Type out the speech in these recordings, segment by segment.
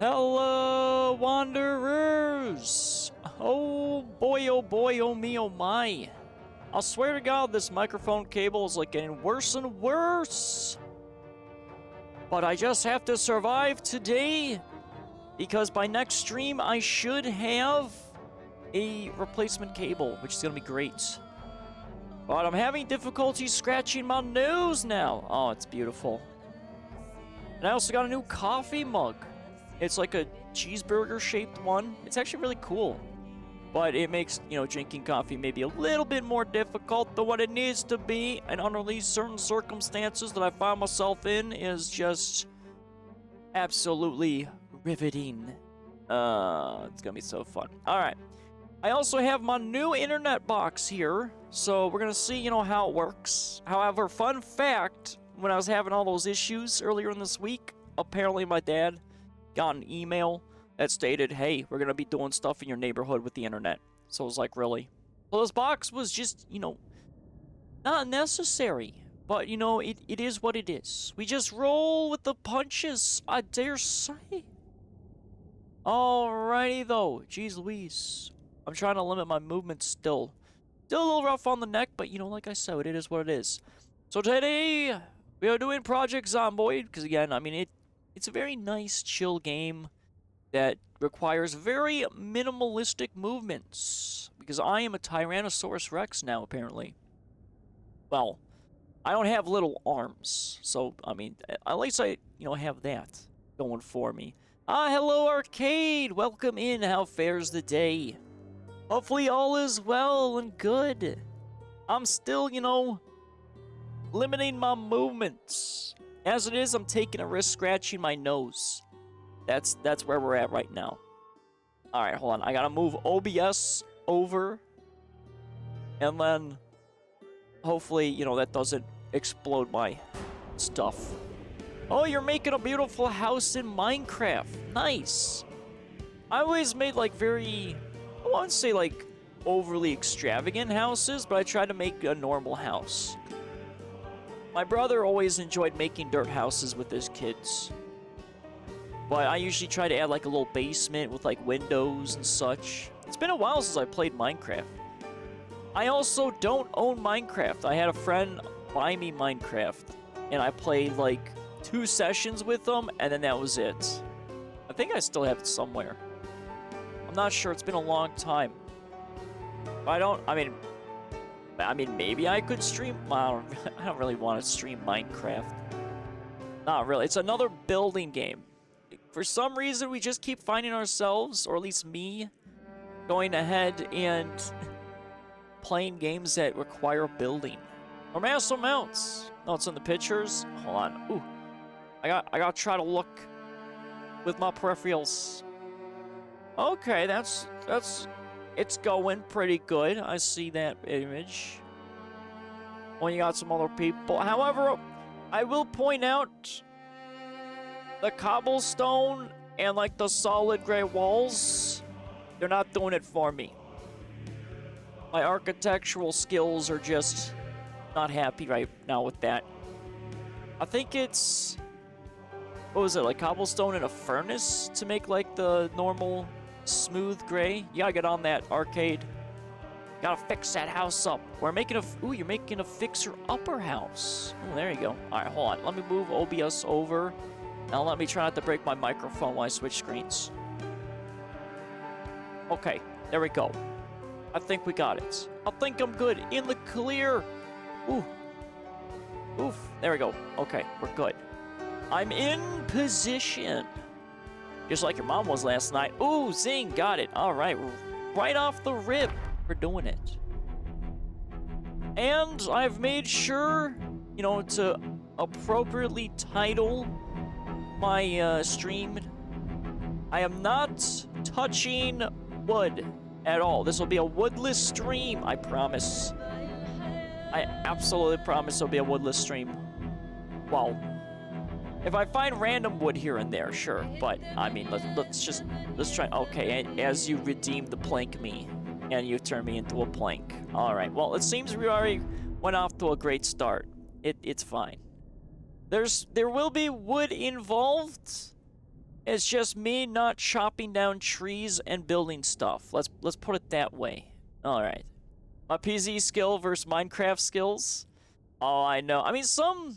Hello, wanderers! Oh boy, oh me, oh my. I swear to God, this microphone cable is like getting worse and worse. But I just have to survive today, because by next stream, I should have a replacement cable, which is gonna be great. But I'm having difficulty scratching my nose now. Oh, it's beautiful. And I also got a new coffee mug. It's like a cheeseburger-shaped one. It's actually really cool. But it makes, drinking coffee maybe a little bit more difficult than what it needs to be. And under these certain circumstances that I find myself in is just absolutely riveting. It's gonna be so fun. Alright. I also have my new internet box here. So we're gonna see, how it works. However, fun fact, when I was having all those issues earlier in this week, apparently my dad got an email that stated, hey, we're going to be doing stuff in your neighborhood with the internet. So I was like, really? So this box was just, not necessary. But, it is what it is. We just roll with the punches, I dare say. Alrighty, though. Jeez Louise. I'm trying to limit my movement still. Still a little rough on the neck, but, like I said, it is what it is. So today, we are doing Project Zomboid, because, again, it's a very nice, chill game that requires very minimalistic movements. Because I am a Tyrannosaurus Rex now, apparently. Well, I don't have little arms. So, at least I, have that going for me. Hello, Arcade! Welcome in. How fares the day? Hopefully all is well and good. I'm still, limiting my movements. As it is, I'm taking a risk scratching my nose. That's where we're at right now. Alright, hold on. I gotta move OBS over. And then, hopefully, that doesn't explode my stuff. Oh, you're making a beautiful house in Minecraft. Nice. I always made, very... I won't say, overly extravagant houses, but I try to make a normal house. My brother always enjoyed making dirt houses with his kids. But I usually try to add, a little basement with, windows and such. It's been a while since I played Minecraft. I also don't own Minecraft. I had a friend buy me Minecraft. And I played, 2 sessions with them, and then that was it. I think I still have it somewhere. I'm not sure. It's been a long time. But maybe I could stream... I don't really want to stream Minecraft. Not really. It's another building game. For some reason, we just keep finding ourselves, or at least me, going ahead and playing games that require building. Or massive mounts. No, it's in the pictures. Hold on. Ooh. I gotta try to look with my peripherals. Okay, it's going pretty good. I see that image. Well, you got some other people. However, I will point out the cobblestone and, the solid gray walls, they're not doing it for me. My architectural skills are just not happy right now with that. I think it's... What was it, cobblestone in a furnace to make, the normal... smooth gray. You gotta get on that, Arcade. Gotta fix that house up. We're making a... Ooh, you're making a fixer-upper house. Oh, there you go. Alright, hold on. Let me move OBS over. Now let me try not to break my microphone while I switch screens. Okay, there we go. I think we got it. I think I'm good. In the clear. Ooh. Oof. There we go. Okay, we're good. I'm in position. Just like your mom was last night. Ooh, zing, got it. All right, right off the rip, we're doing it. And I've made sure, to appropriately title my stream. I am not touching wood at all. This will be a woodless stream, I promise. I absolutely promise it'll be a woodless stream. Well, if I find random wood here and there, sure. But, let's try. Okay, as you redeem the plank me, and you turn me into a plank. Alright, well, it seems we already went off to a great start. It's fine. There will be wood involved, It's just me not chopping down trees and building stuff. Let's put it that way. All right. My PZ skill versus Minecraft skills. Oh, I know. I mean, some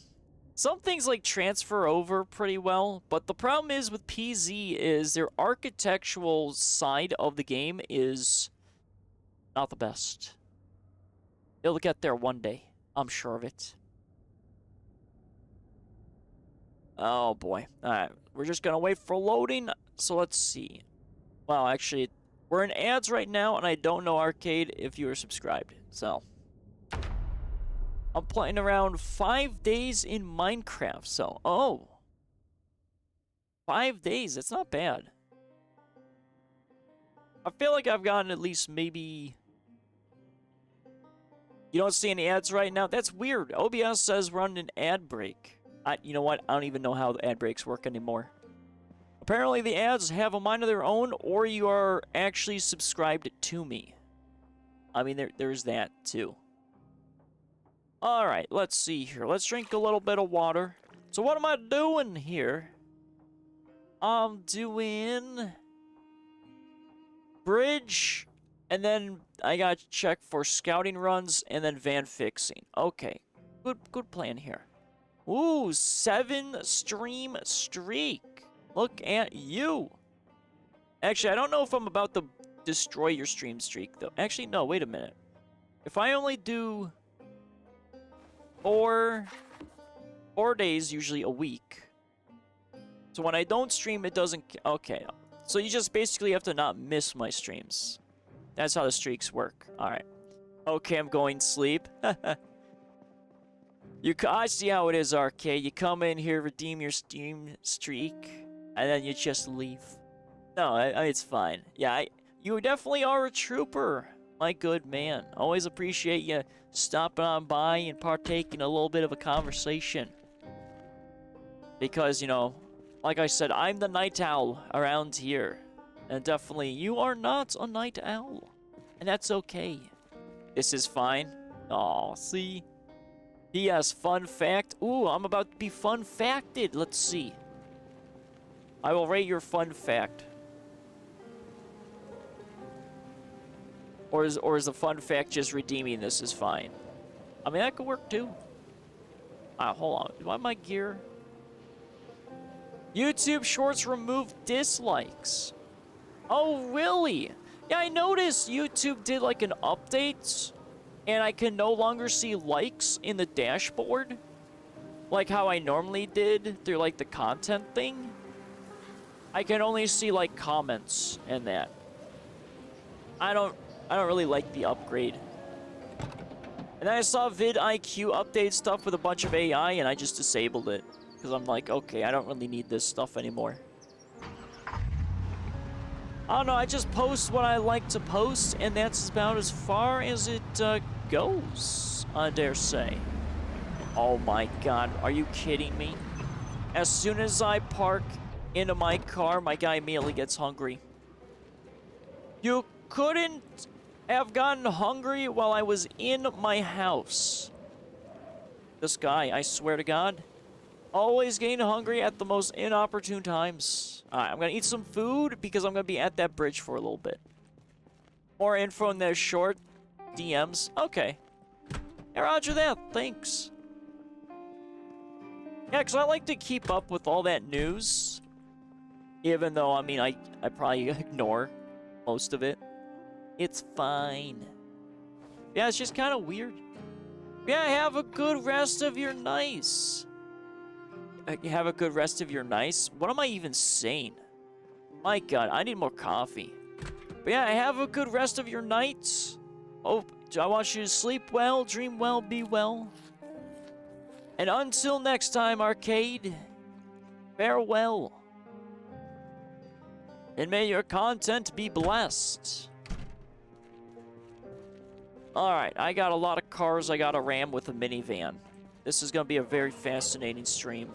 things like transfer over pretty well, but the problem is with PZ is their architectural side of the game is not the best. It'll get there one day. I'm sure of it. Oh boy. Alright, we're just gonna wait for loading. So let's see. Well, actually, we're in ads right now, and I don't know Arcade if you are subscribed. So, I'm playing around 5 days in Minecraft. So, oh. 5 days, that's not bad. I feel like I've gotten at least maybe... You don't see any ads right now? That's weird. OBS says we're on an ad break. You know what? I don't even know how the ad breaks work anymore. Apparently the ads have a mind of their own, or you are actually subscribed to me. I mean, there's that, too. Alright, let's see here. Let's drink a little bit of water. So what am I doing here? I'm doing... bridge... And then I got to check for scouting runs and then van fixing. Okay. Good plan here. Ooh, 7 stream streak. Look at you. Actually, I don't know if I'm about to destroy your stream streak, though. Actually, no, wait a minute. If I only do 4 days, usually a week. So when I don't stream, it doesn't... Okay. So you just basically have to not miss my streams. That's how the streaks work. Alright. Okay, I'm going to sleep. I see how it is, Arcade. You come in here, redeem your Steam streak, and then you just leave. No, it's fine. Yeah, you definitely are a trooper, my good man. Always appreciate you stopping on by and partaking a little bit of a conversation. Because, you know, like I said, I'm the night owl around here. And definitely, you are not a night owl. And that's okay. This is fine. Aw, see? P.S. Fun fact. Ooh, I'm about to be fun facted. Let's see. I will rate your fun fact. Or is the fun fact just redeeming this is fine? I mean, that could work too. Hold on. Do I have my gear? YouTube Shorts remove dislikes. Oh, really? Yeah, I noticed YouTube did like an update, and I can no longer see likes in the dashboard, like how I normally did through like the content thing. I can only see like comments and that. I don't really like the upgrade. And then I saw vidIQ update stuff with a bunch of AI, and I just disabled it because I'm like, okay, I don't really need this stuff anymore. I don't know, I just post what I like to post, and that's about as far as it goes, I dare say. Oh my god, are you kidding me? As soon as I park into my car, my guy immediately gets hungry. You couldn't have gotten hungry while I was in my house. This guy, I swear to God, always getting hungry at the most inopportune times. Alright, I'm gonna eat some food because I'm gonna be at that bridge for a little bit. More info in their short DMs. Okay. Yeah, roger that. Thanks. Yeah, because I like to keep up with all that news. Even though, I mean, I probably ignore most of it. It's fine. Yeah, it's just kind of weird. Yeah, have a good rest of your night. Have a good rest of your night? What am I even saying? My god, I need more coffee. But yeah, have a good rest of your night. Oh, I want you to sleep well, dream well, be well. And until next time, Arcade, farewell. And may your content be blessed. Alright, I got a lot of cars I gotta ram with a minivan. This is gonna be a very fascinating stream.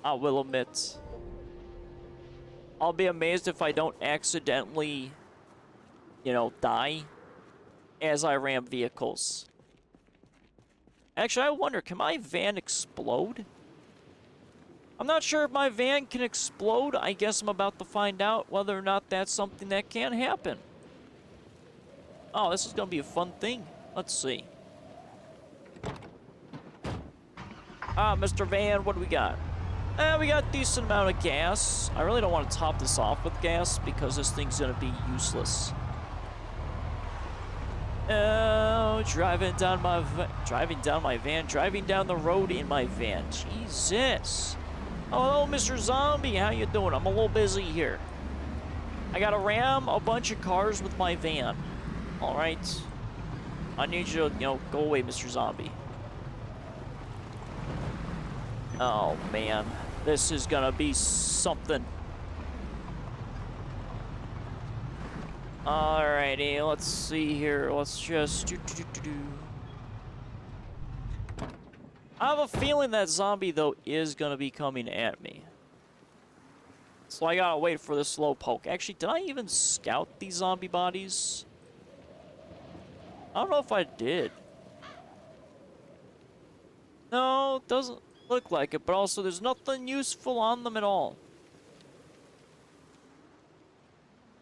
I will admit. I'll be amazed if I don't accidentally, you know, die as I ram vehicles. Actually, I wonder, can my van explode? I'm not sure if my van can explode. I guess I'm about to find out whether or not that's something that can happen. Oh, this is gonna be a fun thing. Let's see. Mr. Van, what do we got? We got a decent amount of gas. I really don't want to top this off with gas because this thing's gonna be useless. Oh, driving down the road in my van. Jesus. Oh, hello, Mr. Zombie. How you doing? I'm a little busy here. I gotta ram a bunch of cars with my van. All right. I need you to, go away, Mr. Zombie. Oh, man. This is gonna be something. Alrighty, let's see here. Let's just I have a feeling that zombie, though, is gonna be coming at me. So I gotta wait for the slow poke. Actually, did I even scout these zombie bodies? I don't know if I did. No, it doesn't look like it, but also there's nothing useful on them at all.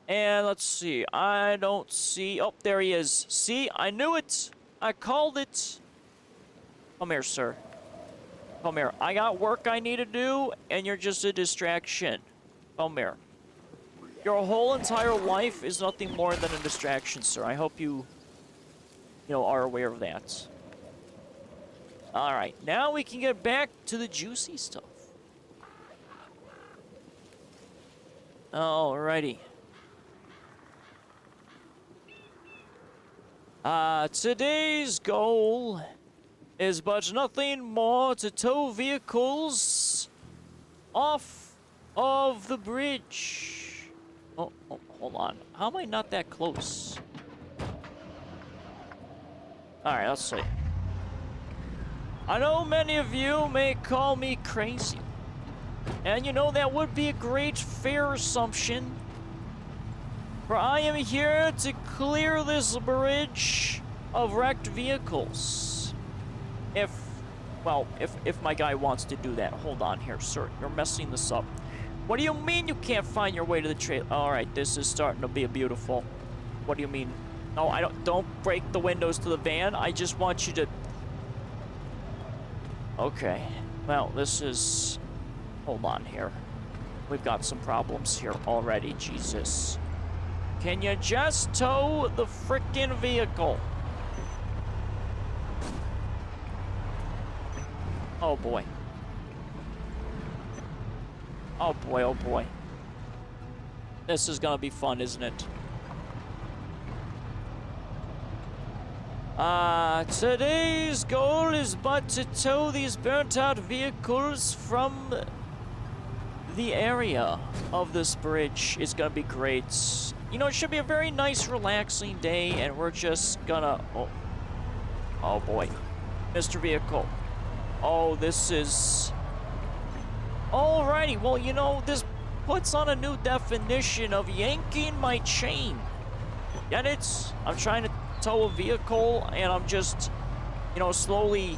And let's see, I don't see... Oh, there he is. See, I knew it. I called it. Come here, sir. Come here. I got work I need to do, and you're just a distraction. Come here. Your whole entire life is nothing more than a distraction, sir. I hope you are aware of that. Alright, now we can get back to the juicy stuff. Alrighty. Today's goal is but nothing more to tow vehicles off of the bridge. Oh, hold on. How am I not that close? Alright, let's see. I know many of you may call me crazy. And that would be a great fair assumption. For I am here to clear this bridge of wrecked vehicles. If my guy wants to do that. Hold on here, sir. You're messing this up. What do you mean you can't find your way to the trail? Alright, this is starting to be beautiful. What do you mean? No, don't break the windows to the van. I just want you to... Okay. Well, this is... Hold on here. We've got some problems here already, Jesus. Can you just tow the frickin' vehicle? Oh boy. Oh boy, oh boy. This is gonna be fun, isn't it? Today's goal is but to tow these burnt-out vehicles from the area of this bridge. It's gonna be great. It should be a very nice, relaxing day, and we're just gonna... Oh boy. Mr. Vehicle. Oh, this is... Alrighty, well, this puts on a new definition of yanking my chain. Get it? I'm trying to tow a vehicle, and I'm just, slowly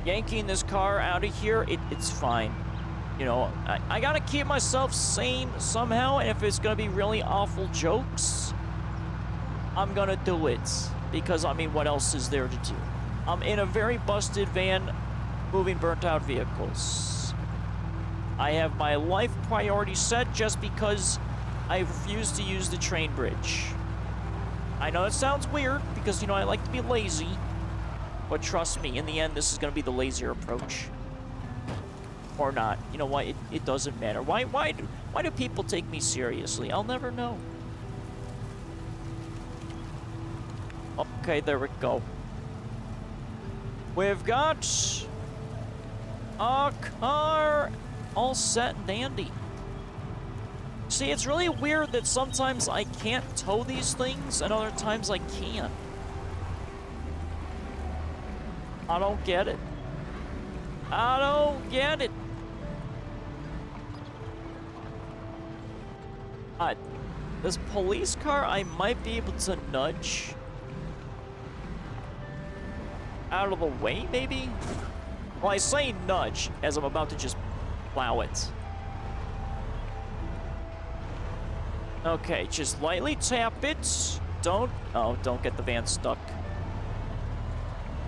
yanking this car out of here. It's fine. I gotta keep myself sane somehow, and if it's gonna be really awful jokes, I'm gonna do it. Because, what else is there to do? I'm in a very busted van moving burnt-out vehicles. I have my life priority set just because I refuse to use the train bridge. I know it sounds weird because, I like to be lazy. But trust me, in the end, this is going to be the lazier approach. Or not. You know what? It doesn't matter. Why do people take me seriously? I'll never know. Okay, there we go. We've got a car all set and dandy. See, it's really weird that sometimes I can't tow these things and other times I can. I don't get it. I don't get it. This police car, I might be able to nudge out of the way, maybe? Well, I say nudge as I'm about to just Plow it. Okay, just lightly tap it. Don't get the van stuck.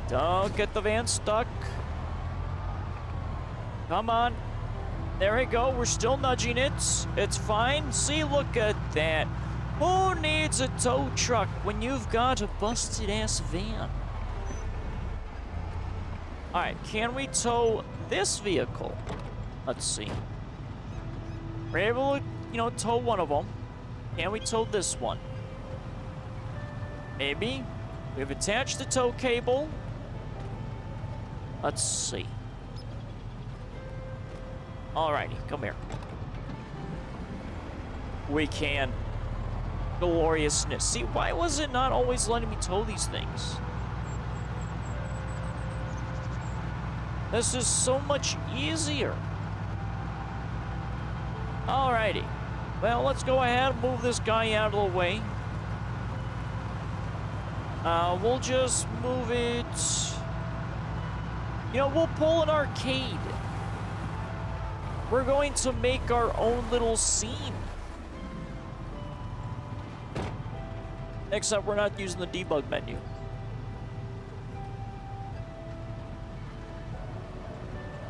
Don't get the van stuck. Come on. There we go. We're still nudging it. It's fine. See, look at that. Who needs a tow truck when you've got a busted-ass van? All right, can we tow this vehicle? Let's see. We're able to, tow one of them. Can we tow this one? Maybe. We've attached the tow cable. Let's see. Alrighty, come here. We can. Gloriousness. See, why was it not always letting me tow these things? This is so much easier. Alrighty. Well, let's go ahead and move this guy out of the way. We'll just move it. We'll pull an arcade. We're going to make our own little scene. Except we're not using the debug menu.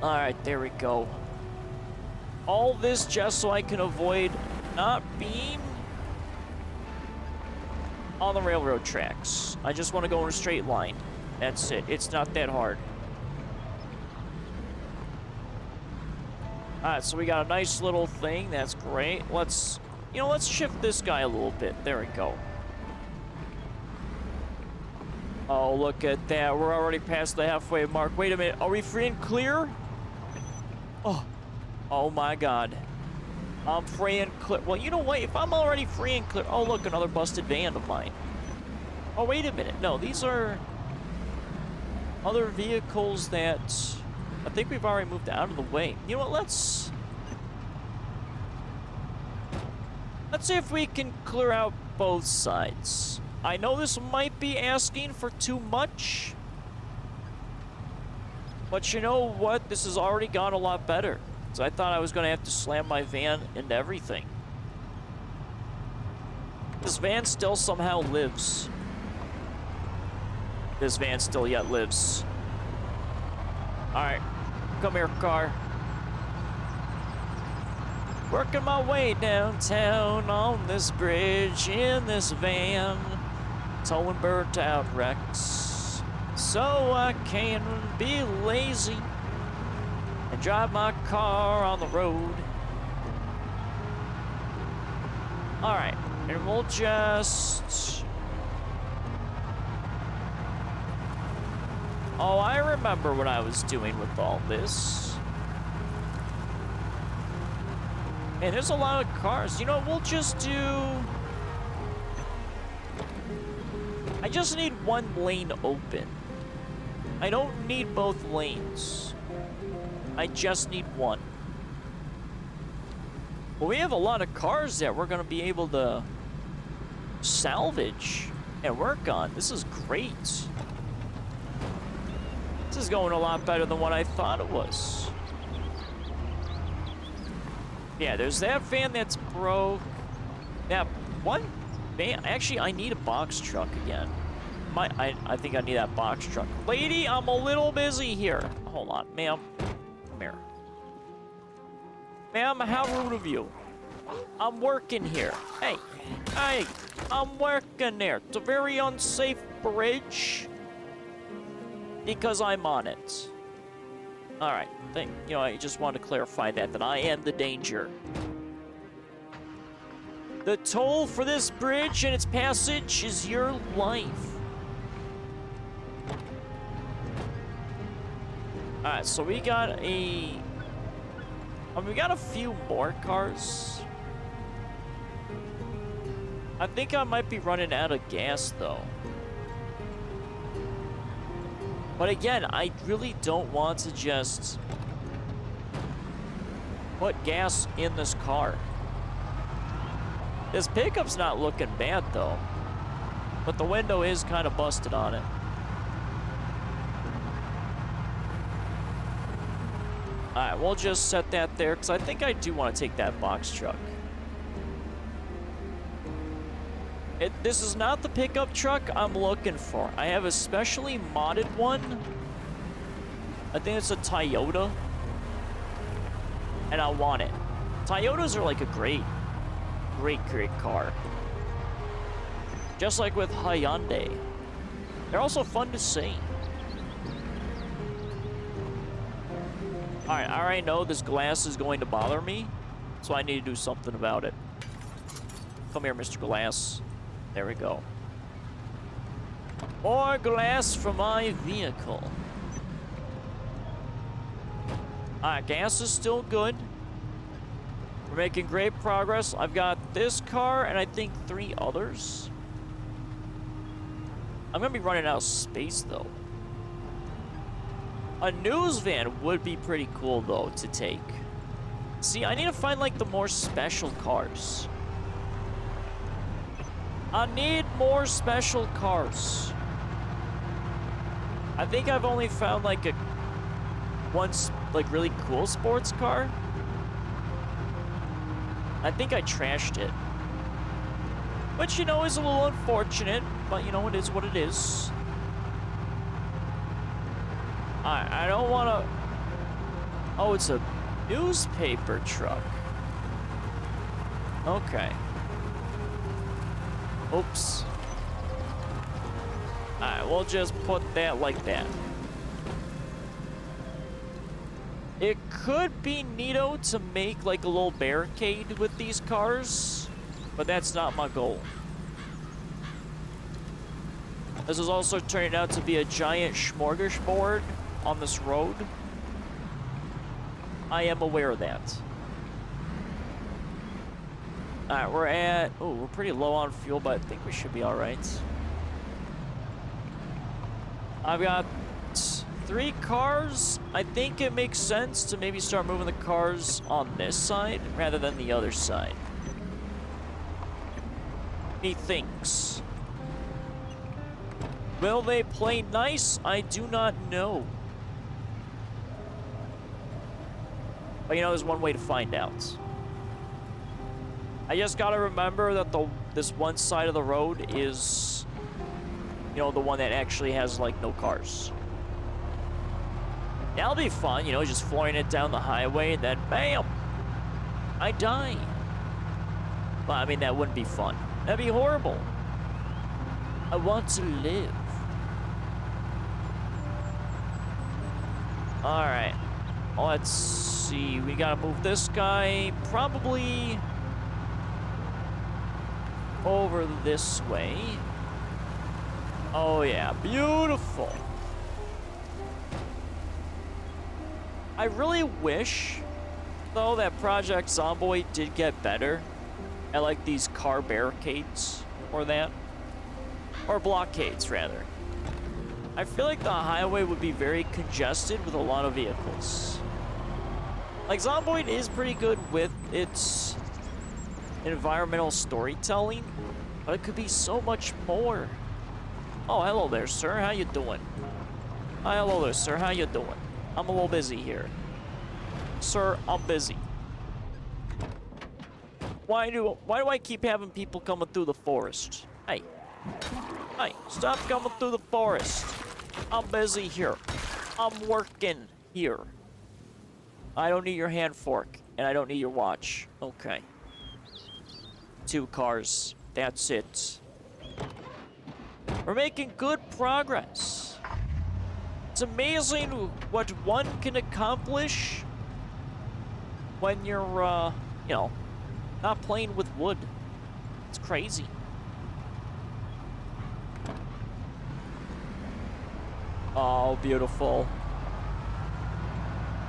Alright, there we go. All this just so I can avoid not being on the railroad tracks. I just want to go in a straight line. That's it. It's not that hard. Alright, so we got a nice little thing. That's great. Let's shift this guy a little bit. There we go. Oh, look at that. We're already past the halfway mark. Wait a minute. Are we free and clear? Oh my God. I'm free and clear. Well, you know what? If I'm already free and clear... Oh, look, another busted van of mine. Oh, wait a minute. No, these are other vehicles that I think we've already moved out of the way. You know what? Let's see if we can clear out both sides. I know this might be asking for too much, but you know what? This has already gone a lot better. So I thought I was going to have to slam my van into everything. This van still somehow lives. This van still yet lives. Alright, come here, car. Working my way downtown on this bridge in this van, towing burnt out wrecks, so I can be lazy and drive my car on the road. Alright, and we'll just... Oh, I remember what I was doing with all this. Man, there's a lot of cars. We'll just do... I just need one lane open. I don't need both lanes. I just need one. Well, we have a lot of cars that we're going to be able to salvage and work on. This is great. This is going a lot better than what I thought it was. Yeah, there's that van that's broke. That one van... Actually, I need a box truck again. I think I need that box truck. Lady, I'm a little busy here. Hold on, ma'am. Come here. Ma'am, how rude of you. I'm working here. Hey, I'm working there. It's a very unsafe bridge because I'm on it. All right, I just want to clarify that I am the danger. The toll for this bridge and its passage is your life. All right, so we got a few more cars. I think I might be running out of gas though. But again, I really don't want to just put gas in this car. This pickup's not looking bad though, but the window is kind of busted on it. Alright, we'll just set that there, because I think I do want to take that box truck. This is not the pickup truck I'm looking for. I have a specially modded one. I think it's a Toyota. And I want it. Toyotas are like a great car. Just like with Hyundai. They're also fun to see. Alright, I already know this glass is going to bother me, so I need to do something about it. Come here, Mr. Glass. There we go. More glass for my vehicle. Alright, gas is still good. We're making great progress. I've got this car and I think 3 others. I'm gonna be running out of space though. A news van would be pretty cool though to take. See, I need to find like the more special cars. I need more special cars. I think I've only found like one really cool sports car. I think I trashed it. Which, you know, is a little unfortunate, but you know, it is what it is. I don't want to... Oh, it's a newspaper truck. Okay. Oops. Alright, we'll just put that like that. It could be neato to make like a little barricade with these cars, but that's not my goal. This is also turning out to be a giant smorgasbord on this road. I am aware of that. Alright, we're at... Oh, we're pretty low on fuel, but I think we should be alright. I've got 3 cars. I think it makes sense to maybe start moving the cars on this side rather than the other side. Methinks. Will they play nice? I do not know. But you know, there's one way to find out. I just gotta remember that this one side of the road is, you know, the one that actually has like no cars. That'll be fun, you know, just flooring it down the highway and then bam, I die. Well, I mean, that wouldn't be fun. That'd be horrible. I want to live. All right, let's see. We gotta move this guy probably over this way. Oh yeah, beautiful. I really wish, though, that Project Zomboid did get better at like these car barricades or that. Or blockades, rather. I feel like the highway would be very congested with a lot of vehicles. Like, Zomboid is pretty good with its environmental storytelling, but it could be so much more. Oh, hello there, sir. How you doing? Hi, hello there, sir. How you doing? I'm a little busy here. Sir, I'm busy. Why do I keep having people coming through the forest? Hey. Hey, stop coming through the forest. I'm busy here. I'm working here. I don't need your hand fork, and I don't need your watch. Okay. 2 cars. That's it. We're making good progress. It's amazing what one can accomplish when you're, you know, not playing with wood. It's crazy. Oh, beautiful.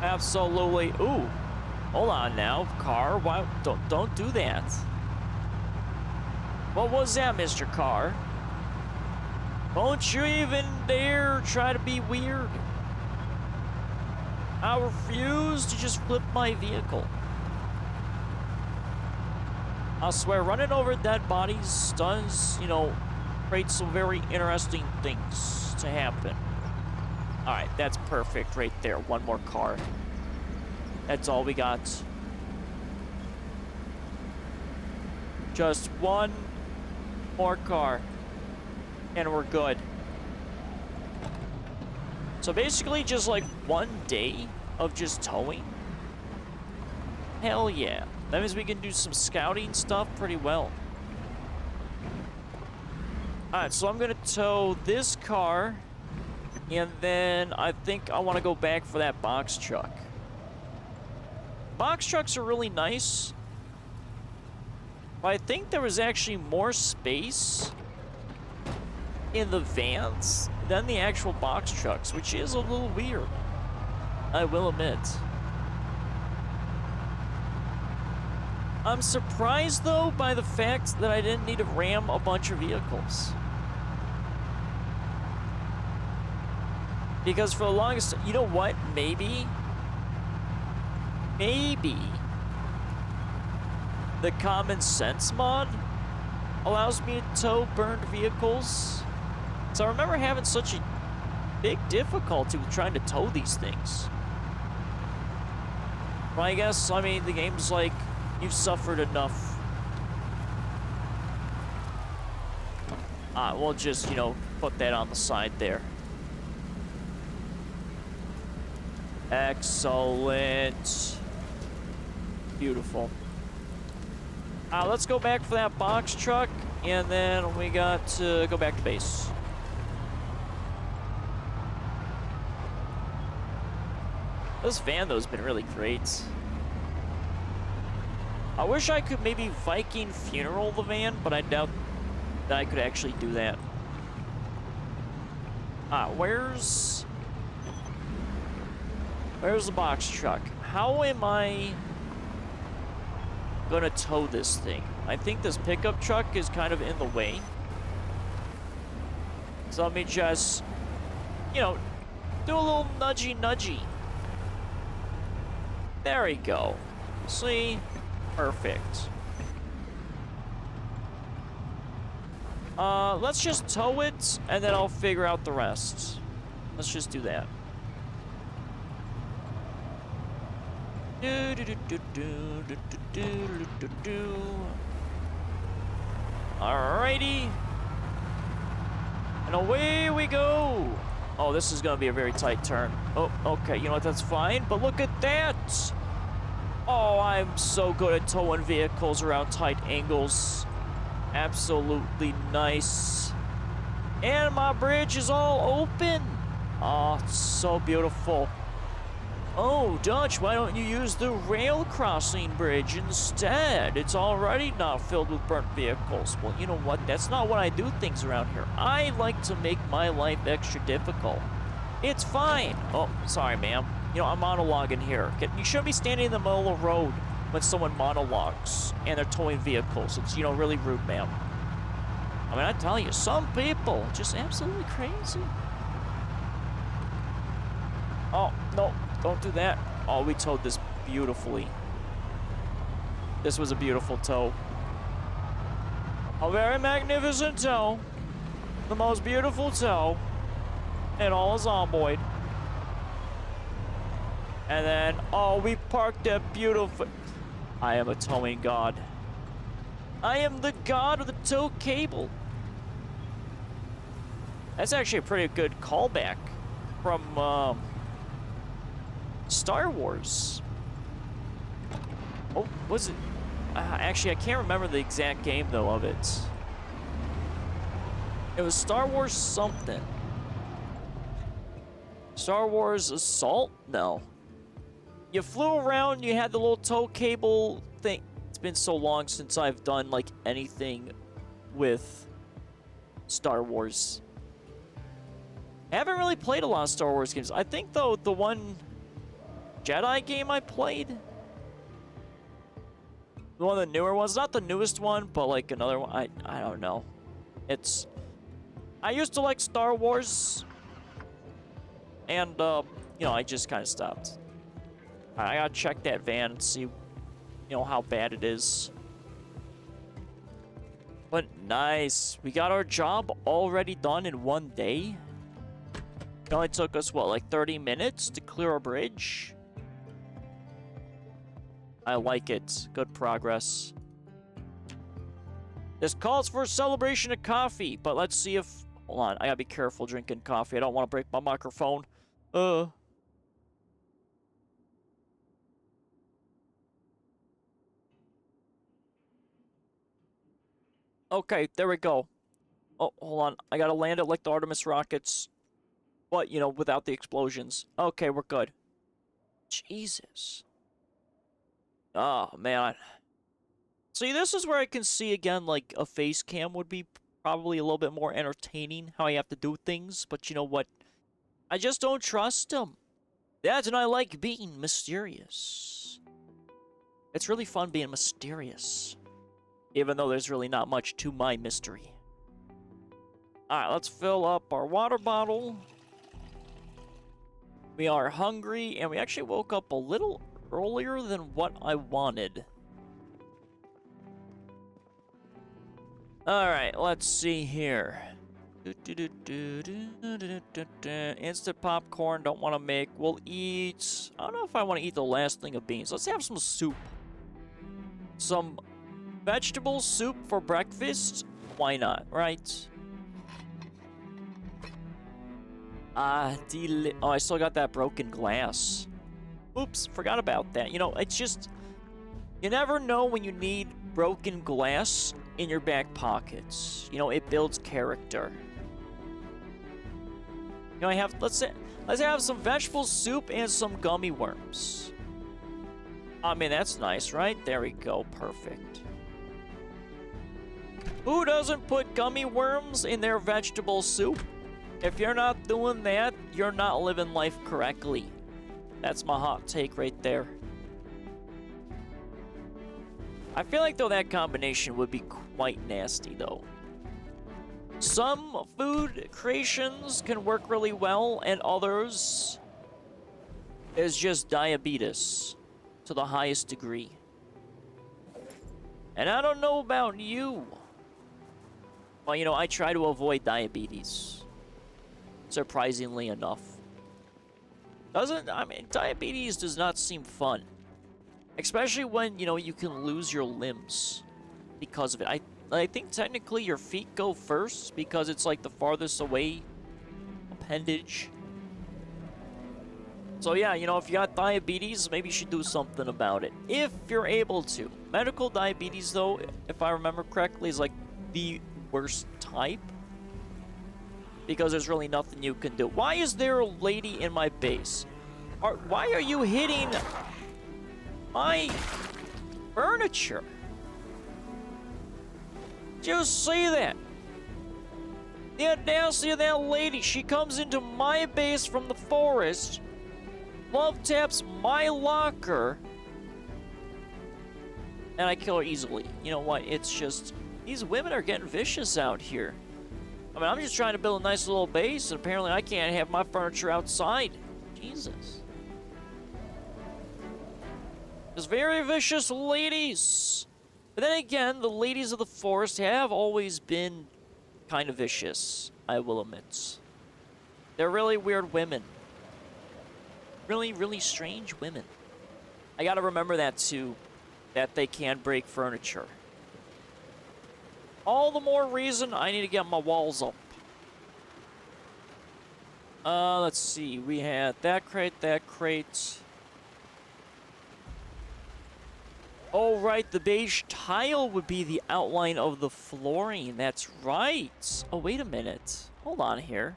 Absolutely. Ooh. Hold on now, car. Why don't do that. What was that, Mr. Car? Don't you even dare try to be weird. I refuse to just flip my vehicle. I swear, running over dead bodies does, you know, create some very interesting things to happen. Alright, that's perfect right there. One more car. That's all we got. Just one more car. And we're good. So basically just like one day of just towing. Hell yeah. That means we can do some scouting stuff pretty well. Alright, so I'm gonna tow this car. And then I think I want to go back for that box truck. Box trucks are really nice. But I think there was actually more space in the vans than the actual box trucks, which is a little weird, I will admit. I'm surprised, though, by the fact that I didn't need to ram a bunch of vehicles. Because for the longest... You know what? Maybe the common sense mod allows me to tow burned vehicles. So I remember having such a big difficulty with trying to tow these things. Well, I guess, I mean, the game's like, you've suffered enough. We'll just, you know, put that on the side there. Excellent. Beautiful. Let's go back for that box truck, and then we got to go back to base. This van, though, has been really great. I wish I could maybe Viking funeral the van, but I doubt that I could actually do that. Where's the box truck? How am I gonna tow this thing? I think this pickup truck is kind of in the way. So let me just, you know, do a little nudgy. There we go. See? Perfect. Let's just tow it, and then I'll figure out the rest. Let's just do that. Alrighty. And away we go. Oh, this is gonna be a very tight turn. Oh, okay, you know what, that's fine, but look at that! Oh, I'm so good at towing vehicles around tight angles. Absolutely nice. And my bridge is all open. Oh, it's so beautiful. Oh, Dutch, why don't you use the rail crossing bridge instead? It's already not filled with burnt vehicles. Well, you know what? That's not what I do things around here. I like to make my life extra difficult. It's fine. Oh, sorry, ma'am. You know, I'm monologuing here. You shouldn't be standing in the middle of the road when someone monologues and they're towing vehicles. It's, you know, really rude, ma'am. I mean, I tell you, some people just absolutely crazy. Oh, no. Don't do that. Oh, we towed this beautifully. This was a beautiful tow. A very magnificent tow. The most beautiful tow in all of Zomboid. And then, oh, we parked that beautiful... I am a towing god. I am the god of the tow cable. That's actually a pretty good callback from, Star Wars. Oh, was it? Actually, I can't remember the exact game, though, of it. It was Star Wars something. Star Wars Assault? No. You flew around, you had the little tow cable thing. It's been so long since I've done, like, anything with Star Wars. I haven't really played a lot of Star Wars games. I think, though, the one Jedi game I played, one of the newer ones, not the newest one, but like another one, I don't know. It's, I used to like Star Wars, and you know, I just kind of stopped. I gotta check that van and see, you know, how bad it is. But nice, we got our job already done in one day. It only took us, what, like 30 minutes to clear a bridge? I like it. Good progress. This calls for a celebration of coffee, but let's see if... Hold on, I gotta be careful drinking coffee. I don't want to break my microphone. Okay, there we go. Oh, hold on. I gotta land it like the Artemis rockets. But, you know, without the explosions. Okay, we're good. Jesus. Oh, man. See, this is where I can see, again, like, a face cam would be probably a little bit more entertaining, how I have to do things. But you know what? I just don't trust him. That's and I like being mysterious. It's really fun being mysterious. Even though there's really not much to my mystery. Alright, let's fill up our water bottle. We are hungry, and we actually woke up a little earlier than what I wanted. Alright, let's see here. Instant popcorn, don't want to make. We'll eat... I don't know if I want to eat the last thing of beans. Let's have some soup. Some vegetable soup for breakfast? Why not, right? Oh, I still got that broken glass. Oops, forgot about that. You know, it's just... You never know when you need broken glass in your back pockets. You know, it builds character. You know, let's have some vegetable soup and some gummy worms. I mean, that's nice, right? There we go, perfect. Who doesn't put gummy worms in their vegetable soup? If you're not doing that, you're not living life correctly. That's my hot take right there. I feel like, though, that combination would be quite nasty, though. Some food creations can work really well, and others is just diabetes to the highest degree. And I don't know about you. Well, you know, I try to avoid diabetes. Surprisingly enough. I mean, diabetes does not seem fun. Especially when, you know, you can lose your limbs because of it. I think technically your feet go first because it's like the farthest away appendage. So yeah, you know, if you got diabetes, maybe you should do something about it. If you're able to. Medical diabetes, though, if I remember correctly, is like the worst type. Because there's really nothing you can do. Why is there a lady in my base? Why are you hitting my furniture? Just see that. The audacity of that lady. She comes into my base from the forest, love taps my locker, and I kill her easily. You know what? It's just, these women are getting vicious out here. I mean, I'm just trying to build a nice little base, and apparently I can't have my furniture outside. Jesus. There's very vicious ladies. But then again, the ladies of the forest have always been kind of vicious, I will admit. They're really weird women. Really, really strange women. I gotta remember that too, that they can break furniture. All the more reason I need to get my walls up. Let's see. We had that crate, that crate. Oh, right. The beige tile would be the outline of the flooring. That's right. Oh, wait a minute. Hold on here.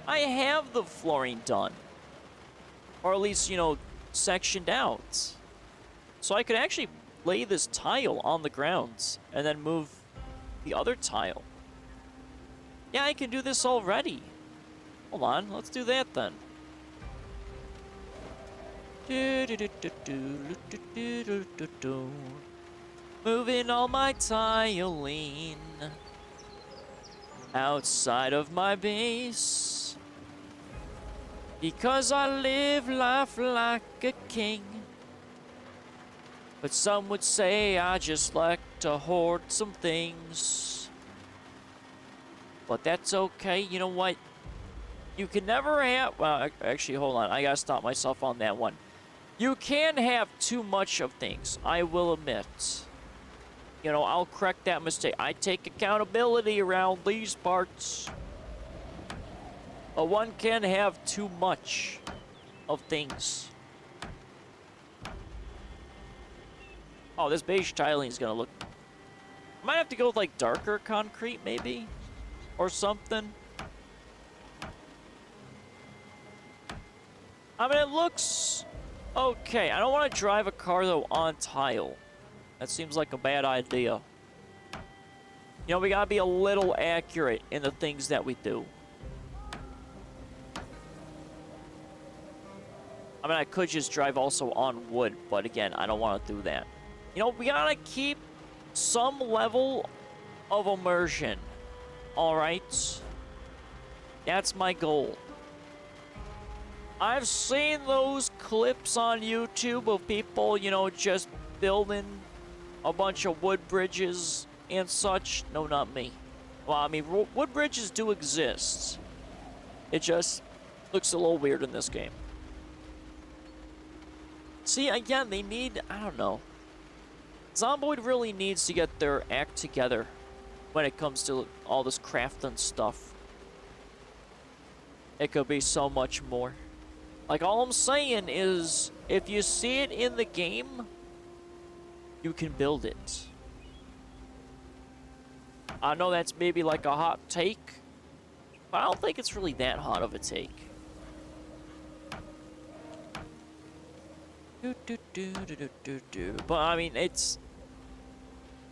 I have the flooring done. Or at least, you know, sectioned out. So I could actually lay this tile on the ground and then move the other tile. Yeah, I can do this already. Hold on, let's do that then. Moving all my tiling outside of my base, because I live life like a king. But some would say I just like to hoard some things. But that's okay. You know what? You can never have... Well, actually, hold on. I gotta stop myself on that one. You can have too much of things, I will admit. You know, I'll correct that mistake. I take accountability around these parts. But one can have too much of things. Oh, this beige tiling is gonna look... I might have to go with, like, darker concrete, maybe? Or something. I mean, it looks... okay. I don't want to drive a car, though, on tile. That seems like a bad idea. You know, we gotta be a little accurate in the things that we do. I mean, I could just drive also on wood, but again, I don't want to do that. You know, we gotta keep some level of immersion. Alright? That's my goal. I've seen those clips on YouTube of people, you know, just building a bunch of wood bridges and such. No, not me. Well, I mean, wood bridges do exist. It just looks a little weird in this game. See, again, they need, I don't know. Zomboid really needs to get their act together when it comes to all this crafting stuff. It could be so much more. Like, all I'm saying is, if you see it in the game, you can build it. I know that's maybe like a hot take, but I don't think it's really that hot of a take. But I mean, it's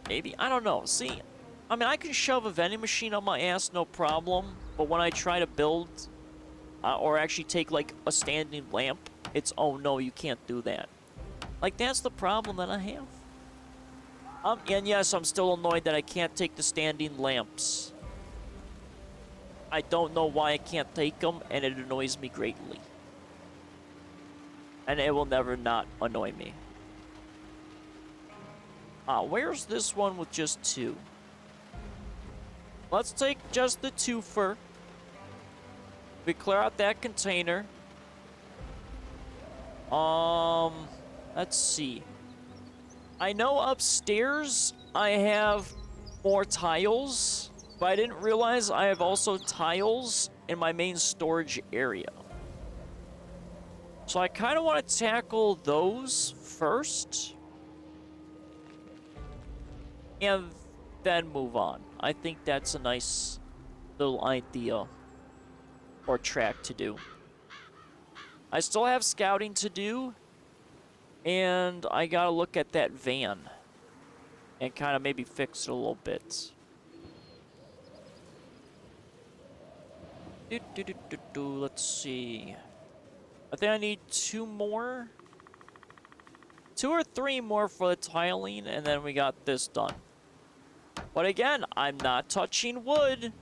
maybe, I don't know. See, I mean, I can shove a vending machine on my ass, no problem. But when I try to build, or actually take like a standing lamp, it's, oh no, you can't do that. Like, that's the problem that I have. And yes, I'm still annoyed that I can't take the standing lamps. I don't know why I can't take them, and it annoys me greatly. And it will never not annoy me. Where's this one with just 2? Let's take just the 2-fer. We clear out that container. Let's see. I know upstairs I have more tiles, but I didn't realize I have also tiles in my main storage area. So I kind of want to tackle those first. And then move on. I think that's a nice little idea or track to do. I still have scouting to do. And I gotta look at that van. And kind of maybe fix it a little bit. Let's see. I think I need 2 more. 2 or 3 more for the tiling, and then we got this done. But again, I'm not touching wood.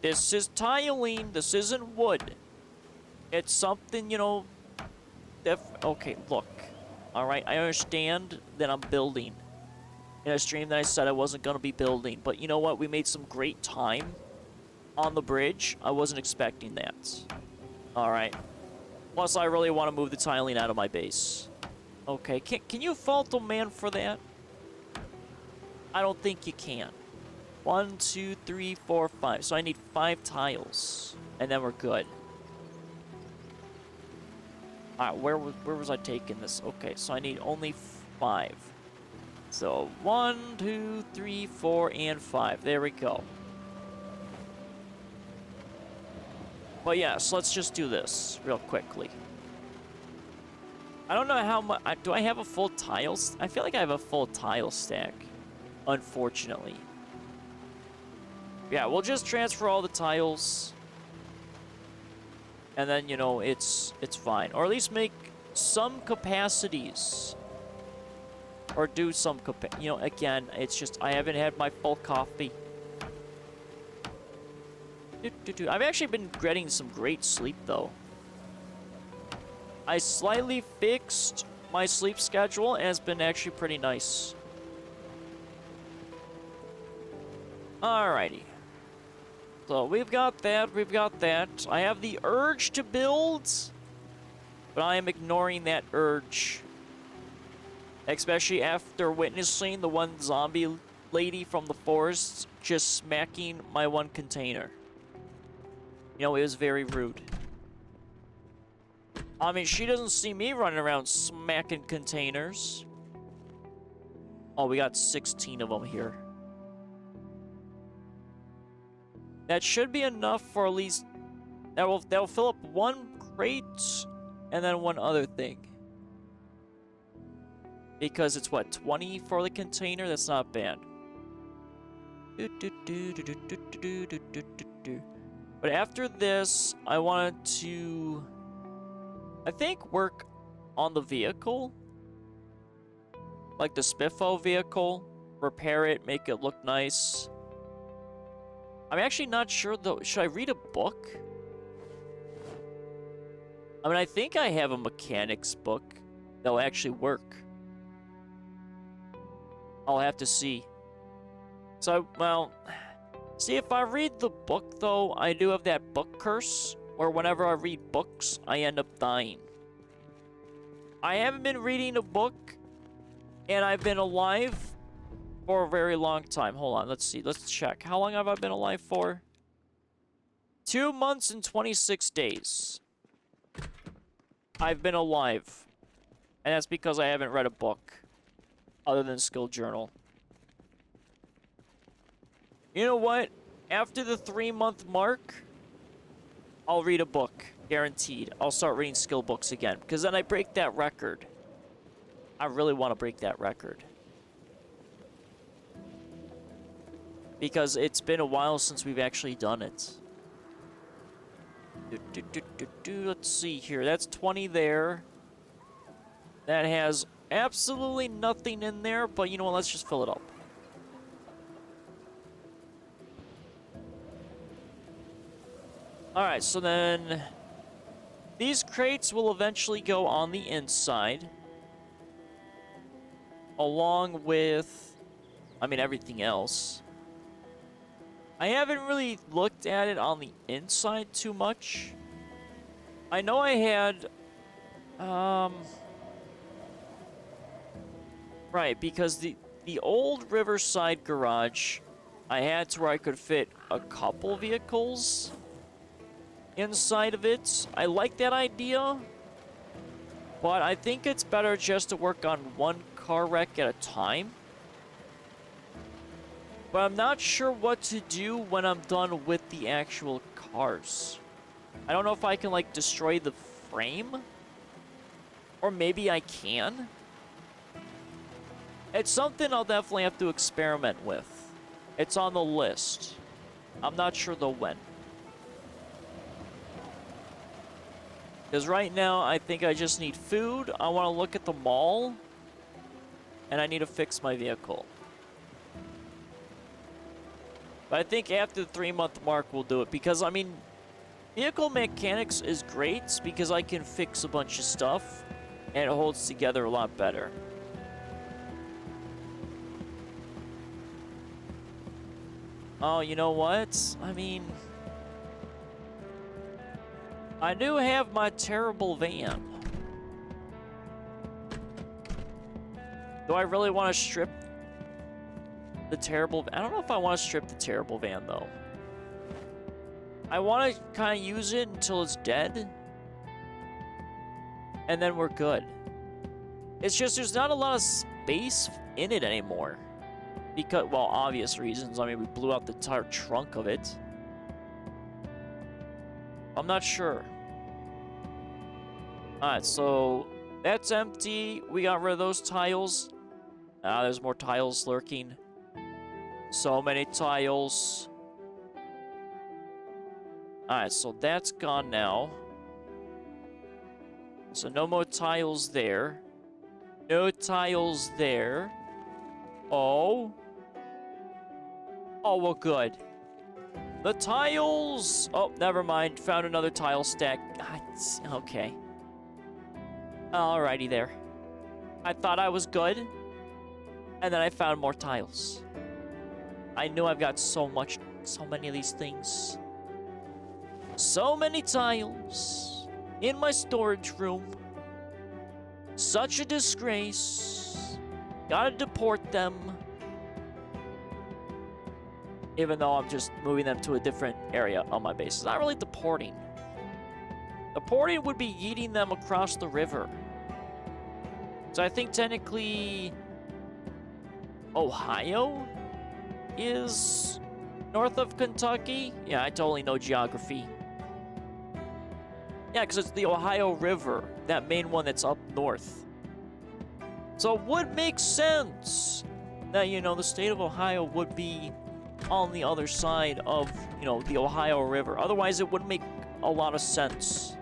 This is tiling. This isn't wood. It's something, you know... okay, look. Alright, I understand that I'm building. In a stream that I said I wasn't going to be building. But you know what? We made some great time on the bridge. I wasn't expecting that. Alright. Plus, I really want to move the tiling out of my base. Okay, can you fault a man for that? I don't think you can. 1, 2, 3, 4, 5. So I need 5 tiles. And then we're good. Alright, where was I taking this? Okay, so I need only 5. So 1, 2, 3, 4, and 5. There we go. But yes, let's just do this real quickly. I don't know how much... do I have a full tile? I feel like I have a full tile stack, unfortunately. Yeah, we'll just transfer all the tiles. And then, you know, it's fine. Or at least make some capacities. Or do some you know, again, it's just I haven't had my full coffee. I've actually been getting some great sleep, though. I slightly fixed my sleep schedule, and it's been actually pretty nice. Alrighty. So, we've got that, we've got that. I have the urge to build, but I am ignoring that urge Especially after witnessing the one zombie lady from the forest just smacking my one container. You know, it was very rude. I mean, she doesn't see me running around smacking containers. Oh, we got 16 of them here. That should be enough for at least... That'll fill up one crate and then one other thing. Because it's what, 20 for the container? That's not bad. But after this, I wanted to, I think, work on the vehicle. Like the Spiffo vehicle. Repair it, make it look nice. I'm actually not sure though. Should I read a book? I mean, I think I have a mechanics book that'll actually work. I'll have to see. So, well, see, if I read the book, though, I do have that book curse, where whenever I read books, I end up dying. I haven't been reading a book, and I've been alive for a very long time. Hold on, let's see, let's check. How long have I been alive for? 2 months and 26 days. I've been alive. And that's because I haven't read a book. Other than Skill Journal. You know what? After the 3-month mark, I'll read a book. Guaranteed. I'll start reading skill books again. Because then I break that record. I really want to break that record. Because it's been a while since we've actually done it. Let's see here. That's 20 there. That has absolutely nothing in there, but you know what? Let's just fill it up. Alright, so then these crates will eventually go on the inside. Along with, I mean, everything else. I haven't really looked at it on the inside too much. I know I had, right, because the old Riverside garage, I had to where I could fit a couple vehicles inside of it. I like that idea, but I think it's better just to work on one car wreck at a time. But I'm not sure what to do when I'm done with the actual cars. I don't know if I can, like, destroy the frame. Or maybe I can. It's something I'll definitely have to experiment with. It's on the list. I'm not sure though when. Because right now, I think I just need food. I want to look at the mall. And I need to fix my vehicle. But I think after the 3-month mark, we'll do it. Because, I mean, vehicle mechanics is great because I can fix a bunch of stuff. And it holds together a lot better. Oh, you know what? I mean, I do have my terrible van. Do I really want to strip the terrible... I don't know if I want to strip the terrible van, though. I want to kind of use it until it's dead. And then we're good. It's just there's not a lot of space in it anymore. Because, well, obvious reasons. I mean, we blew out the entire trunk of it. I'm not sure. Alright, so that's empty. We got rid of those tiles. Ah, there's more tiles lurking. So many tiles. Alright, so that's gone now. So no more tiles there. No tiles there. Oh. Oh, well, good. The tiles! Oh, never mind. Found another tile stack. Okay. Alrighty there. I thought I was good. And then I found more tiles. I knew I've got so many of these things. So many tiles. In my storage room. Such a disgrace. Gotta deport them. Even though I'm just moving them to a different area on my base. It's not really deporting. Deporting would be yeeting them across the river. So I think technically Ohio is north of Kentucky. Yeah, I totally know geography. Yeah, because it's the Ohio River, that main one that's up north. So it would make sense that, you know, the state of Ohio would be on the other side of, you know, the Ohio River. Otherwise, it wouldn't make a lot of sense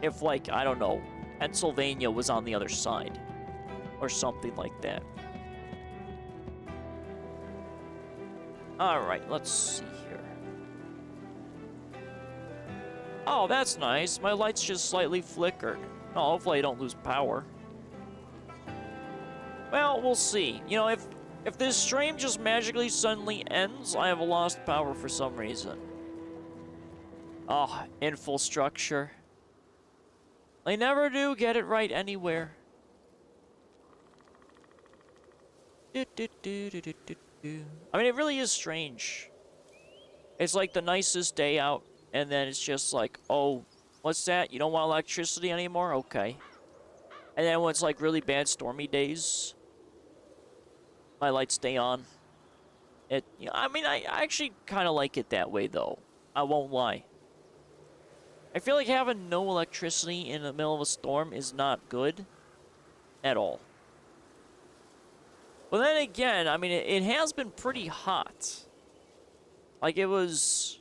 if, like, I don't know, Pennsylvania was on the other side or something like that. Alright, let's see here. Oh, that's nice. My lights just slightly flickered. Oh, hopefully I don't lose power. Well, we'll see. You know, if this stream just magically suddenly ends, I have lost power for some reason. Oh, infrastructure. They never do get it right anywhere. I mean, it really is strange. It's like the nicest day out, and then it's just like, oh, what's that? You don't want electricity anymore? Okay. And then when it's like really bad stormy days, my lights stay on. It, you know, I mean, I actually kind of like it that way, though. I won't lie. I feel like having no electricity in the middle of a storm is not good at all. But then again, I mean, it has been pretty hot. Like, it's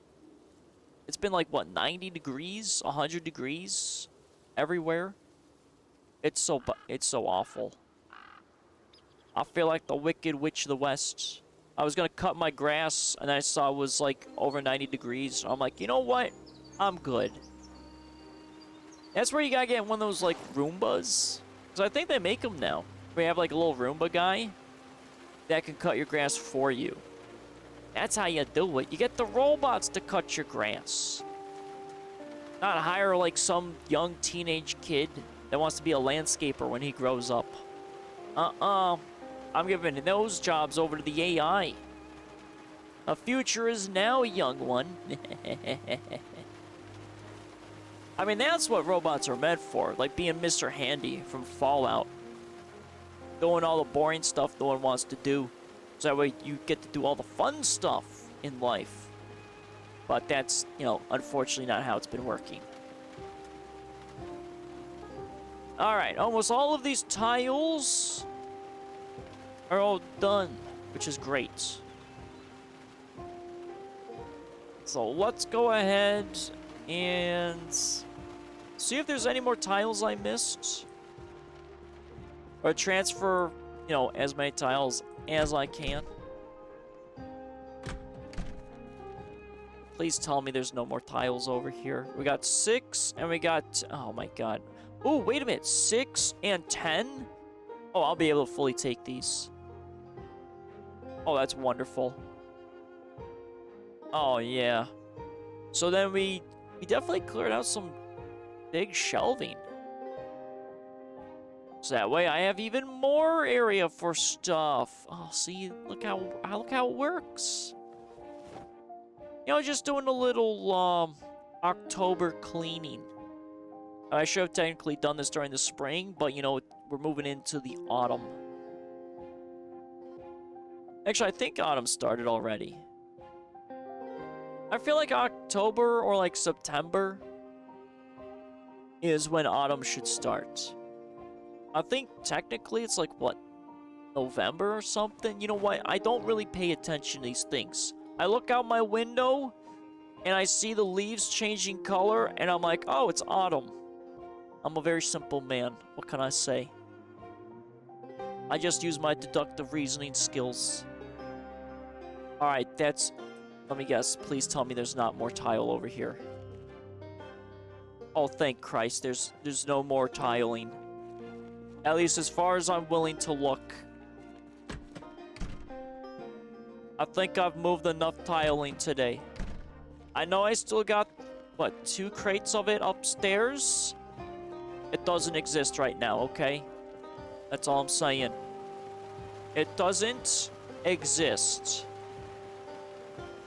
been like, what, 90 degrees, 100 degrees everywhere? It's so awful. I feel like the Wicked Witch of the West. I was gonna cut my grass, and I saw it was, like, over 90 degrees. I'm like, you know what? I'm good. That's where you gotta get one of those, like, Roombas. Because I think they make them now. We have, like, a little Roomba guy that can cut your grass for you. That's how you do it. You get the robots to cut your grass. Not hire, like, some young teenage kid that wants to be a landscaper when he grows up. I'm giving those jobs over to the AI. A future is now, young one. I mean, that's what robots are meant for. Like being Mr. Handy from Fallout. Doing all the boring stuff no one wants to do. So that way you get to do all the fun stuff in life. But that's, you know, unfortunately not how it's been working. Alright, almost all of these tiles are all done, which is great. So let's go ahead and see if there's any more tiles I missed. Or transfer, you know, as many tiles as I can. Please tell me there's no more tiles over here. We got 6, and we got... Oh, my God. Oh, wait a minute. 6 and 10? Oh, I'll be able to fully take these. Oh, that's wonderful. Oh, yeah. So then we definitely cleared out some big shelving. So that way I have even more area for stuff. Oh, see, look how it works. You know, just doing a little October cleaning. I should have technically done this during the spring, but you know, we're moving into the autumn. Actually, I think autumn started already. I feel like October or like September is when autumn should start. I think technically it's like, what, November or something? You know what? I don't really pay attention to these things. I look out my window and I see the leaves changing color and I'm like, oh, it's autumn. I'm a very simple man. What can I say? I just use my deductive reasoning skills. Alright, that's... Let me guess. Please tell me there's not more tile over here. Oh, thank Christ. There's no more tiling. At least as far as I'm willing to look. I think I've moved enough tiling today. I know I still got, what, 2 crates of it upstairs? It doesn't exist right now, okay? That's all I'm saying. It doesn't exist.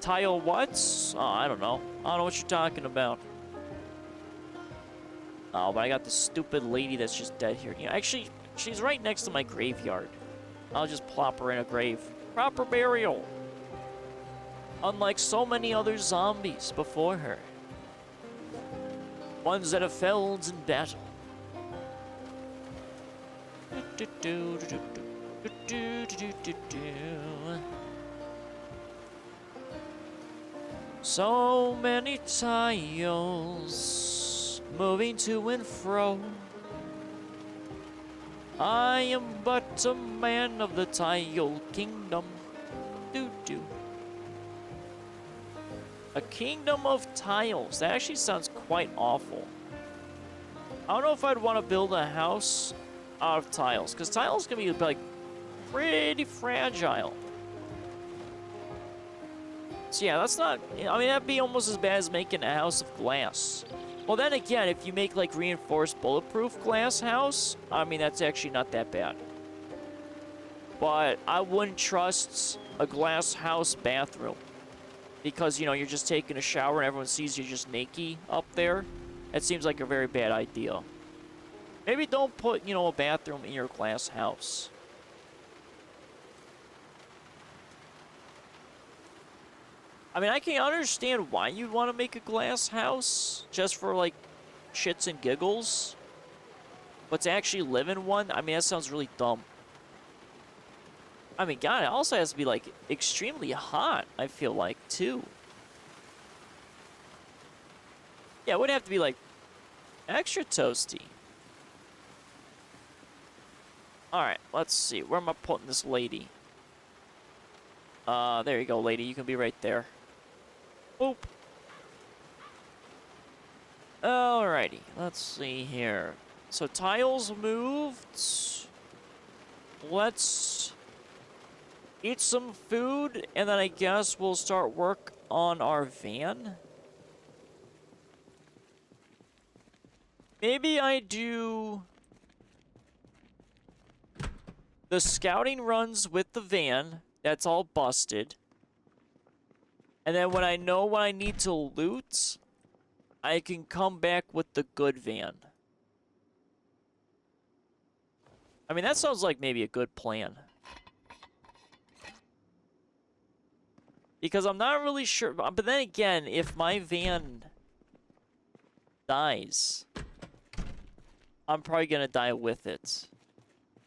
Tile what? Oh, I don't know. I don't know what you're talking about. Oh, but I got this stupid lady that's just dead here. You know, actually, she's right next to my graveyard. I'll just plop her in a grave. Proper burial. Unlike so many other zombies before her. Ones that have failed in battle. So many tiles moving to and fro. I am but a man of the tile kingdom. Do. A kingdom of tiles. That actually sounds quite awful. I don't know if I'd want to build a house out of tiles, because tiles can be like pretty fragile. So yeah, that's not, I mean, that'd be almost as bad as making a house of glass. Well, then again, if you make like reinforced bulletproof glass house, I mean, that's actually not that bad. But I wouldn't trust a glass house bathroom. Because, you know, you're just taking a shower and everyone sees you just naked up there. That seems like a very bad idea. Maybe don't put, you know, a bathroom in your glass house. I mean, I can understand why you'd want to make a glass house. Just for, like, shits and giggles. But to actually live in one, I mean, that sounds really dumb. I mean, God, it also has to be, like, extremely hot, I feel like, too. Yeah, it would have to be, like, extra toasty. Alright, let's see. Where am I putting this lady? There you go, lady. You can be right there. Boop. Alrighty, let's see here. So, tiles moved. Let's eat some food, and then I guess we'll start work on our van. Maybe I do the scouting runs with the van. That's all busted. And then when I know what I need to loot, I can come back with the good van. I mean, that sounds like maybe a good plan. Because I'm not really sure. But then again, if my van dies, I'm probably going to die with it.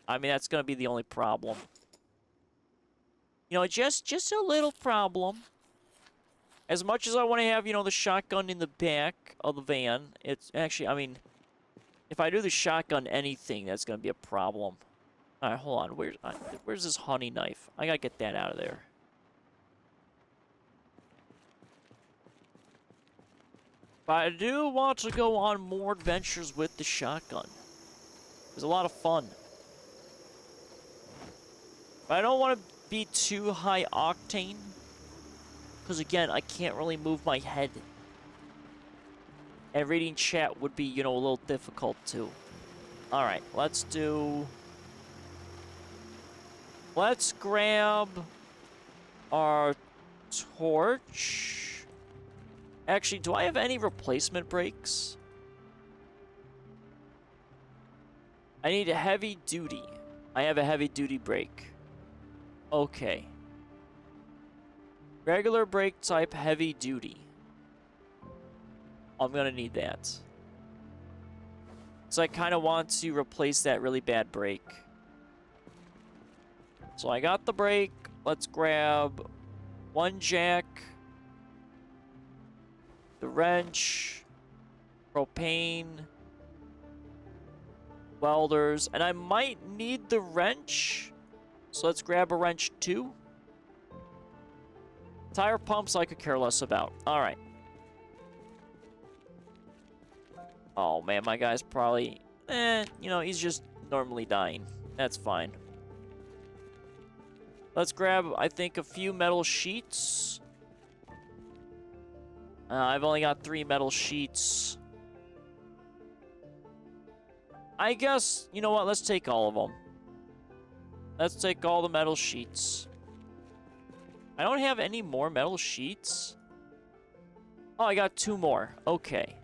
I mean, that's going to be the only problem. You know, just a little problem. As much as I want to have, you know, the shotgun in the back of the van, it's actually, I mean, if I do the shotgun anything, that's going to be a problem. All right, hold on. Where's this honey knife? I got to get that out of there. But I do want to go on more adventures with the shotgun. It was a lot of fun. But I don't want to be too high octane. Because again, I can't really move my head. And reading chat would be, you know, a little difficult too. Alright, let's grab our torch. Actually, do I have any replacement brakes? I need a heavy duty. I have a heavy duty brake. Okay. Regular brake type, heavy duty. I'm gonna need that. So I kind of want to replace that really bad brake. So I got the brake. Let's grab one jack. The wrench, propane, welders, and I might need the wrench, so let's grab a wrench too. Tire pumps I could care less about. Alright. Oh man, my guy's probably, you know, he's just normally dying. That's fine. Let's grab, I think, a few metal sheets. I've only got 3 metal sheets. I guess, you know what, let's take all of them. Let's take all the metal sheets. I don't have any more metal sheets. Oh, I got 2 more. Okay.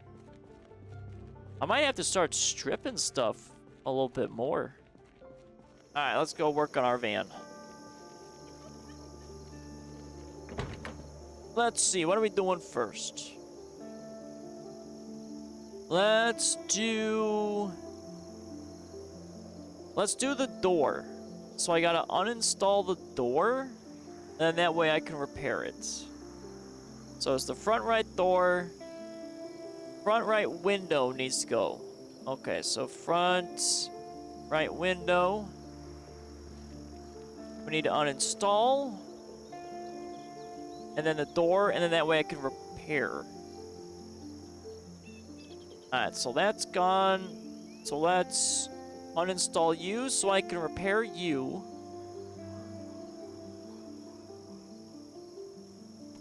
I might have to start stripping stuff a little bit more. Alright, let's go work on our van. Let's see, what are we doing first? Let's do the door. So I gotta uninstall the door, and that way I can repair it. So it's the front right door. Front right window needs to go. Okay, so front right window. We need to uninstall. And then the door, and then that way I can repair. Alright, so that's gone. So let's uninstall you so I can repair you.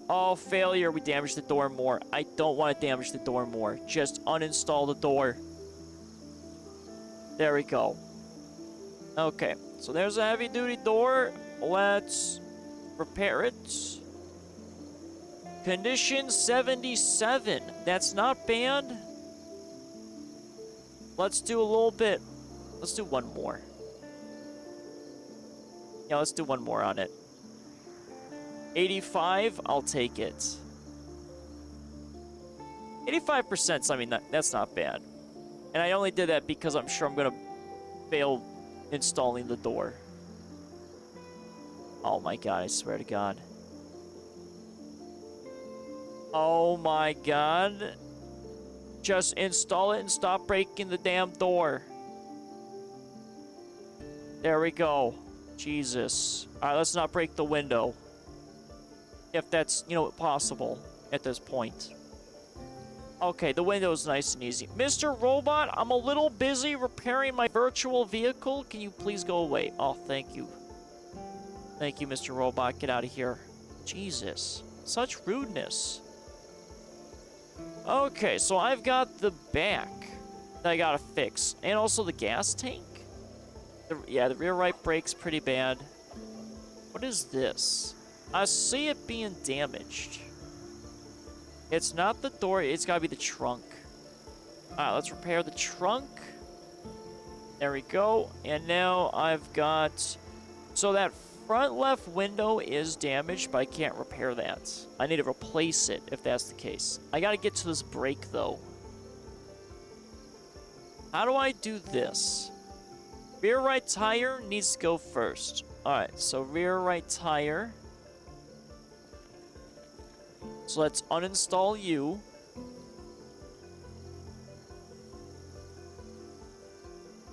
Oh, failure. We damaged the door more. I don't want to damage the door more. Just uninstall the door. There we go. Okay, so there's a heavy-duty door. Let's repair it. Condition 77. That's not bad. Let's do a little bit. Let's do one more. Yeah, let's do one more on it. 85, I'll take it. 85%, I mean, that's not bad. And I only did that because I'm sure I'm going to fail installing the door. Oh my god, I swear to god. Oh my god. Just install it and stop breaking the damn door. There we go. Jesus. Alright, let's not break the window. If that's, you know, possible at this point. Okay, the window's nice and easy. Mr. Robot, I'm a little busy repairing my virtual vehicle. Can you please go away? Oh, thank you. Thank you, Mr. Robot. Get out of here. Jesus. Such rudeness. Okay, so I've got the back that I gotta fix. And also the gas tank. Yeah, the rear right brake's pretty bad. What is this? I see it being damaged. It's not the door, it's gotta be the trunk. Alright, let's repair the trunk. There we go. And now I've got... So that front left window is damaged, but I can't repair that. I need to replace it, if that's the case. I gotta get to this brake, though. How do I do this? Rear right tire needs to go first. Alright, so rear right tire. So let's uninstall you.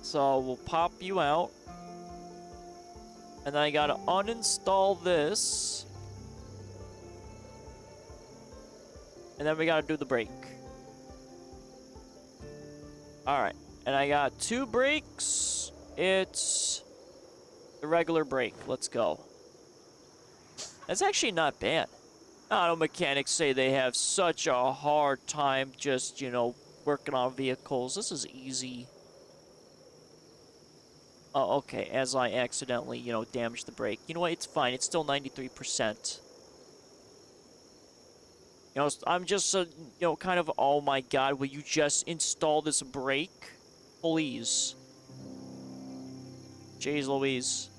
So we'll pop you out. And then I gotta uninstall this. And then we gotta do the brake. Alright, and I got 2 brakes. It's the regular brake. Let's go. That's actually not bad. Auto mechanics say they have such a hard time just, you know, working on vehicles. This is easy. Oh, okay, as I accidentally, you know, damaged the brake. You know what, it's fine. It's still 93%. You know, I'm just, you know, kind of, oh my god, will you just install this brake? Please. Jeez Louise.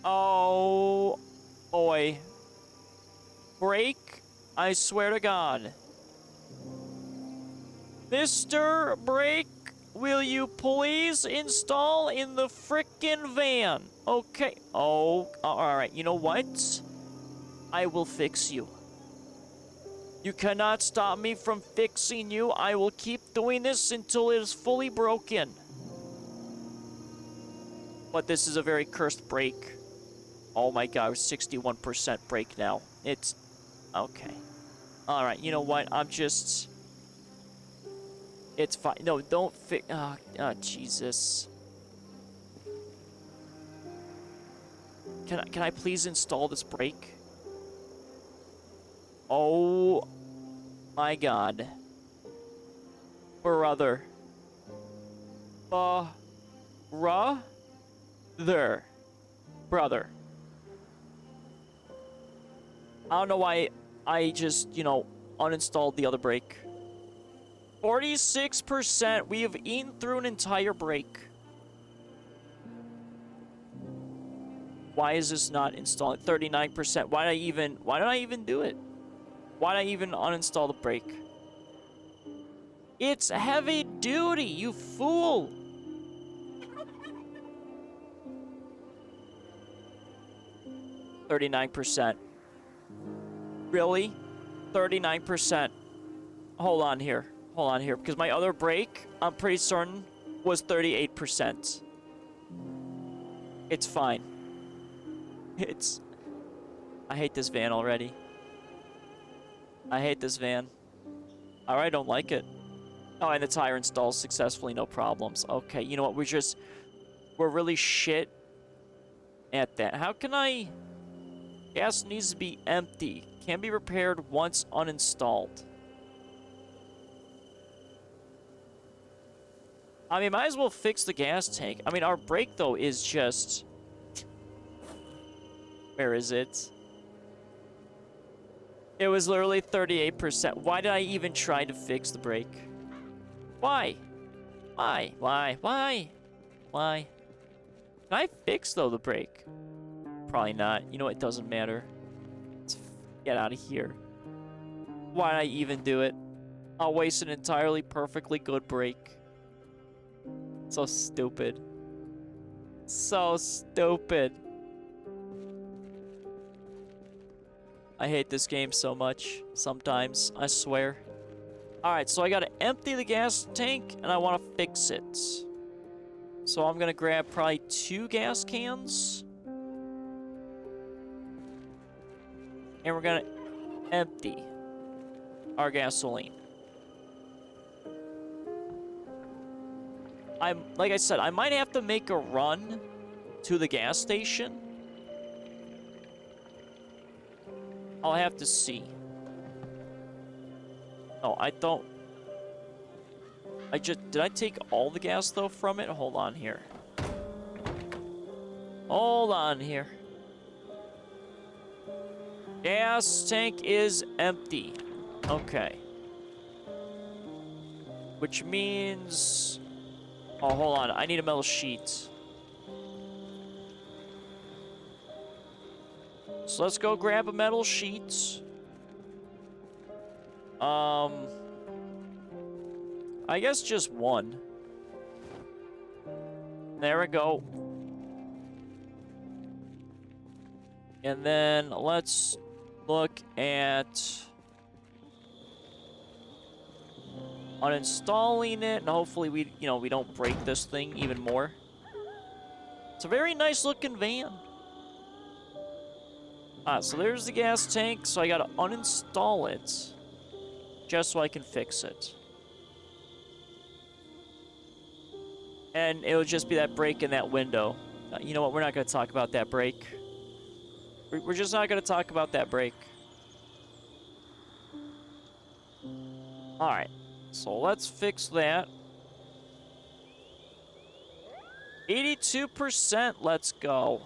Oh, boy. Brake? I swear to god. Mr. Brake, will you please install in the frickin' van? Okay. Oh, alright. You know what? I will fix you. You cannot stop me from fixing you. I will keep doing this until it is fully broken. But this is a very cursed brake. Oh my god, 61% brake now. It's... Okay. Alright, you know what? I'm just... It's fine. No, don't fix... Oh, Jesus. Can I please install this brake? Oh my god. Brother. There. Brother. I don't know why I just, you know, uninstalled the other brake. 46%. We have eaten through an entire brake. Why is this not installing? 39%. Why did I even do it? Why did I even uninstall the brake? It's heavy duty, you fool! $39%. Really? 39%. Hold on here. Hold on here. Because my other brake, I'm pretty certain, was 38%. It's fine. I hate this van already. I hate this van. I don't like it. Oh, and the tire installs successfully, no problems. Okay, you know what? We're really shit at that. How can I... Gas needs to be empty. Can be repaired once uninstalled. I mean, might as well fix the gas tank. I mean, our brake, though, is just... Where is it? It was literally 38%. Why did I even try to fix the brake? Why? Why? Why? Why? Why? Can I fix, though, the brake? Probably not. You know, it doesn't matter. Let's get out of here. Why did I even do it? I'll waste an entirely perfectly good brake. So stupid. So stupid. I hate this game so much. Sometimes, I swear. Alright, so I gotta empty the gas tank, and I want to fix it. So I'm gonna grab probably 2 gas cans. And we're gonna empty our gasoline. Like I said, I might have to make a run to the gas station. I'll have to see. No, I don't. Did I take all the gas, though, from it? Hold on here. Hold on here. Gas tank is empty. Okay. Which means... Oh, hold on. I need a metal sheet. So let's go grab a metal sheet. I guess just one. There we go. And then let's look at uninstalling it, and hopefully we don't break this thing even more. It's a very nice looking van. So there's the gas tank, so I gotta uninstall it just so I can fix it. And it'll just be that break in that window. You know what? We're not gonna talk about that break. We're just not gonna talk about that break. Alright. So let's fix that. 82%, let's go.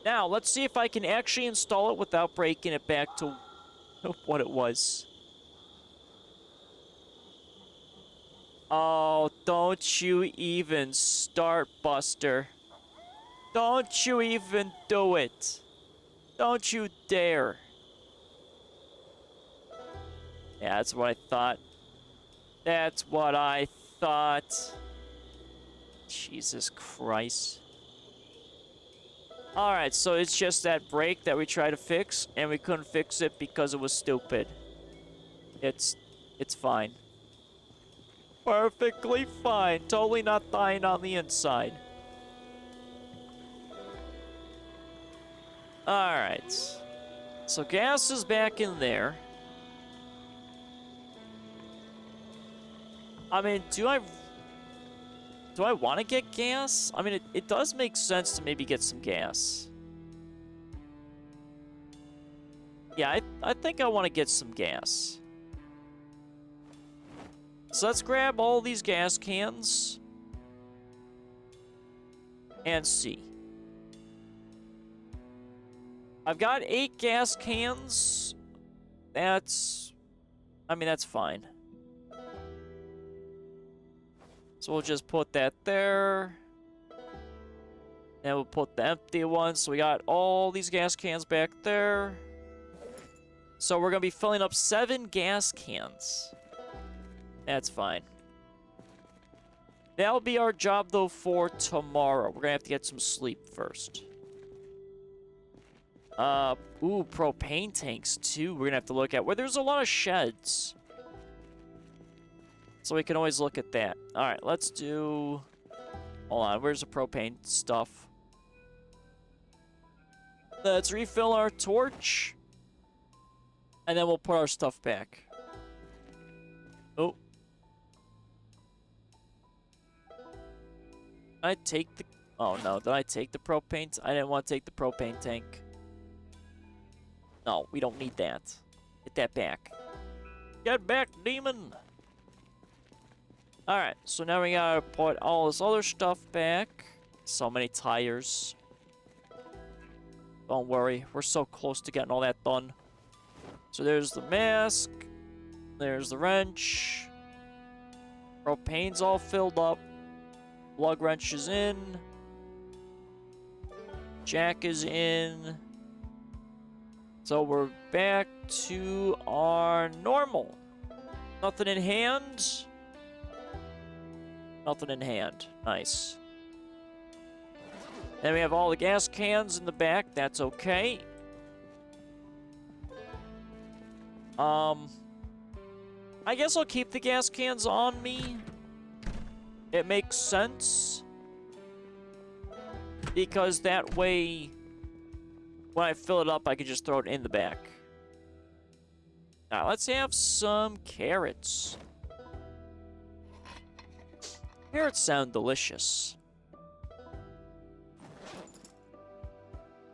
Now, let's see if I can actually install it without breaking it back to what it was. Oh, don't you even start, Buster. Don't you even do it. Don't you dare. Yeah, that's what I thought. That's what I thought. Jesus Christ. Alright, so it's just that brake that we tried to fix, and we couldn't fix it because it was stupid. It's fine. Perfectly fine. Totally not dying on the inside. Alright. So gas is back in there. I mean, do I want to get gas? I mean, it does make sense to maybe get some gas. Yeah, I think I want to get some gas. So let's grab all these gas cans. and C. I've got 8 gas cans. That's fine. So we'll just put that there. And we'll put the empty one. So we got all these gas cans back there. So we're going to be filling up 7 gas cans. That's fine. That'll be our job, though, for tomorrow. We're going to have to get some sleep first. Ooh, propane tanks, too. We're going to have to look at where there's a lot of sheds. So we can always look at that. All right, let's do... Hold on, where's the propane stuff? Let's refill our torch. And then we'll put our stuff back. Oh. I take the... Oh, no. Did I take the propane? I didn't want to take the propane tank. No, we don't need that. Get that back. Get back, demon! Alright, so now we gotta put all this other stuff back. So many tires. Don't worry, we're so close to getting all that done. So there's the mask. There's the wrench. Propane's all filled up. Lug wrench is in. Jack is in. So we're back to our normal. Nothing in hand. Nothing in hand. Nice. Then we have all the gas cans in the back. That's okay. I guess I'll keep the gas cans on me. It makes sense. Because that way, when I fill it up, I can just throw it in the back. Now, let's have some carrots. Carrots sound delicious.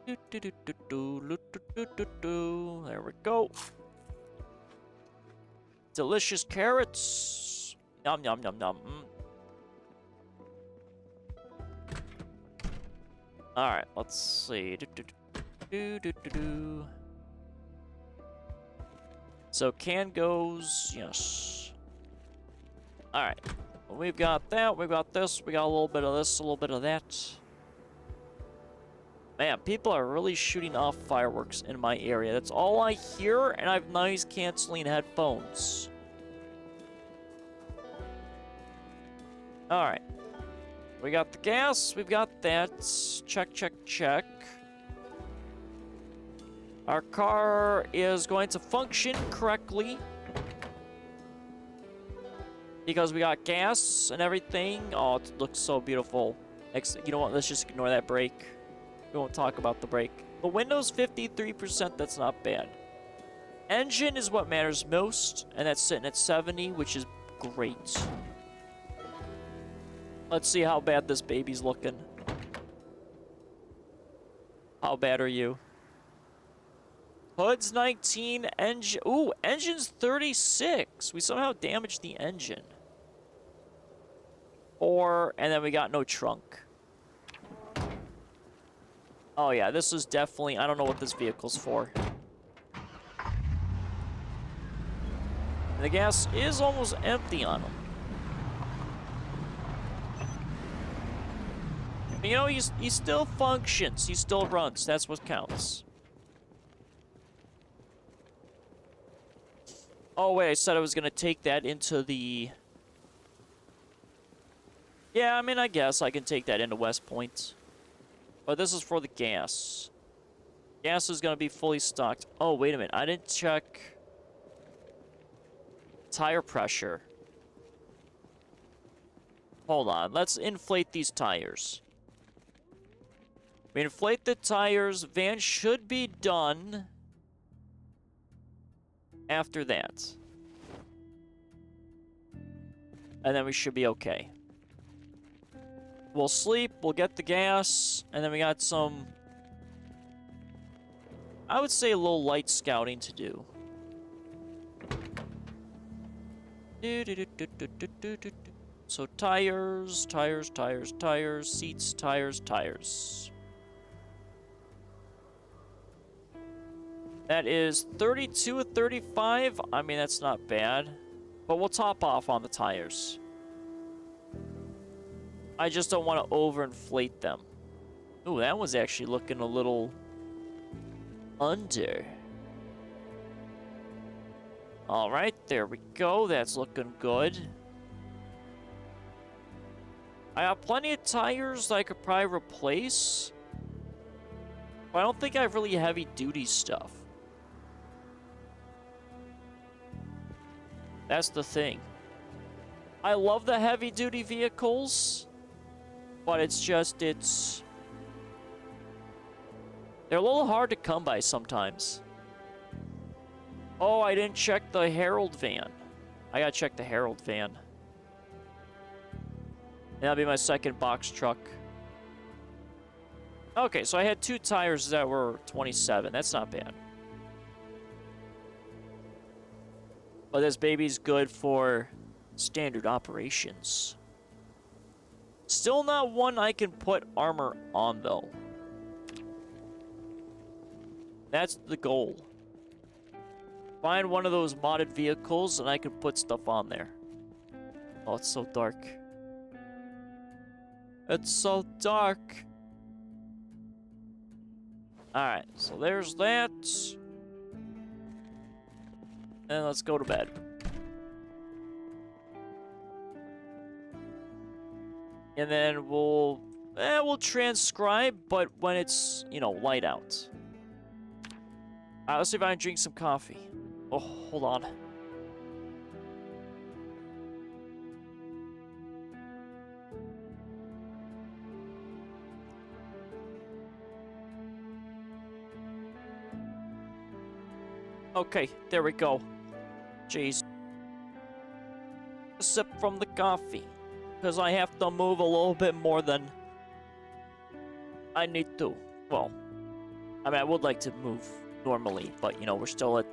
There we go. Delicious carrots. Yum, yum, yum, yum. Alright, let's see. So can goes, yes. Alright. We've got that, we've got this, we got a little bit of this, a little bit of that. Man, people are really shooting off fireworks in my area. That's all I hear, and I have noise-canceling headphones. Alright. We got the gas, we've got that. Check, check, check. Our car is going to function correctly. Because we got gas and everything. Oh, it looks so beautiful. You know what? Let's just ignore that brake. We won't talk about the brake. The window's 53%. That's not bad. Engine is what matters most. And that's sitting at 70, which is great. Let's see how bad this baby's looking. How bad are you? Hood's 19. Engine. Ooh, engine's 36. We somehow damaged the engine. And then we got no trunk. Oh yeah, this is definitely... I don't know what this vehicle's for. The gas is almost empty on him. You know, he still functions. He still runs. That's what counts. Oh, wait, I said I was going to take that into the... Yeah, I mean, I guess I can take that into West Point. But this is for the gas. Gas is going to be fully stocked. Oh, wait a minute. I didn't check... tire pressure. Hold on. Let's inflate these tires. We inflate the tires. Van should be done after that. And then we should be okay. We'll sleep, we'll get the gas, and then we got some... I would say a little light scouting to do. So tires, tires, tires, tires, seats, tires, tires. That is 32 of 35. I mean, that's not bad. But we'll top off on the tires. I just don't want to overinflate them. Ooh, that was actually looking a little under. All right, there we go. That's looking good. I have plenty of tires that I could probably replace. But I don't think I have really heavy-duty stuff. That's the thing. I love the heavy-duty vehicles, but it's just, they're a little hard to come by sometimes. Oh, I didn't check the Herald van. I gotta check the Herald van. That'll be my second box truck. Okay, so I had 2 tires that were 27. That's not bad. But this baby's good for standard operations. Still not one I can put armor on, though. That's the goal. Find one of those modded vehicles and I can put stuff on there. Oh, it's so dark. It's so dark. Alright, so there's that. And let's go to bed. And then we'll transcribe, but when it's, you know, light out. Alright, let's see if I can drink some coffee. Oh, hold on. Okay, there we go. Jeez. A sip from the coffee. Because I have to move a little bit more than I need to. Well, I mean, I would like to move normally, but, you know, we're still in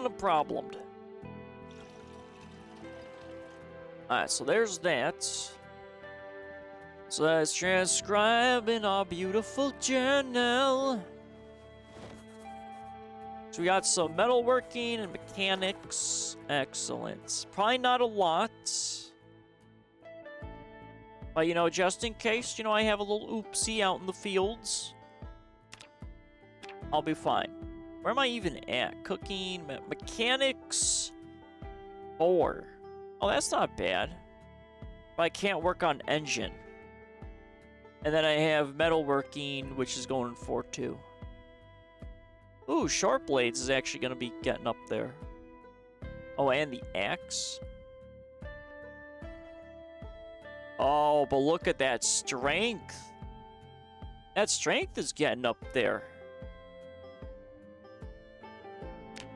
a problem. Alright, so there's that. So let's transcribe in our beautiful journal. So we got some metalworking and mechanics. Excellent. Probably not a lot. But, you know, just in case, you know, I have a little oopsie out in the fields, I'll be fine. Where am I even at? Cooking, mechanics, 4. Oh, that's not bad. But I can't work on engine. And then I have metalworking, which is going 4 too. Ooh, sharp blades is actually going to be getting up there. Oh, and the axe. Oh, but look at that strength. That strength is getting up there.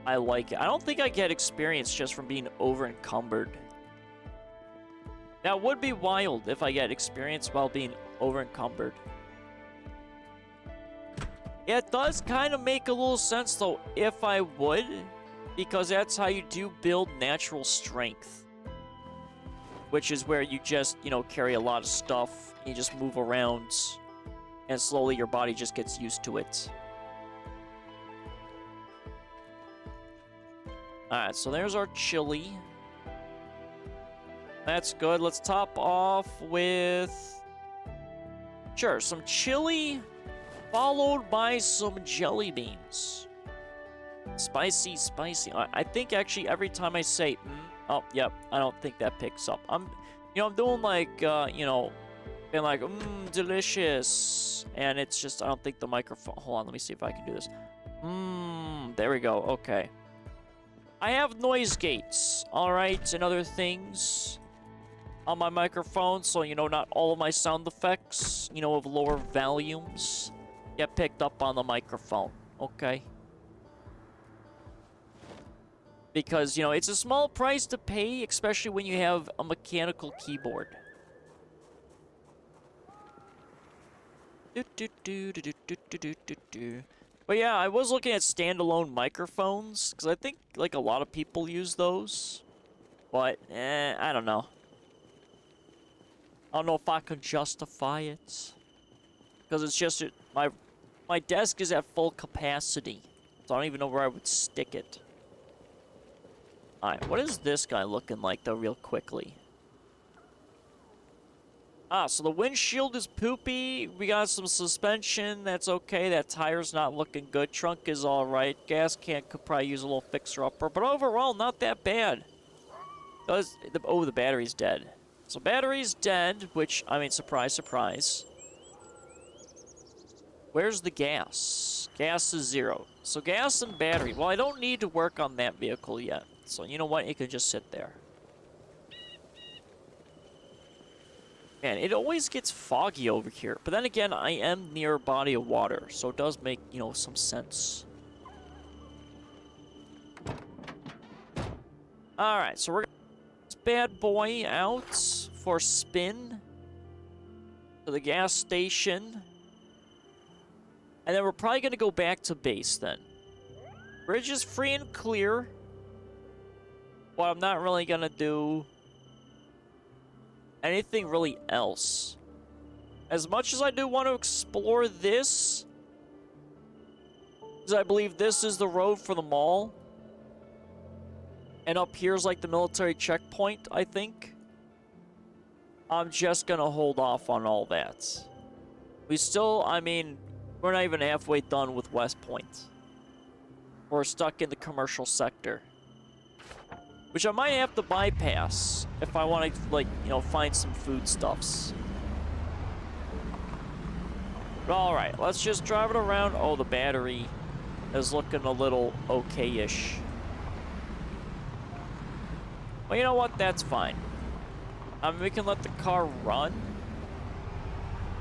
I like it. I don't think I get experience just from being over-encumbered. That would be wild if I get experience while being over-encumbered. Yeah, it does kind of make a little sense, though, if I would. Because that's how you do build natural strength. Which is where you just, you know, carry a lot of stuff. You just move around. And slowly your body just gets used to it. Alright, so there's our chili. That's good. Let's top off with... Sure, some chili followed by some jelly beans. Spicy, spicy. I think actually every time I say, oh, yep, I don't think that picks up. I'm doing like, you know, being like, delicious. And it's just, I don't think the microphone, hold on, let me see if I can do this. There we go, okay. I have noise gates, all right, and other things on my microphone, so, you know, not all of my sound effects, you know, of lower volumes get picked up on the microphone, okay? Because, you know, it's a small price to pay, especially when you have a mechanical keyboard. But yeah, I was looking at standalone microphones, because I think, like, a lot of people use those. But, I don't know. I don't know if I can justify it. Because it's just, my desk is at full capacity. So I don't even know where I would stick it. Alright, what is this guy looking like, though, real quickly? Ah, so the windshield is poopy. We got some suspension. That's okay. That tire's not looking good. Trunk is alright. Gas can could probably use a little fixer-upper. But overall, not that bad. Oh, the battery's dead. So battery's dead, which, I mean, surprise, surprise. Where's the gas? Gas is 0. So gas and battery. Well, I don't need to work on that vehicle yet. So you know what? It can just sit there. Man, it always gets foggy over here. But then again, I am near a body of water, so it does make, you know, some sense. Alright, so we're gonna get this bad boy out for a spin to the gas station. And then we're probably gonna go back to base then. Bridge is free and clear. What I'm not really gonna do anything really else. As much as I do want to explore this, because I believe this is the road for the mall, and up here's like the military checkpoint, I think, I'm just gonna hold off on all that. We still, I mean, we're not even halfway done with West Point. We're stuck in the commercial sector, which I might have to bypass if I want to, like, you know, find some foodstuffs. But alright, let's just drive it around. Oh, the battery is looking a little okay-ish. Well, you know what? That's fine. I mean, we can let the car run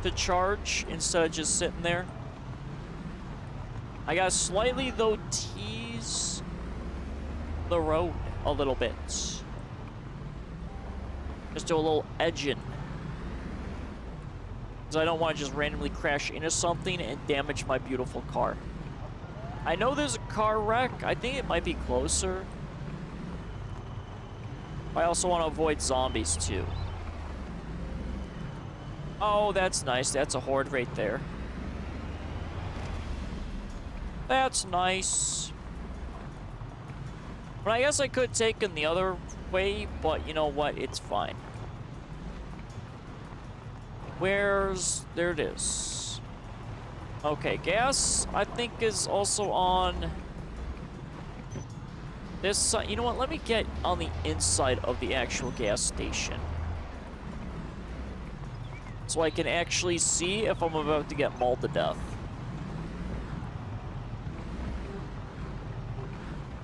to charge instead of just sitting there. I gotta slightly, though, tease the road a little bit. Just do a little edging. Because I don't want to just randomly crash into something and damage my beautiful car. I know there's a car wreck. I think it might be closer. I also want to avoid zombies, too. Oh, that's nice. That's a horde right there. That's nice. But I guess I could take him the other way, but you know what? It's fine. There it is. Okay, gas, I think, is also on this side. You know what? Let me get on the inside of the actual gas station, so I can actually see if I'm about to get mauled to death.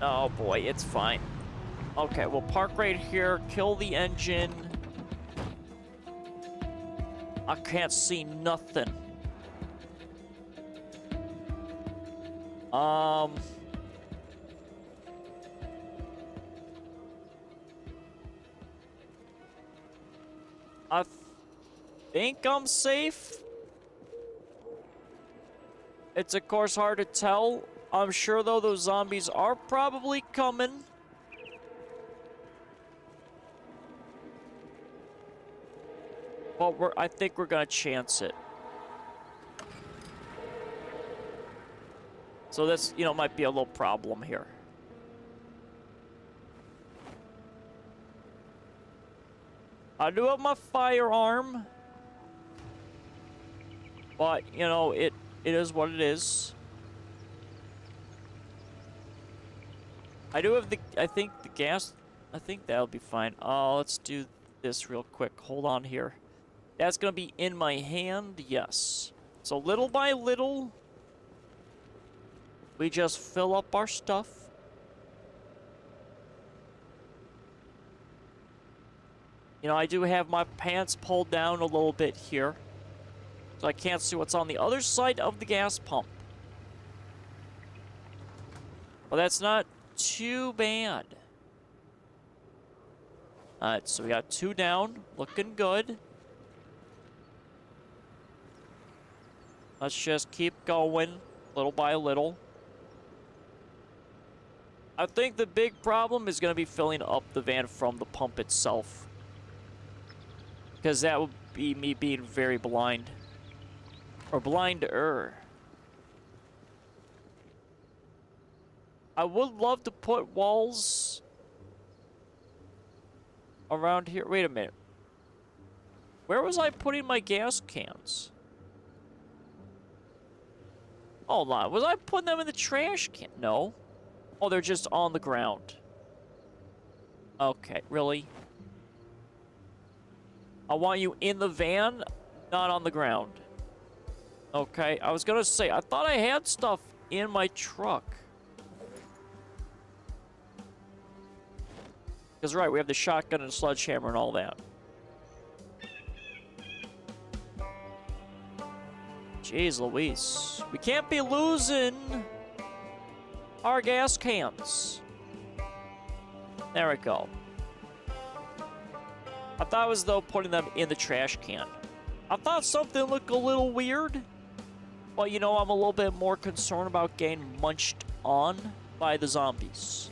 Oh boy, it's fine. Okay, we'll park right here, kill the engine. I can't see nothing. I think I'm safe. It's of course hard to tell. I'm sure though those zombies are probably coming. But I think we're gonna chance it. So this, you know, might be a little problem here. I do have my firearm, but you know, it is what it is. I do have I think the gas, I think that'll be fine. Oh, let's do this real quick. Hold on here. That's gonna be in my hand, yes. So little by little, we just fill up our stuff. You know, I do have my pants pulled down a little bit here, so I can't see what's on the other side of the gas pump. Well, that's not too bad. Alright, so we got 2 down, looking good. Let's just keep going, little by little. I think the big problem is going to be filling up the van from the pump itself, because that would be me being very blind. Or blinder. I would love to put walls around here. Wait a minute. Where was I putting my gas cans? Hold on. Was I putting them in the trash can? No. Oh, they're just on the ground. Okay, really? I want you in the van, not on the ground. Okay, I was gonna say, I thought I had stuff in my truck. Because, right, we have the shotgun and sledgehammer and all that. Jeez Louise. We can't be losing our gas cans. There we go. I thought it was, though, putting them in the trash can. I thought something looked a little weird. But, you know, I'm a little bit more concerned about getting munched on by the zombies.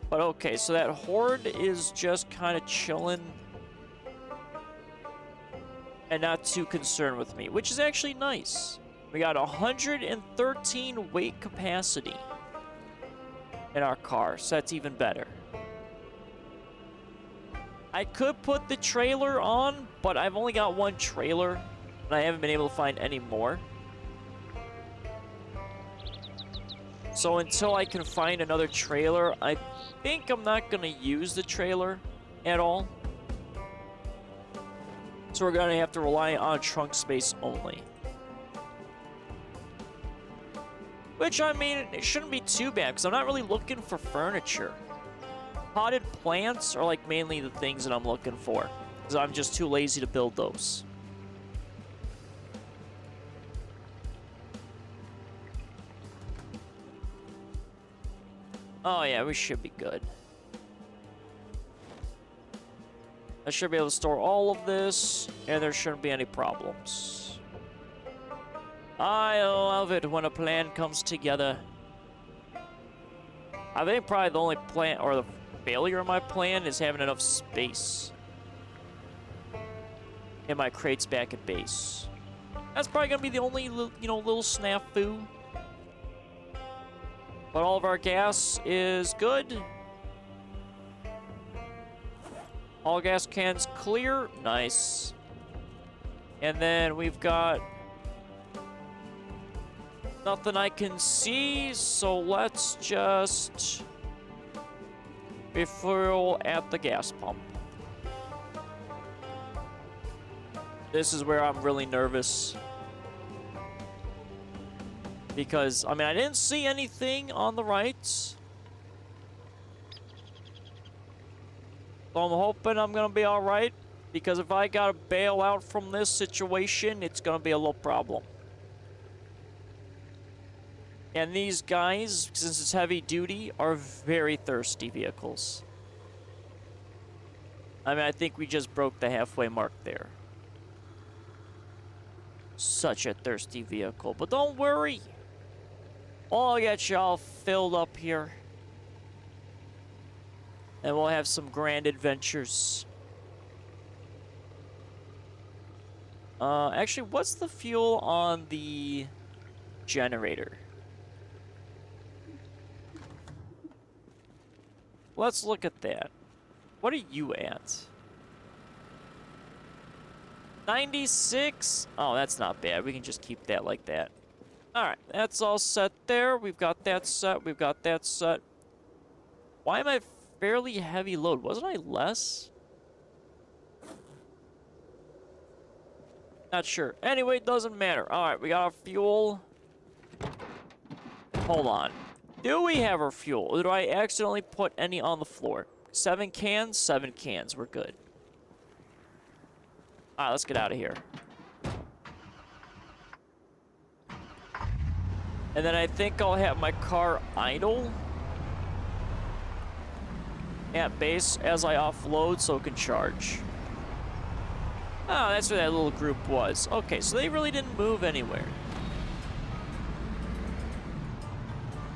But okay, so that horde is just kind of chilling and not too concerned with me, which is actually nice. We got 113 weight capacity in our car, so that's even better. I could put the trailer on, but I've only got one trailer, and I haven't been able to find any more. So until I can find another trailer, I think I'm not going to use the trailer at all. So we're going to have to rely on trunk space only. Which, I mean, it shouldn't be too bad, because I'm not really looking for furniture. Potted plants are, like, mainly the things that I'm looking for, because I'm just too lazy to build those. Oh yeah, we should be good. I should be able to store all of this, and there shouldn't be any problems. I love it when a plan comes together. I think probably the only plan, or the failure of my plan, is having enough space in my crates back at base. That's probably gonna be the only, you know, little snafu. But all of our gas is good. All gas cans clear. Nice. And then we've got nothing I can see, so let's just refuel at the gas pump. This is where I'm really nervous. Because, I mean, I didn't see anything on the right. So I'm hoping I'm going to be alright. Because if I got to bail out from this situation, it's going to be a little problem. And these guys, since it's heavy duty, are very thirsty vehicles. I mean, I think we just broke the halfway mark there. Such a thirsty vehicle. But don't worry. I'll get you all filled up here. And we'll have some grand adventures. Actually, what's the fuel on the generator? Let's look at that. What are you at? 96? Oh, that's not bad. We can just keep that like that. Alright, that's all set there. We've got that set. We've got that set. Why am I fairly heavy load? Wasn't I less? Not sure. Anyway, it doesn't matter. Alright, we got our fuel. Hold on. Do we have our fuel? Or did I accidentally put any on the floor? 7 cans? 7 cans. We're good. Alright, let's get out of here. And then I think I'll have my car idle at base as I offload so it can charge. Oh, that's where that little group was. Okay, so they really didn't move anywhere.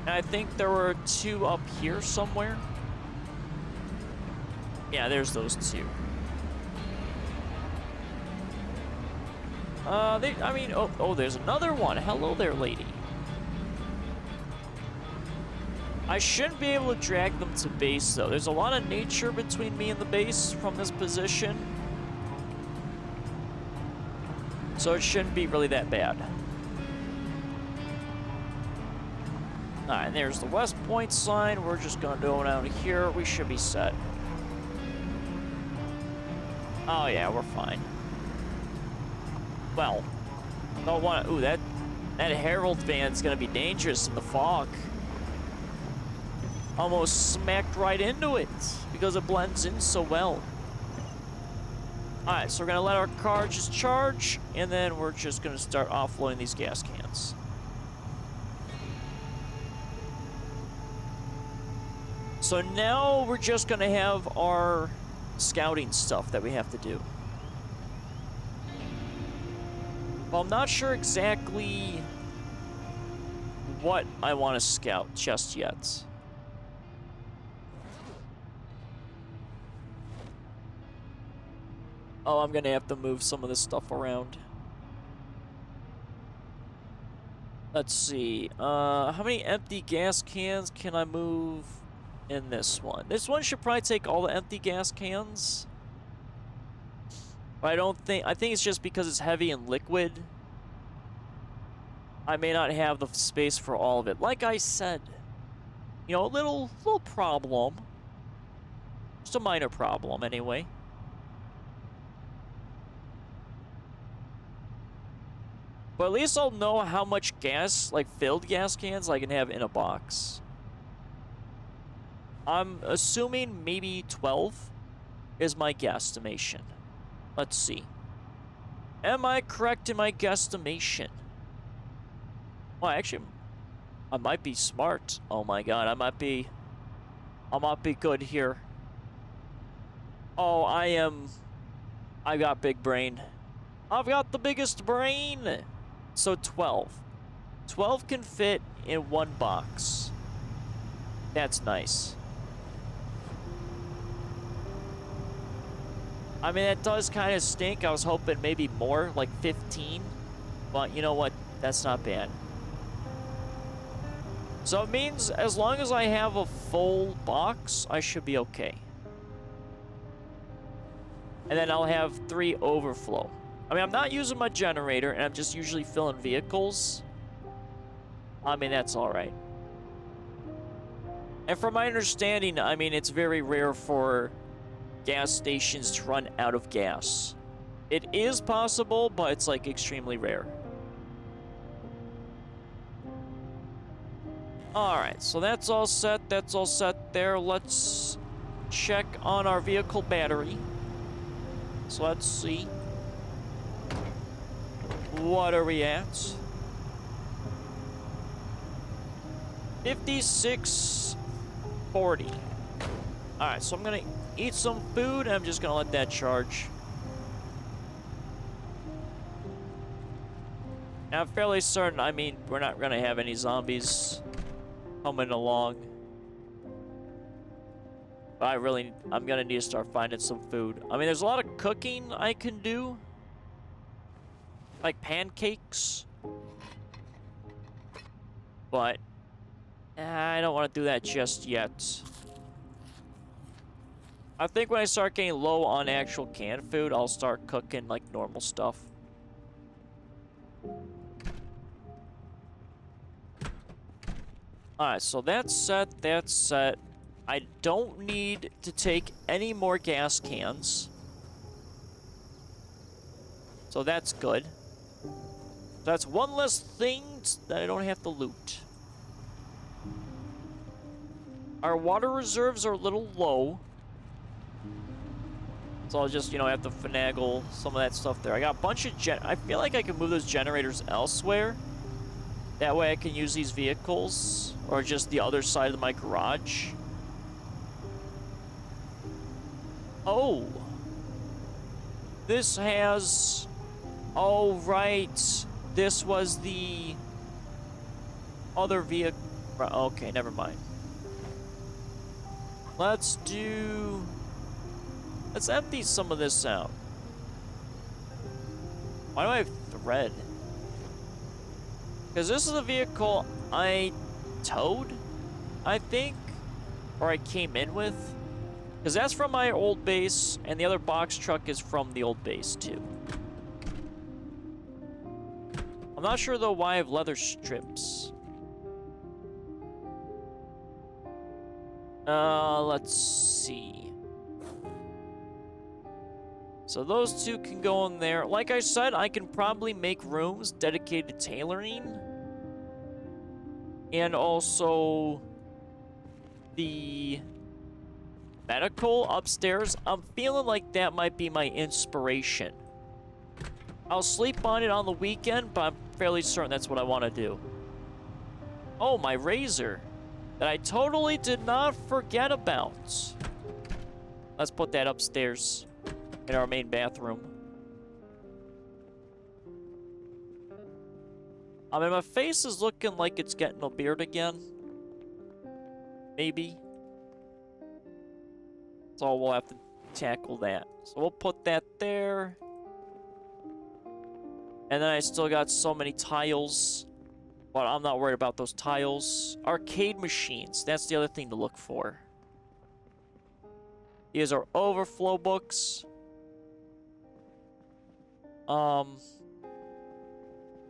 And I think there were 2 up here somewhere. Yeah, there's those 2. I mean, oh, there's another one. Hello there, lady. I shouldn't be able to drag them to base, though. There's a lot of nature between me and the base from this position. So it shouldn't be really that bad. Alright, there's the West Point sign. We're just gonna go down here. We should be set. Oh yeah, we're fine. Well, don't want to. Ooh, that Herald van's gonna be dangerous in the fog. Almost smacked right into it because it blends in so well. Alright, so we're gonna let our car just charge, and then we're just gonna start offloading these gas cans. So now we're just gonna have our scouting stuff that we have to do. Well, I'm not sure exactly what I want to scout just yet. Oh, I'm gonna have to move some of this stuff around. Let's see. How many empty gas cans can I move in this one? This one should probably take all the empty gas cans. But I think it's just because it's heavy and liquid. I may not have the space for all of it. Like I said, you know, a little problem. Just a minor problem, anyway. But at least I'll know how much gas, like filled gas cans, I can have in a box. I'm assuming maybe 12 is my guesstimation. Let's see. Am I correct in my guesstimation? Well, actually, I might be smart. Oh my god, I might be good here. Oh, I got big brain. I've got the biggest brain. So 12. 12 can fit in one box. That's nice. I mean, that does kind of stink. I was hoping maybe more, like 15. But you know what? That's not bad. So it means as long as I have a full box, I should be okay. And then I'll have 3 overflow. I mean, I'm not using my generator, and I'm just usually filling vehicles. I mean, that's alright. And from my understanding, I mean, it's very rare for gas stations to run out of gas. It is possible, but it's, like, extremely rare. Alright, so that's all set. That's all set there. Let's check on our vehicle battery. So let's see. What are we at? 5640. Alright, so I'm gonna eat some food and I'm just gonna let that charge. And I'm fairly certain, I mean, we're not gonna have any zombies coming along. But I'm gonna need to start finding some food. I mean, there's a lot of cooking I can do. Like pancakes. But I don't want to do that just yet. I think when I start getting low on actual canned food, I'll start cooking like normal stuff. Alright, so that's set, that's set. I don't need to take any more gas cans. So that's good. That's one less thing that I don't have to loot. Our water reserves are a little low. So I'll just, you know, have to finagle some of that stuff there. I got a bunch of I feel like I can move those generators elsewhere. That way I can use these vehicles. Or just the other side of my garage. Oh. This has... Oh, right. This was the other vehicle. Right, okay, never mind. Let's empty some of this out. Why do I have thread? Because this is a vehicle I towed, I think, or I came in with. Because that's from my old base, and the other box truck is from the old base, too. I'm not sure, though, why I have leather strips. Let's see. So those two can go in there. Like I said, I can probably make rooms dedicated to tailoring. And also the medical upstairs. I'm feeling like that might be my inspiration. I'll sleep on it on the weekend, but I'm fairly certain that's what I want to do. Oh, my razor that I totally did not forget about. Let's put that upstairs in our main bathroom. I mean, my face is looking like it's getting a beard again. Maybe. So we'll have to tackle that. So we'll put that there. And then I still got so many tiles. But I'm not worried about those tiles. Arcade machines. That's the other thing to look for. These are overflow books.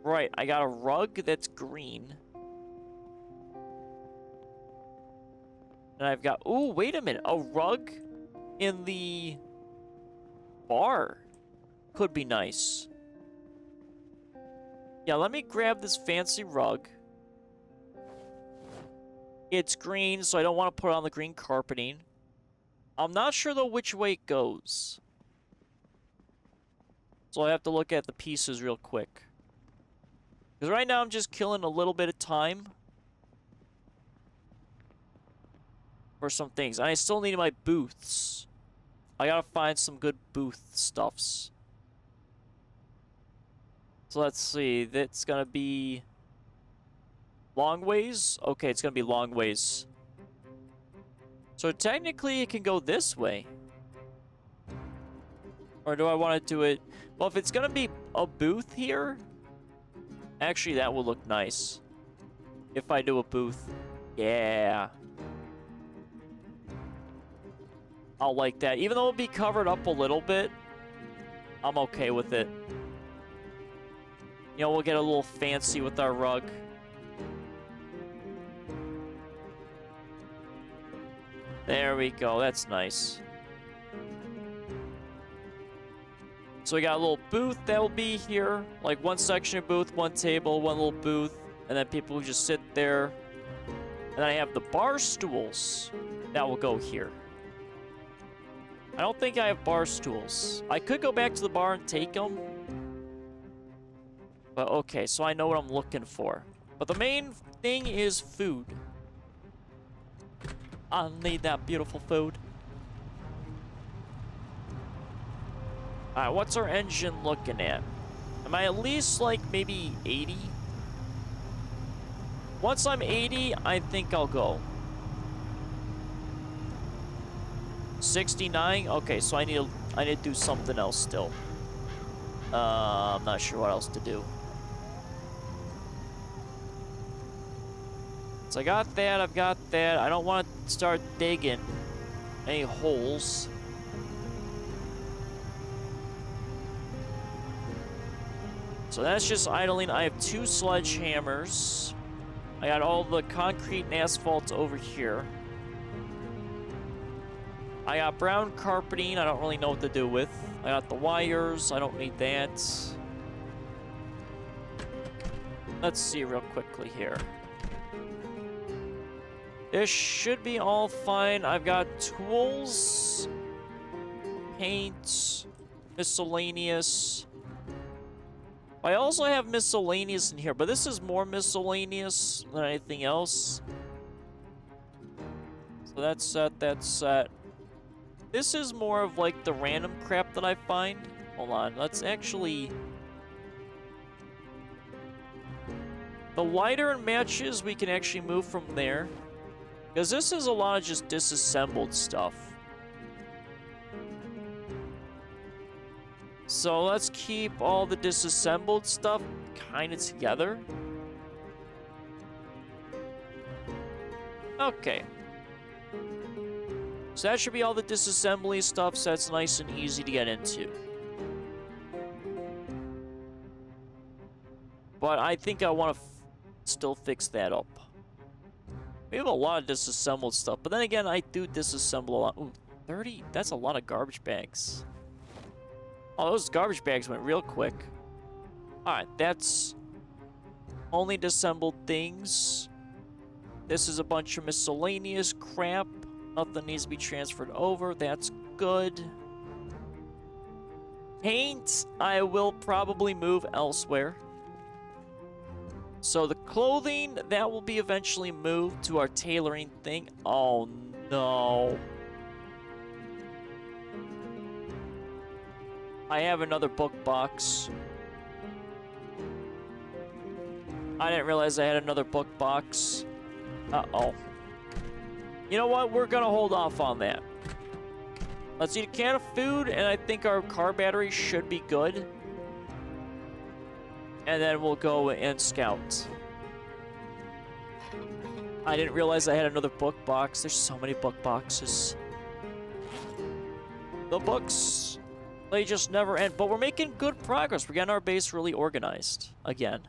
Right, I got a rug that's green. And I've got... Ooh, wait a minute. A rug in the bar could be nice. Yeah, let me grab this fancy rug. It's green, so I don't want to put it on the green carpeting. I'm not sure, though, which way it goes. So I have to look at the pieces real quick. Because right now I'm just killing a little bit of time for some things. And I still need my booths. I gotta find some good booth stuffs. So let's see. That's gonna be long ways? Okay, it's gonna be long ways. So technically it can go this way. Or do I want to do it... Well, if it's gonna be a booth here... Actually, that will look nice. If I do a booth. Yeah. I'll like that. Even though it'll be covered up a little bit, I'm okay with it. You know, we'll get a little fancy with our rug. There we go. That's nice. So we got a little booth that will be here. Like one section of booth, one table, one little booth. And then people who just sit there. And then I have the bar stools that will go here. I don't think I have bar stools. I could go back to the bar and take them. But okay, so I know what I'm looking for. But the main thing is food. I need that beautiful food. Alright, what's our engine looking at? Am I at least, like, maybe 80? Once I'm 80, I think I'll go. 69? Okay, so I need to do something else still. I'm not sure what else to do. So I got that, I've got that. I don't want to start digging any holes. So that's just idling. I have 2 sledgehammers. I got all the concrete and asphalt over here. I got brown carpeting. I don't really know what to do with. I got the wires. I don't need that. Let's see real quickly here. This should be all fine. I've got tools, paint, miscellaneous. I also have miscellaneous in here, but this is more miscellaneous than anything else. So that's set, that's set. This is more of like the random crap that I find. Hold on, let's actually... The lighter and matches we can actually move from there. Because this is a lot of just disassembled stuff. So let's keep all the disassembled stuff kind of together. Okay. So that should be all the disassembly stuff, so that's nice and easy to get into. But I think I want to still fix that up. We have a lot of disassembled stuff, but then again, I do disassemble a lot. Ooh, 30? That's a lot of garbage bags. Oh, those garbage bags went real quick. Alright, that's only disassembled things. This is a bunch of miscellaneous crap. Nothing needs to be transferred over. That's good. Paint, I will probably move elsewhere. So the clothing, that will be eventually moved to our tailoring thing. Oh, no. I have another book box. I didn't realize I had another book box. Uh-oh. You know what? We're gonna hold off on that. Let's eat a can of food, and I think our car battery should be good. And then we'll go and scout. I didn't realize I had another book box. There's so many book boxes. The books, they just never end. But we're making good progress. We're getting our base really organized again.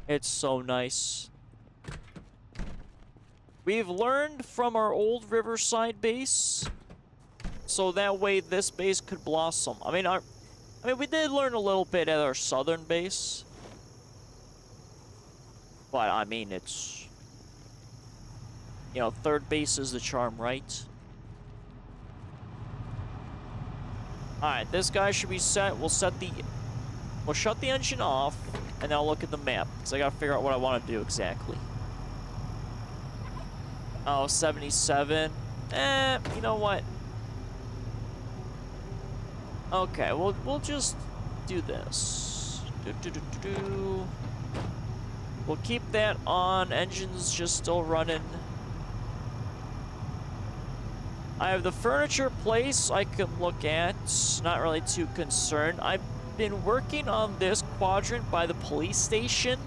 It's so nice. We've learned from our old Riverside base, so that way this base could blossom. I mean, we did learn a little bit at our southern base, but I mean, it's, you know, third base is the charm, right? All right, this guy should be set. We'll shut the engine off, and then I'll look at the map, because I gotta figure out what I want to do exactly. Oh, 77. You know what? Okay, we'll just do this. We'll keep that on. Engine's just still running. I have the furniture place I can look at. Not really too concerned. I've been working on this quadrant by the police station,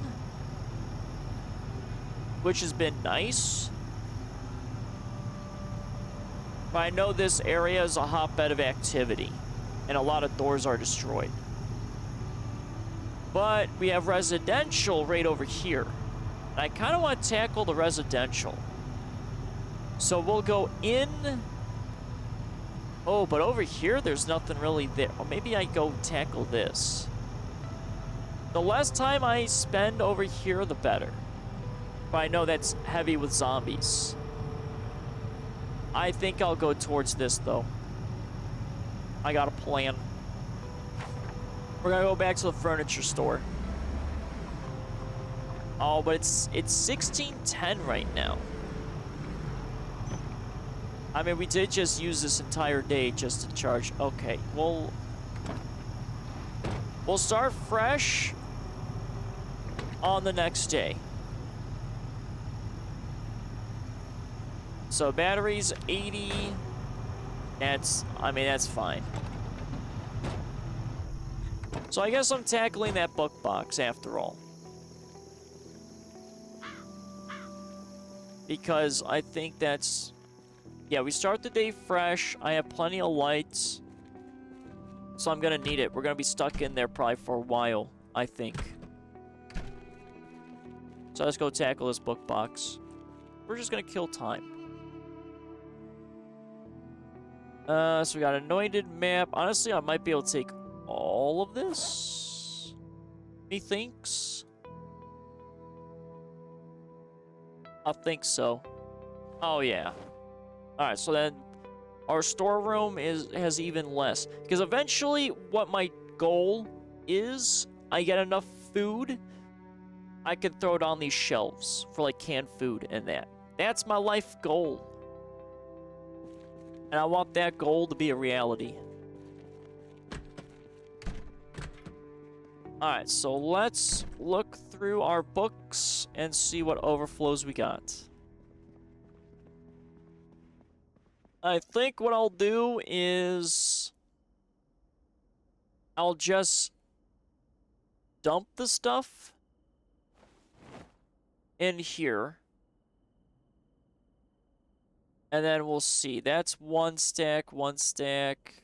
which has been nice. But I know this area is a hotbed of activity, and a lot of doors are destroyed. But we have residential right over here. And I kind of want to tackle the residential. So we'll go in. Oh, but over here, there's nothing really there. Or maybe I go tackle this. The less time I spend over here, the better. But I know that's heavy with zombies. I think I'll go towards this, though. I got a plan. We're gonna go back to the furniture store. Oh, but it's 16:10 right now. I mean, we did just use this entire day just to charge. Okay, we'll start fresh on the next day. So batteries 80. That's fine. So I guess I'm tackling that book box after all. Because I think that's, yeah, we start the day fresh. I have plenty of lights. So I'm gonna need it. We're gonna be stuck in there probably for a while, I think. So let's go tackle this book box. We're just gonna kill time. So we got anointed map. Honestly, I might be able to take all of this. Methinks. I think so. Oh yeah. All right. So then, our storeroom has even less, because eventually, what my goal is, I get enough food, I can throw it on these shelves for like canned food and that. That's my life goal. And I want that goal to be a reality. Alright, so let's look through our books and see what overflows we got. I think what I'll do is I'll just dump the stuff in here. And then we'll see. That's one stack, one stack.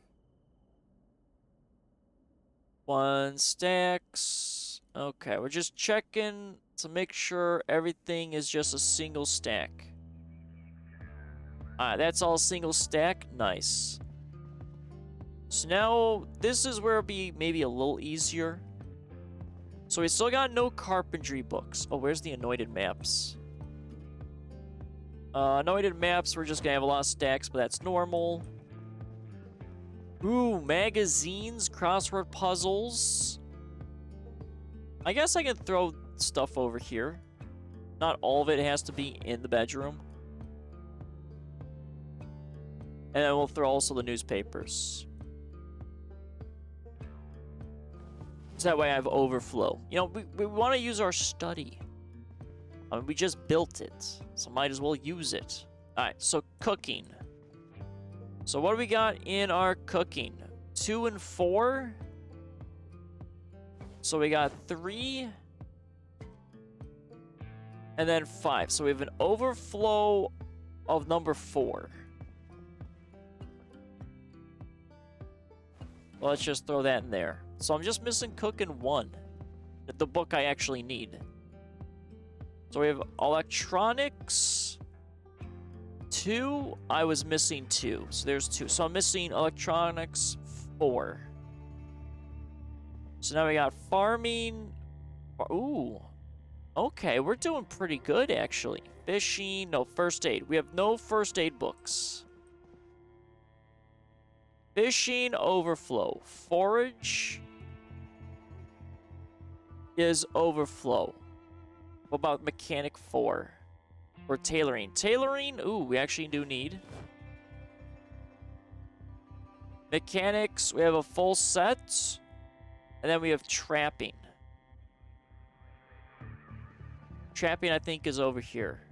One stacks. Okay, we're just checking to make sure everything is just a single stack. Alright, that's all single stack. Nice. So now, this is where it'll be maybe a little easier. So we still got no carpentry books. Oh, where's the anointed maps? Anointed maps, we're just gonna have a lot of stacks, but that's normal. Ooh, magazines, crossword puzzles. I guess I can throw stuff over here. Not all of it has to be in the bedroom. And then we'll throw also the newspapers. So that way I have overflow. You know, we want to use our study. I mean, we just built it, so might as well use it. Alright, so cooking. So what do we got in our cooking? 2 and 4. So we got 3. And then 5. So we have an overflow of number 4. Well, let's just throw that in there. So I'm just missing cooking 1. The book I actually need. So we have electronics. 2, I was missing 2. So there's 2. So I'm missing electronics 4. So now we got farming. Ooh. Okay, we're doing pretty good, actually. Fishing, no first aid. We have no first aid books. Fishing, overflow. Forage is overflow. What about mechanic 4? Or tailoring. Tailoring, ooh, we actually do need. Mechanics, we have a full set. And then we have trapping. Trapping, I think, is over here.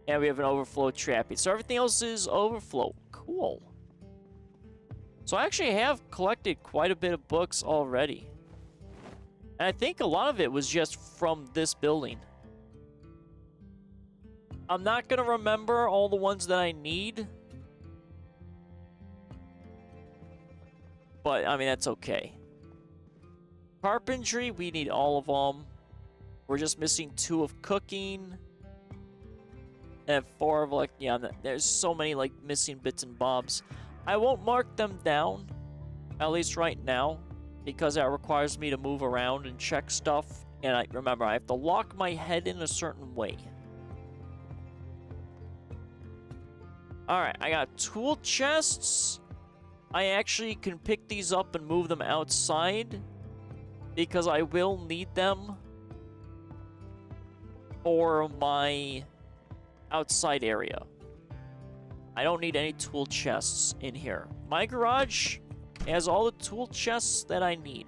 And we have an overflow trapping. So everything else is overflow. Cool. So I actually have collected quite a bit of books already. And I think a lot of it was just from this building. I'm not going to remember all the ones that I need. But, I mean, that's okay. Carpentry, we need all of them. We're just missing 2 of cooking. And 4 of, like, yeah, there's so many, like, missing bits and bobs. I won't mark them down, at least right now, because that requires me to move around and check stuff. And remember, I have to lock my head in a certain way. Alright, I got tool chests. I actually can pick these up and move them outside, because I will need them for my outside area. I don't need any tool chests in here. My garage has all the tool chests that I need.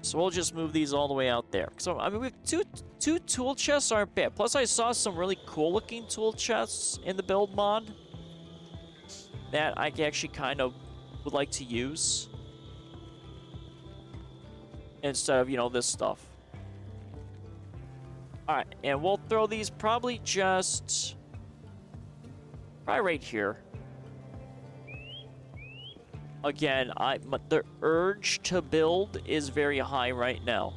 So we'll just move these all the way out there. So, I mean, we have two tool chests aren't bad. Plus, I saw some really cool-looking tool chests in the build mod that I actually kind of would like to use instead of, you know, this stuff. Alright, and we'll throw these probably right here. Again, the urge to build is very high right now,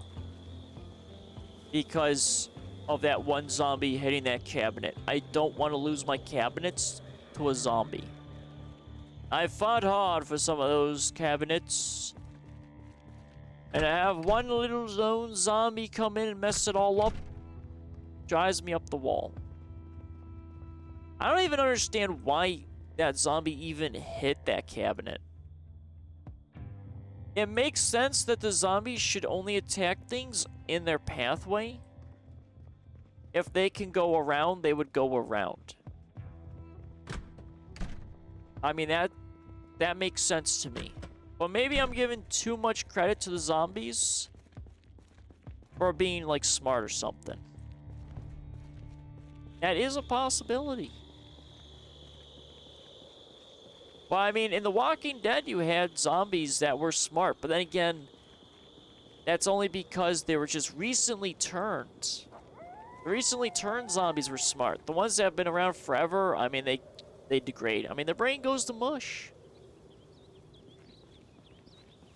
because of that one zombie hitting that cabinet. I don't want to lose my cabinets to a zombie. I fought hard for some of those cabinets, and to have one little lone zombie come in and mess it all up drives me up the wall. I don't even understand why that zombie even hit that cabinet. It makes sense that the zombies should only attack things in their pathway. If they can go around, they would go around. I mean, That makes sense to me. But maybe I'm giving too much credit to the zombies for being, like, smart or something. That is a possibility. Well, I mean, in The Walking Dead, you had zombies that were smart. But then again, that's only because they were just recently turned. The recently turned zombies were smart. The ones that have been around forever, I mean, they degrade. I mean, their brain goes to mush.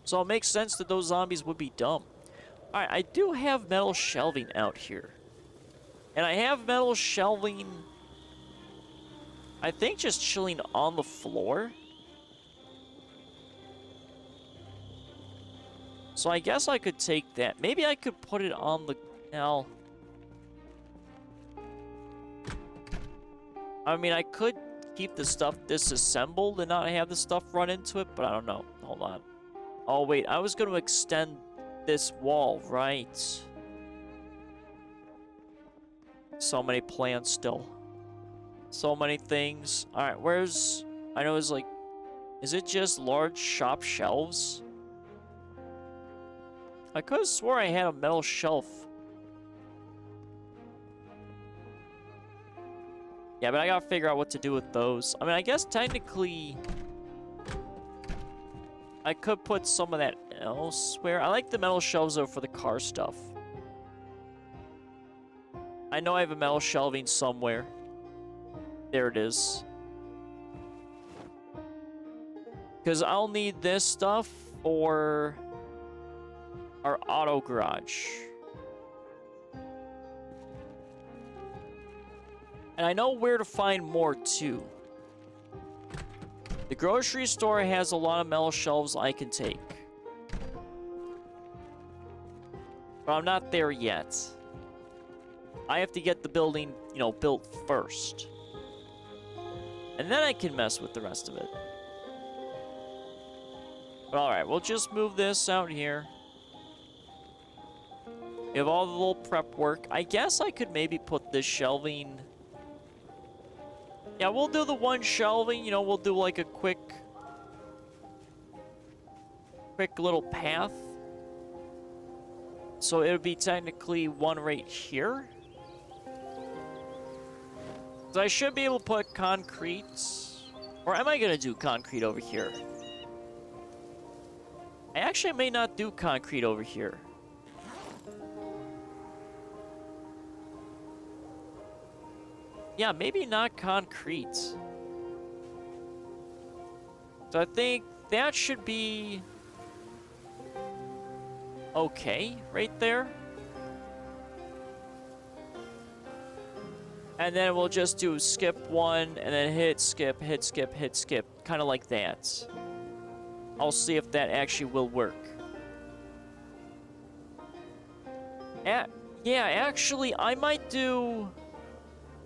So it makes sense that those zombies would be dumb. Alright, I do have metal shelving out here. And I have metal shelving, I think, just chilling on the floor. So I guess I could take that. Maybe I could put it on the... Now... I mean, I could keep the stuff disassembled and not have the stuff run into it, but I don't know. Hold on. Oh, wait. I was going to extend this wall, right? So many plans still. So many things. Alright, where's... I know it's like... Is it just large shop shelves? I could have swore I had a metal shelf. Yeah, but I gotta figure out what to do with those. I mean, I guess technically... I could put some of that elsewhere. I like the metal shelves, though, for the car stuff. I know I have a metal shelving somewhere. There it is. Because I'll need this stuff for our auto garage. And I know where to find more, too. The grocery store has a lot of metal shelves I can take. But I'm not there yet. I have to get the building, you know, built first. And then I can mess with the rest of it. But alright, we'll just move this out here. We have all the little prep work. I guess I could maybe put this shelving... Yeah, we'll do the one shelving, you know, we'll do like a quick little path. So it would be technically one right here. So I should be able to put concrete. Or am I going to do concrete over here? I actually may not do concrete over here. Yeah, maybe not concrete. So I think that should be okay right there. And then we'll just do skip one and then hit skip, hit skip, hit skip. Kind of like that. I'll see if that actually will work. Yeah, actually, I might do...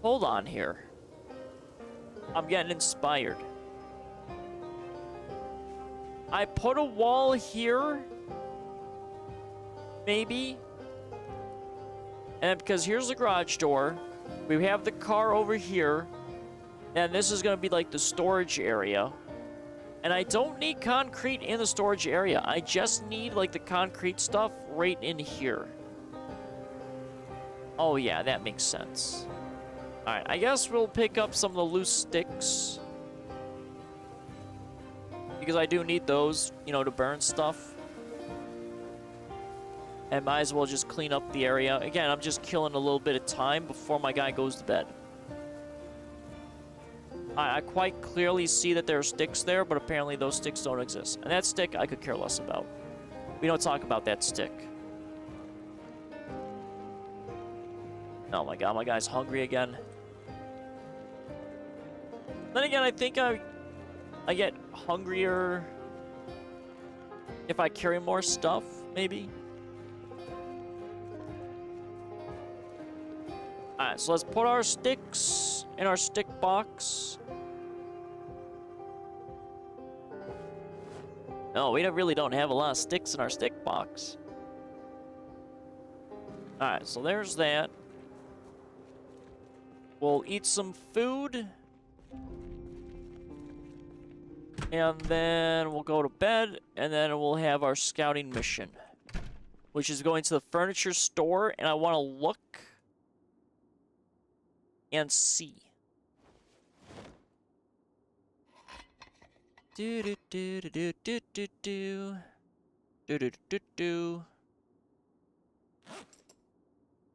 Hold on here. I'm getting inspired. I put a wall here. Maybe. And because here's the garage door. We have the car over here. And this is going to be like the storage area. And I don't need concrete in the storage area. I just need like the concrete stuff right in here. Oh yeah, that makes sense. Alright, I guess we'll pick up some of the loose sticks. Because I do need those, you know, to burn stuff. And might as well just clean up the area. Again, I'm just killing a little bit of time before my guy goes to bed. I quite clearly see that there are sticks there, but apparently those sticks don't exist. And that stick, I could care less about. We don't talk about that stick. Oh my god, my guy's hungry again. Then again, I think I get hungrier if I carry more stuff, maybe. Alright, so let's put our sticks in our stick box. No, we really don't have a lot of sticks in our stick box. Alright, so there's that. We'll eat some food. And then we'll go to bed, and then we'll have our scouting mission, which is going to the furniture store, and I want to look and see. Do do do do do do do do do do do.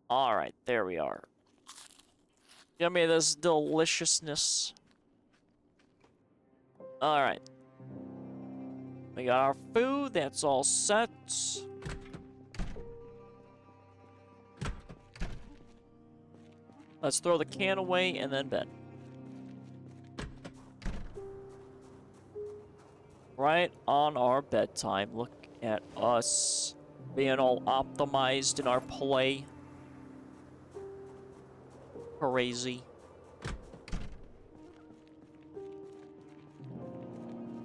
All right, there we are. Give me this deliciousness. All right. We got our food. That's all set. Let's throw the can away and then bed. Right on our bedtime. Look at us being all optimized in our play. Crazy.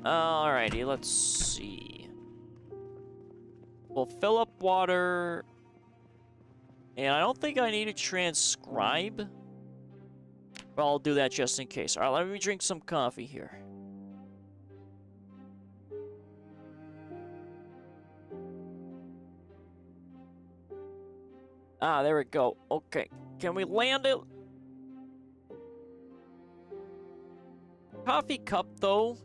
Alrighty, let's see. We'll fill up water. And I don't think I need to transcribe. But I'll do that just in case. Alright, let me drink some coffee here. Ah, there we go. Okay. Can we land it? Coffee cup, though,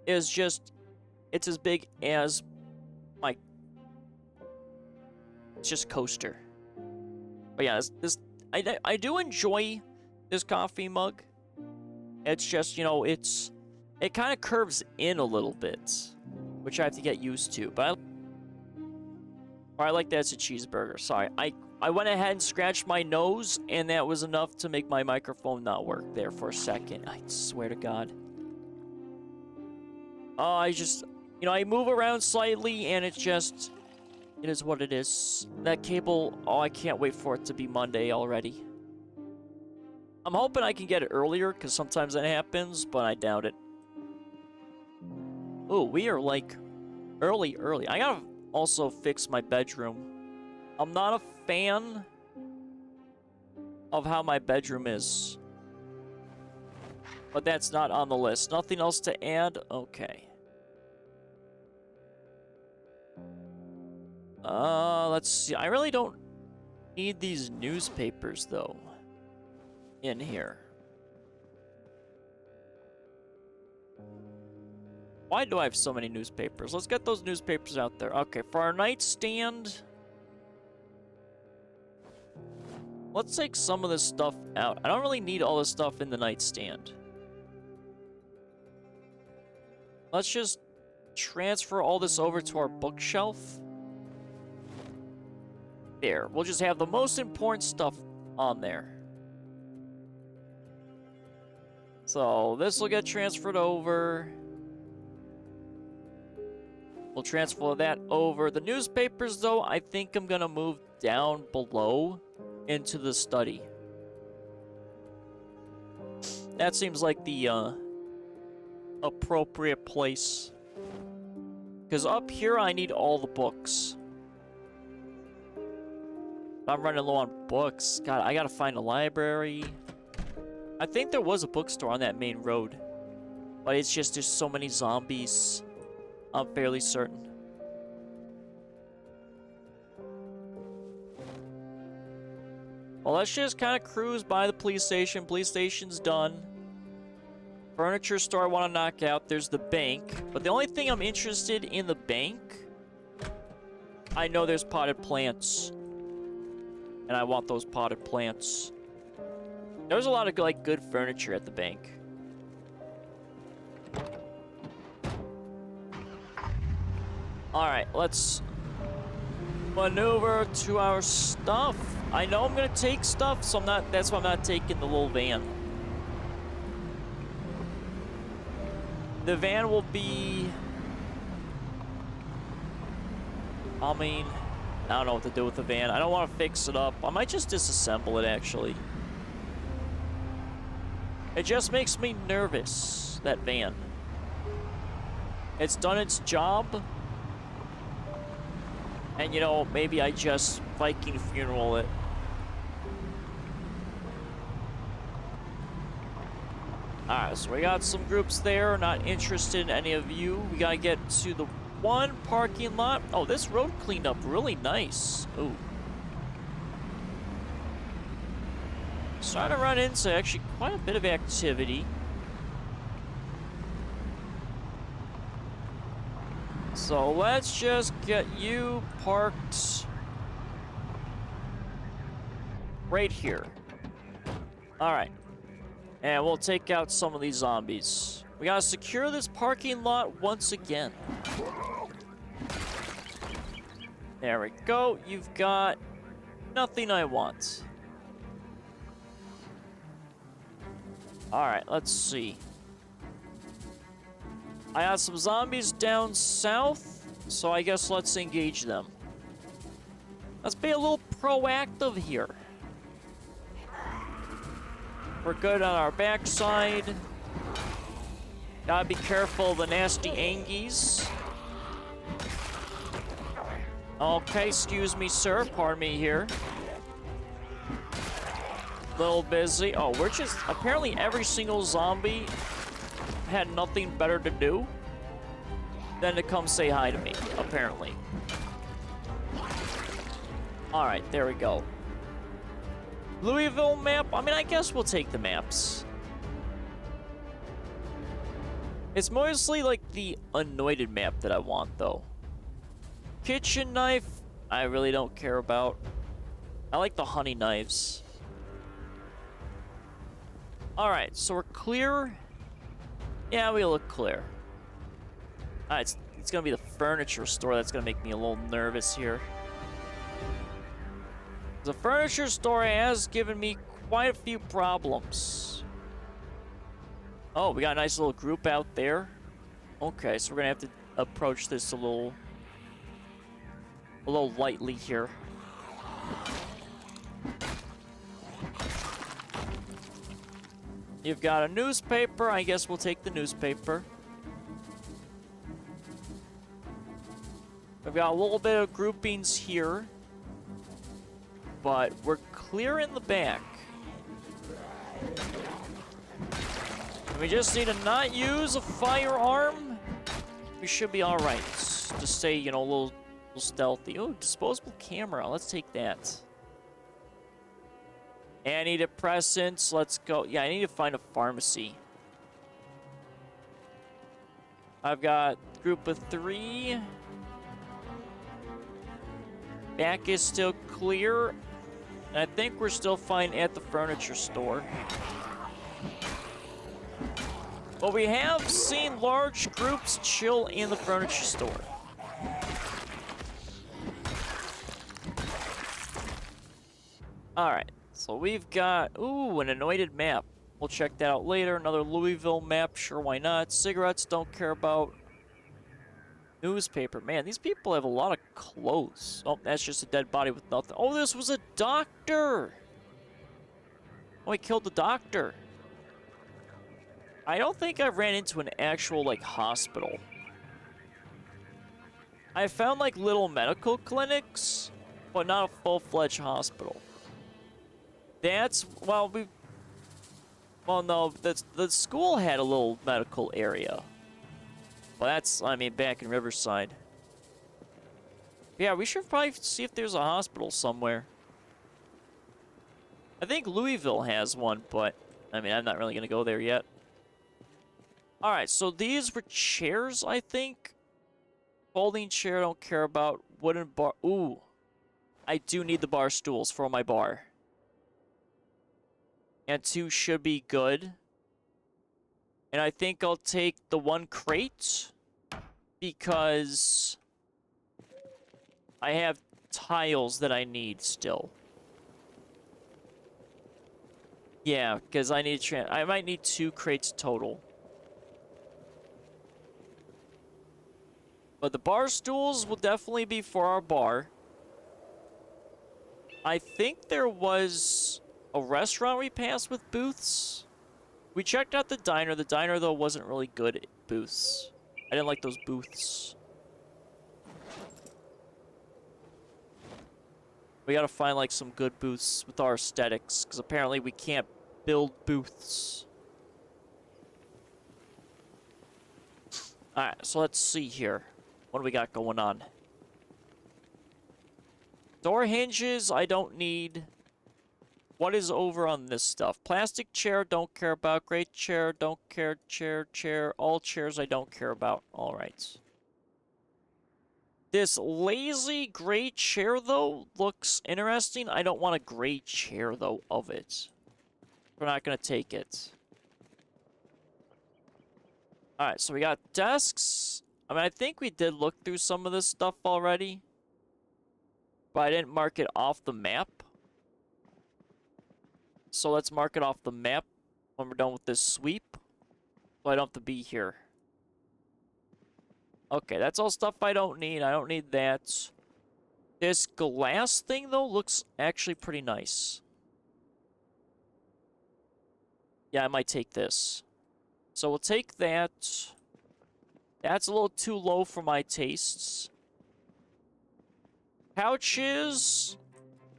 is just... It's as big as my... It's just coaster. But yeah, I do enjoy this coffee mug. It's just, you know, it kind of curves in a little bit, which I have to get used to. But I like that it's a cheeseburger. Sorry, I went ahead and scratched my nose, and that was enough to make my microphone not work there for a second. I swear to God. Oh, I just, you know, I move around slightly, and it is what it is. That cable, oh, I can't wait for it to be Monday already. I'm hoping I can get it earlier, because sometimes that happens, but I doubt it. Oh, we are, like, early. I gotta also fix my bedroom. I'm not a fan of how my bedroom is. But that's not on the list. Nothing else to add? Okay. Let's see. I really don't need these newspapers, though, in here. Why do I have so many newspapers? Let's get those newspapers out there. Okay, for our nightstand, let's take some of this stuff out. I don't really need all this stuff in the nightstand. Let's just transfer all this over to our bookshelf. There. We'll just have the most important stuff on there. So this will get transferred over. We'll transfer that over. The newspapers, though, I think I'm going to move down below into the study. That seems like the appropriate place. Because up here, I need all the books. I'm running low on books. God, I gotta find a library. I think there was a bookstore on that main road. But it's just there's so many zombies. I'm fairly certain. Well, let's just kind of cruise by the police station. Police station's done. Furniture store I want to knock out. There's the bank. But the only thing I'm interested in the bank... I know there's potted plants. And I want those potted plants. There's a lot of, like, good furniture at the bank. Alright, let's maneuver to our stuff. I know I'm gonna take stuff, so that's why I'm not taking the little van. The van will be... I mean, I don't know what to do with the van. I don't want to fix it up. I might just disassemble it, actually. It just makes me nervous, that van. It's done its job. And, you know, maybe I just Viking funeral it. Alright, so we got some groups there. Not interested in any of you. We gotta get to the one parking lot. Oh, this road cleaned up really nice. Ooh. Starting to run into actually quite a bit of activity. So let's just get you parked right here. Alright. And we'll take out some of these zombies. We gotta secure this parking lot once again. There we go. You've got nothing I want. Alright, let's see. I got some zombies down south, so I guess let's engage them. Let's be a little proactive here. We're good on our backside. Gotta be careful of the nasty Angies. Okay, excuse me, sir. Pardon me here. Little busy. Oh, we're just... Apparently every single zombie had nothing better to do than to come say hi to me, apparently. Alright, there we go. Louisville map? I mean, I guess we'll take the maps. It's mostly like the anointed map that I want, though. Kitchen knife, I really don't care about. I like the honey knives. Alright, so we're clear. Yeah, we look clear. Alright, it's gonna be the furniture store that's gonna make me a little nervous here. The furniture store has given me quite a few problems. Oh, we got a nice little group out there. Okay, so we're gonna have to approach this a little lightly here. You've got a newspaper. I guess we'll take the newspaper. We've got a little bit of groupings here. But we're clear in the back. We just need to not use a firearm. We should be alright. Just stay, you know, a little stealthy. Oh, disposable camera. Let's take that. Antidepressants. Let's go. Yeah, I need to find a pharmacy. I've got a group of 3. Back is still clear. And I think we're still fine at the furniture store. But we have seen large groups chill in the furniture store. Alright, so we've got, ooh, an anointed map. We'll check that out later. Another Louisville map, sure, why not? Cigarettes, don't care about. Newspaper. Man, these people have a lot of clothes. Oh, that's just a dead body with nothing. Oh, this was a doctor! Oh, he killed the doctor. I don't think I ran into an actual, like, hospital. I found, like, little medical clinics, but not a full-fledged hospital. That's, well, no, the school had a little medical area. Well, that's, I mean, back in Riverside. Yeah, we should probably see if there's a hospital somewhere. I think Louisville has one, but, I mean, I'm not really going to go there yet. Alright, so these were chairs, I think. Folding chair, don't care about. Wooden bar. Ooh. I do need the bar stools for my bar. And 2 should be good. And I think I'll take the 1 crate. Because I have tiles that I need still. Yeah, because I need I might need 2 crates total. But the bar stools will definitely be for our bar. I think there was a restaurant we passed with booths. We checked out the diner. The diner, though, wasn't really good at booths. I didn't like those booths. We gotta find, like, some good booths with our aesthetics, because apparently we can't build booths. Alright, so let's see here. What do we got going on? Door hinges, I don't need. What is over on this stuff? Plastic chair, don't care about. Great chair, don't care. Chair. All chairs I don't care about. Alright. This lazy gray chair, though, looks interesting. I don't want a gray chair, though, of it. We're not going to take it. Alright, so we got desks. I mean, I think we did look through some of this stuff already. But I didn't mark it off the map. So let's mark it off the map when we're done with this sweep. So I don't have to be here. Okay, that's all stuff I don't need. I don't need that. This glass thing, though, looks actually pretty nice. Yeah, I might take this. So we'll take that. That's a little too low for my tastes. Couches,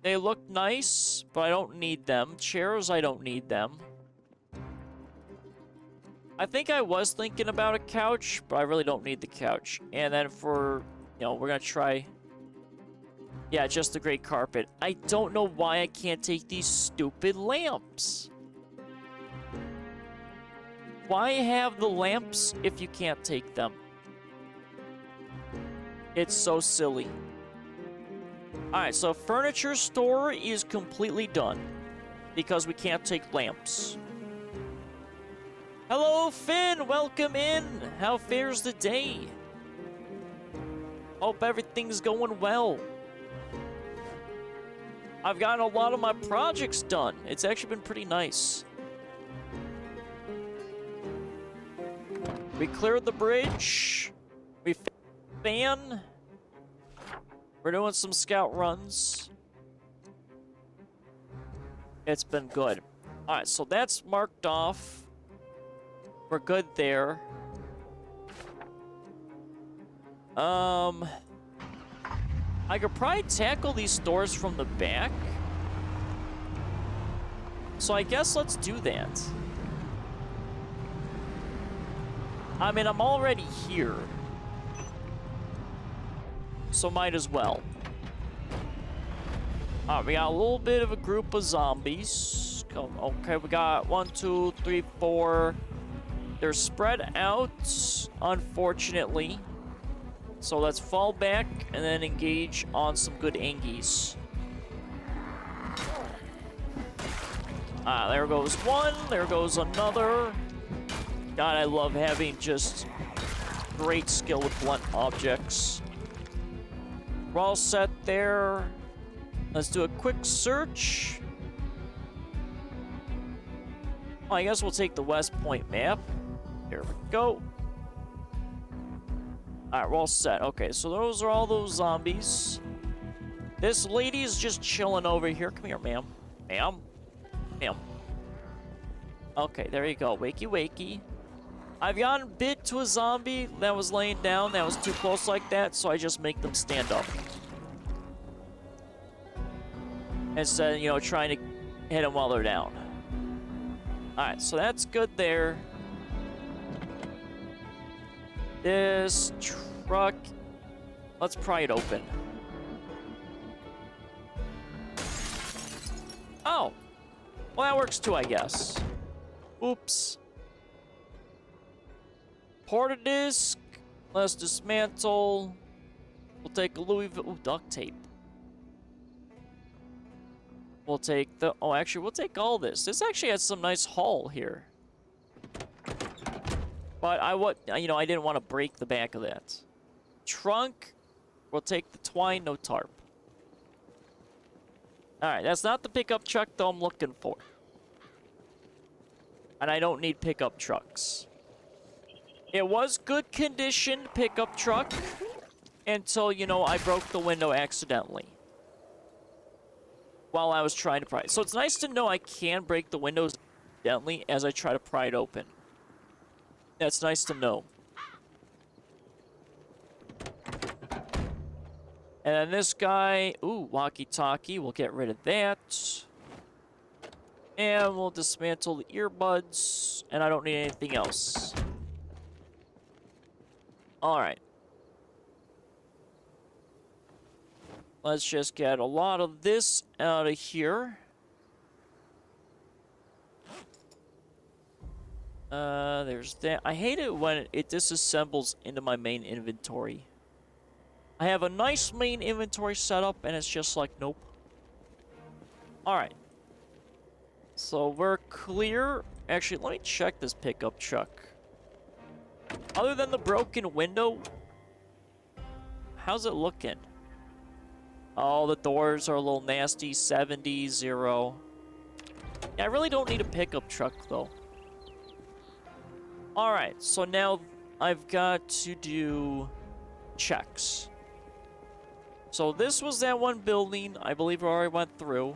they look nice, but I don't need them. Chairs, I don't need them. I think I was thinking about a couch, but I really don't need the couch. And then for, you know, we're gonna try... Yeah, just the gray carpet. I don't know why I can't take these stupid lamps. Why have the lamps if you can't take them? It's so silly. Alright, so furniture store is completely done. Because we can't take lamps. Hello, Finn! Welcome in! How fares the day? Hope everything's going well. I've gotten a lot of my projects done. It's actually been pretty nice. We cleared the bridge. We fan. We're doing some scout runs. It's been good. Alright, so that's marked off. We're good there. I could probably tackle these stores from the back. So I guess let's do that. I mean, I'm already here. So might as well. Alright, we got a little bit of a group of zombies. Okay, we got 1, 2, 3, 4. They're spread out, unfortunately. So let's fall back and then engage on some good angies. There goes one. There goes another. God, I love having just great skill with blunt objects. We're all set there. Let's do a quick search. Oh, I guess we'll take the West Point map. There we go. Alright, we're all set. Okay, so those are all those zombies. This lady is just chilling over here. Come here, ma'am. Ma'am. Ma'am. Okay, there you go. Wakey, wakey. I've gotten bit to a zombie that was laying down. That was too close like that, so I just make them stand up. Instead of, you know, trying to hit them while they're down. Alright, so that's good there. This truck, let's pry it open. Oh, well that works too, I guess. Oops. Porta disc, let's dismantle. We'll take a Louisville, ooh, duct tape. We'll take the, oh actually we'll take all this. This actually has some nice haul here. But you know, I didn't want to break the back of that. Trunk, we'll take the twine, no tarp. Alright, that's not the pickup truck though I'm looking for. And I don't need pickup trucks. It was good condition pickup truck until, you know, I broke the window accidentally. While I was trying to pry it. So it's nice to know I can break the windows accidentally as I try to pry it open. That's nice to know. And then this guy, ooh, walkie-talkie, we'll get rid of that. And we'll dismantle the earbuds, and I don't need anything else. Alright. Let's just get a lot of this out of here. There's that. I hate it when it disassembles into my main inventory. I have a nice main inventory setup, and it's just like, nope. Alright. So we're clear. Actually, let me check this pickup truck. Other than the broken window, how's it looking? Oh, the doors are a little nasty. 70, 0. Yeah, I really don't need a pickup truck, though. Alright, so now I've got to do checks. So this was that one building I believe I already went through.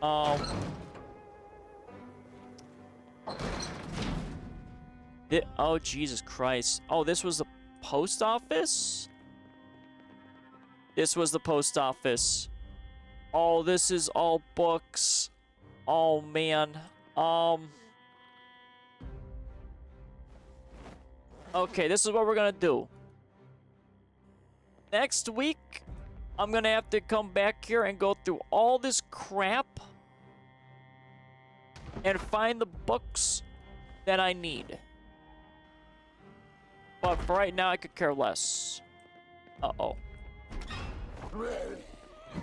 Oh, Jesus Christ. Oh, this was the post office? This was the post office. Oh, this is all books. Oh, man. Okay, this is what we're gonna do. Next week, I'm gonna have to come back here and go through all this crap and find the books that I need. But for right now, I could care less. Uh-oh.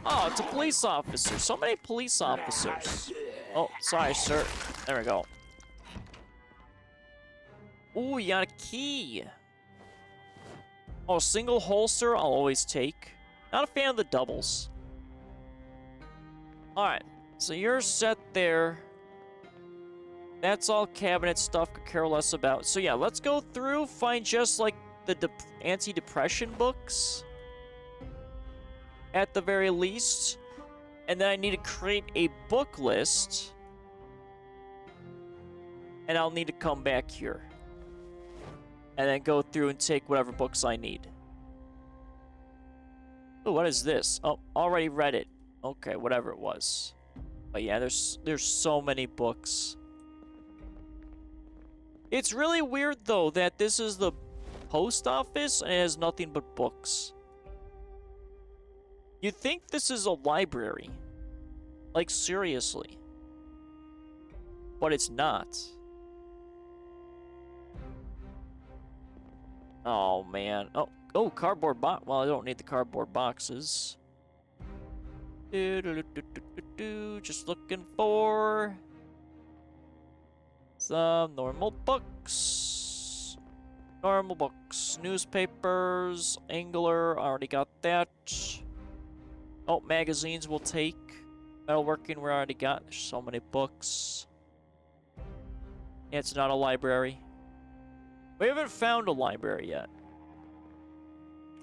Oh, it's a police officer. So many police officers. Oh, sorry, sir. There we go. Ooh, you got a key. Oh, single holster, I'll always take. Not a fan of the doubles. Alright, so you're set there. That's all cabinet stuff, could care less about. So yeah, let's go through, find just like the anti-depression books. At the very least. And then I need to create a book list. And I'll need to come back here. And then go through and take whatever books I need. Oh, what is this? Oh, already read it. Okay, whatever it was. But yeah, there's so many books. It's really weird, though, that this is the post office and it has nothing but books. You'd think this is a library. Like, seriously. But it's not. Oh, man. Oh, cardboard box. Well, I don't need the cardboard boxes. Just looking for some normal books. Normal books. Newspapers. Angler. Already got that. Oh, magazines we'll take. Metalworking we already got. There's so many books. Yeah, it's not a library. We haven't found a library yet.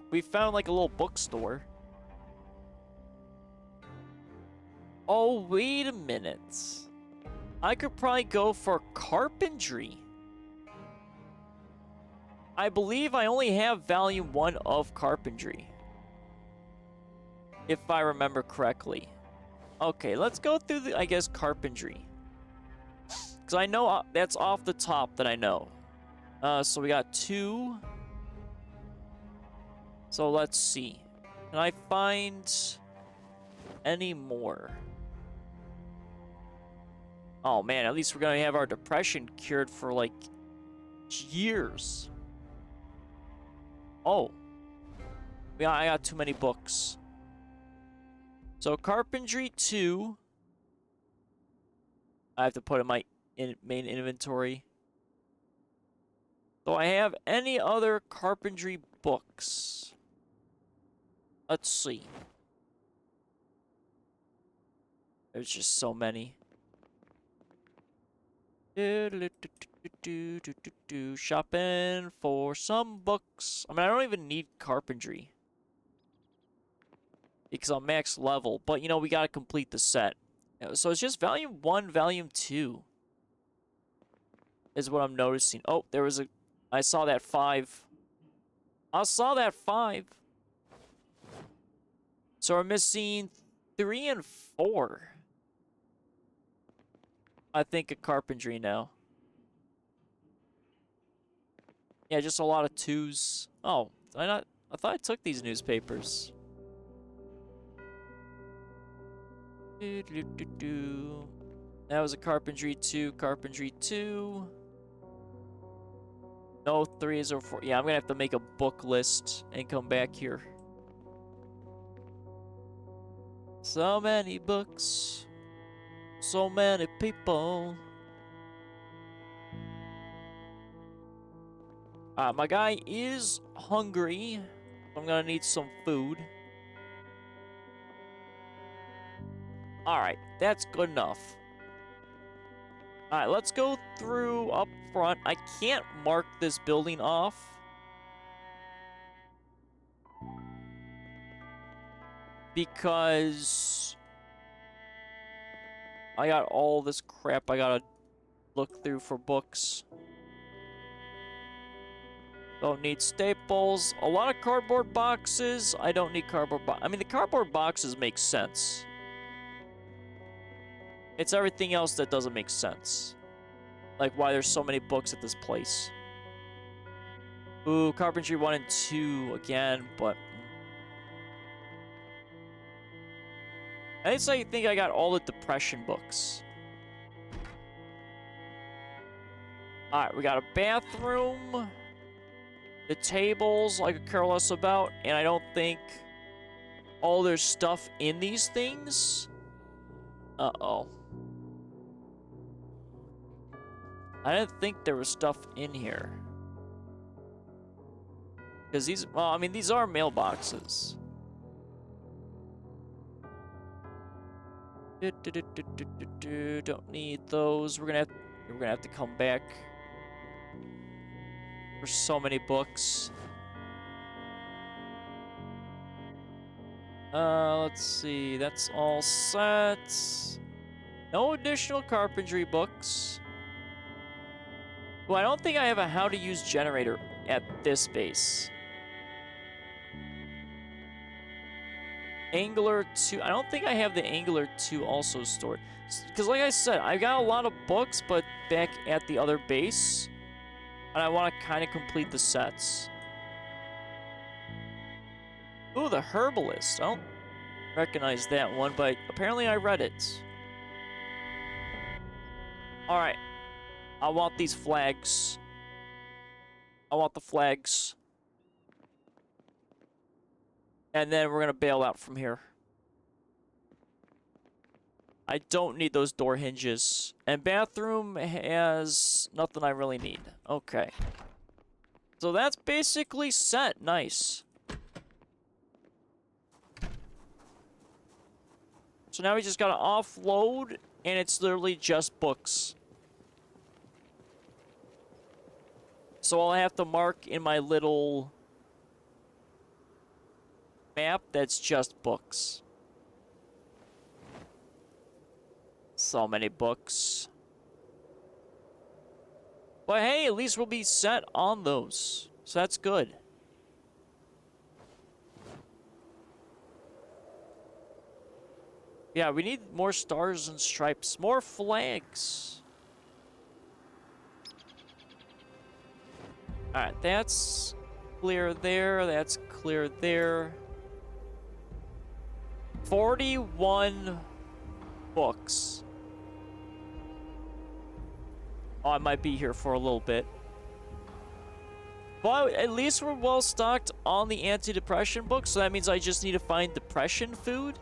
We found like a little bookstore. Oh, wait a minute. I could probably go for carpentry. I believe I only have volume 1 of carpentry. If I remember correctly. Okay, let's go through the, I guess, carpentry. Because I know that's off the top that I know. So we got 2. So let's see. Can I find any more? Oh man, at least we're gonna have our depression cured for like years. Oh. Yeah, I got too many books. So carpentry 2. I have to put in my main inventory. Do I have any other carpentry books? Let's see. There's just so many. Shopping for some books. I mean, I don't even need carpentry. Because I'm max level. But, you know, we gotta complete the set. So it's just volume 1, volume 2. Is what I'm noticing. Oh, there was a... I saw that 5. I saw that 5. So we're missing 3 and 4. I think of carpentry now. Yeah, just a lot of twos. Oh, did I not? I thought I took these newspapers. That was a carpentry 2, carpentry 2. No 3s or 4. Yeah, I'm gonna have to make a book list and come back here. So many books. So many people. My guy is hungry. I'm gonna need some food. Alright, that's good enough. Alright, let's go through up front. I can't mark this building off. Because I got all this crap I gotta look through for books. Don't need staples. A lot of cardboard boxes. I don't need cardboard boxes. I mean, the cardboard boxes make sense. It's everything else that doesn't make sense. Like why there's so many books at this place. Ooh, carpentry 1 and 2 again, but... I didn't think I got all the depression books. Alright, we got a bathroom. The tables I could care less about, and I don't think all there's stuff in these things. Uh-oh. I didn't think there was stuff in here. Because these, well, I mean, these are mailboxes. Don't need those. We're gonna have to come back. There's so many books. Let's see. That's all set. No additional carpentry books. Well, I don't think I have a how to use generator at this base. Angler 2. I don't think I have the Angler 2 also stored. Because like I said, I got a lot of books, but back at the other base. And I want to kind of complete the sets. Ooh, the Herbalist. I don't recognize that one, but apparently I read it. Alright. I want these flags. I want the flags. And then we're going to bail out from here. I don't need those door hinges. And bathroom has nothing I really need. Okay. So that's basically set. Nice. So now we just got to offload, and it's literally just books. So I'll have to mark in my little map that's just books. So many books. But hey, at least we'll be set on those. So that's good. Yeah, we need more stars and stripes. More flags. Alright, that's clear there. That's clear there. 41 books. Oh, I might be here for a little bit. But at least we're well stocked on the anti-depression book, so that means I just need to find depression food.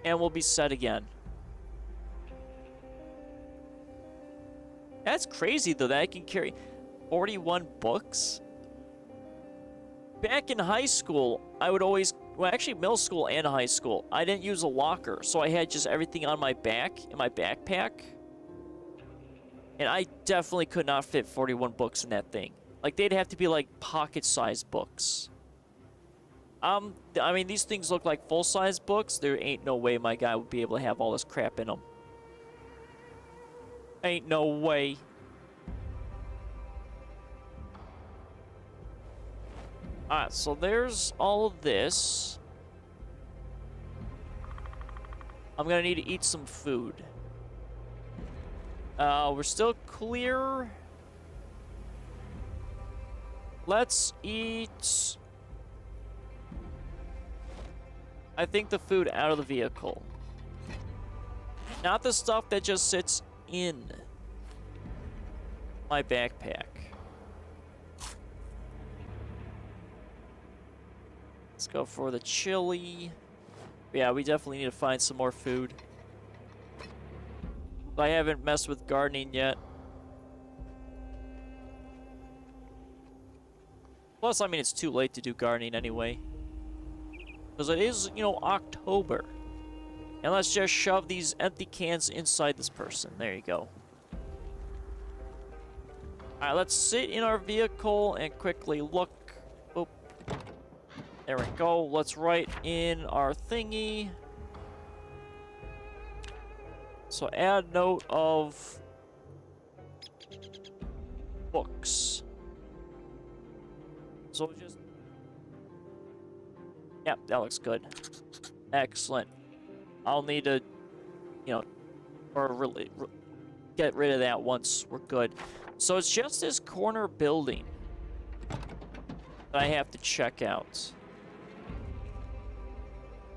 And we'll be set again. That's crazy, though, that I can carry 41 books. Back in high school, I would always... Well, actually, middle school and high school, I didn't use a locker, so I had just everything on my back, in my backpack. And I definitely could not fit 41 books in that thing. Like, they'd have to be, like, pocket-sized books. I mean, these things look like full-size books. There ain't no way my guy would be able to have all this crap in them. Ain't no way. Alright, so there's all of this. I'm gonna need to eat some food. We're still clear. let's eat... I think the food out of the vehicle. Not the stuff that just sits in my backpack. Let's go for the chili. Yeah, we definitely need to find some more food. I haven't messed with gardening yet. Plus, I mean, it's too late to do gardening anyway. Because it is, you know, October. And let's just shove these empty cans inside this person. There you go. Alright, let's sit in our vehicle and quickly look. Oop. There we go. Let's write in our thingy. So add note of books. So just... Yep, that looks good. Excellent. I'll need to, you know, or really get rid of that once we're good. So it's just this corner building that I have to check out.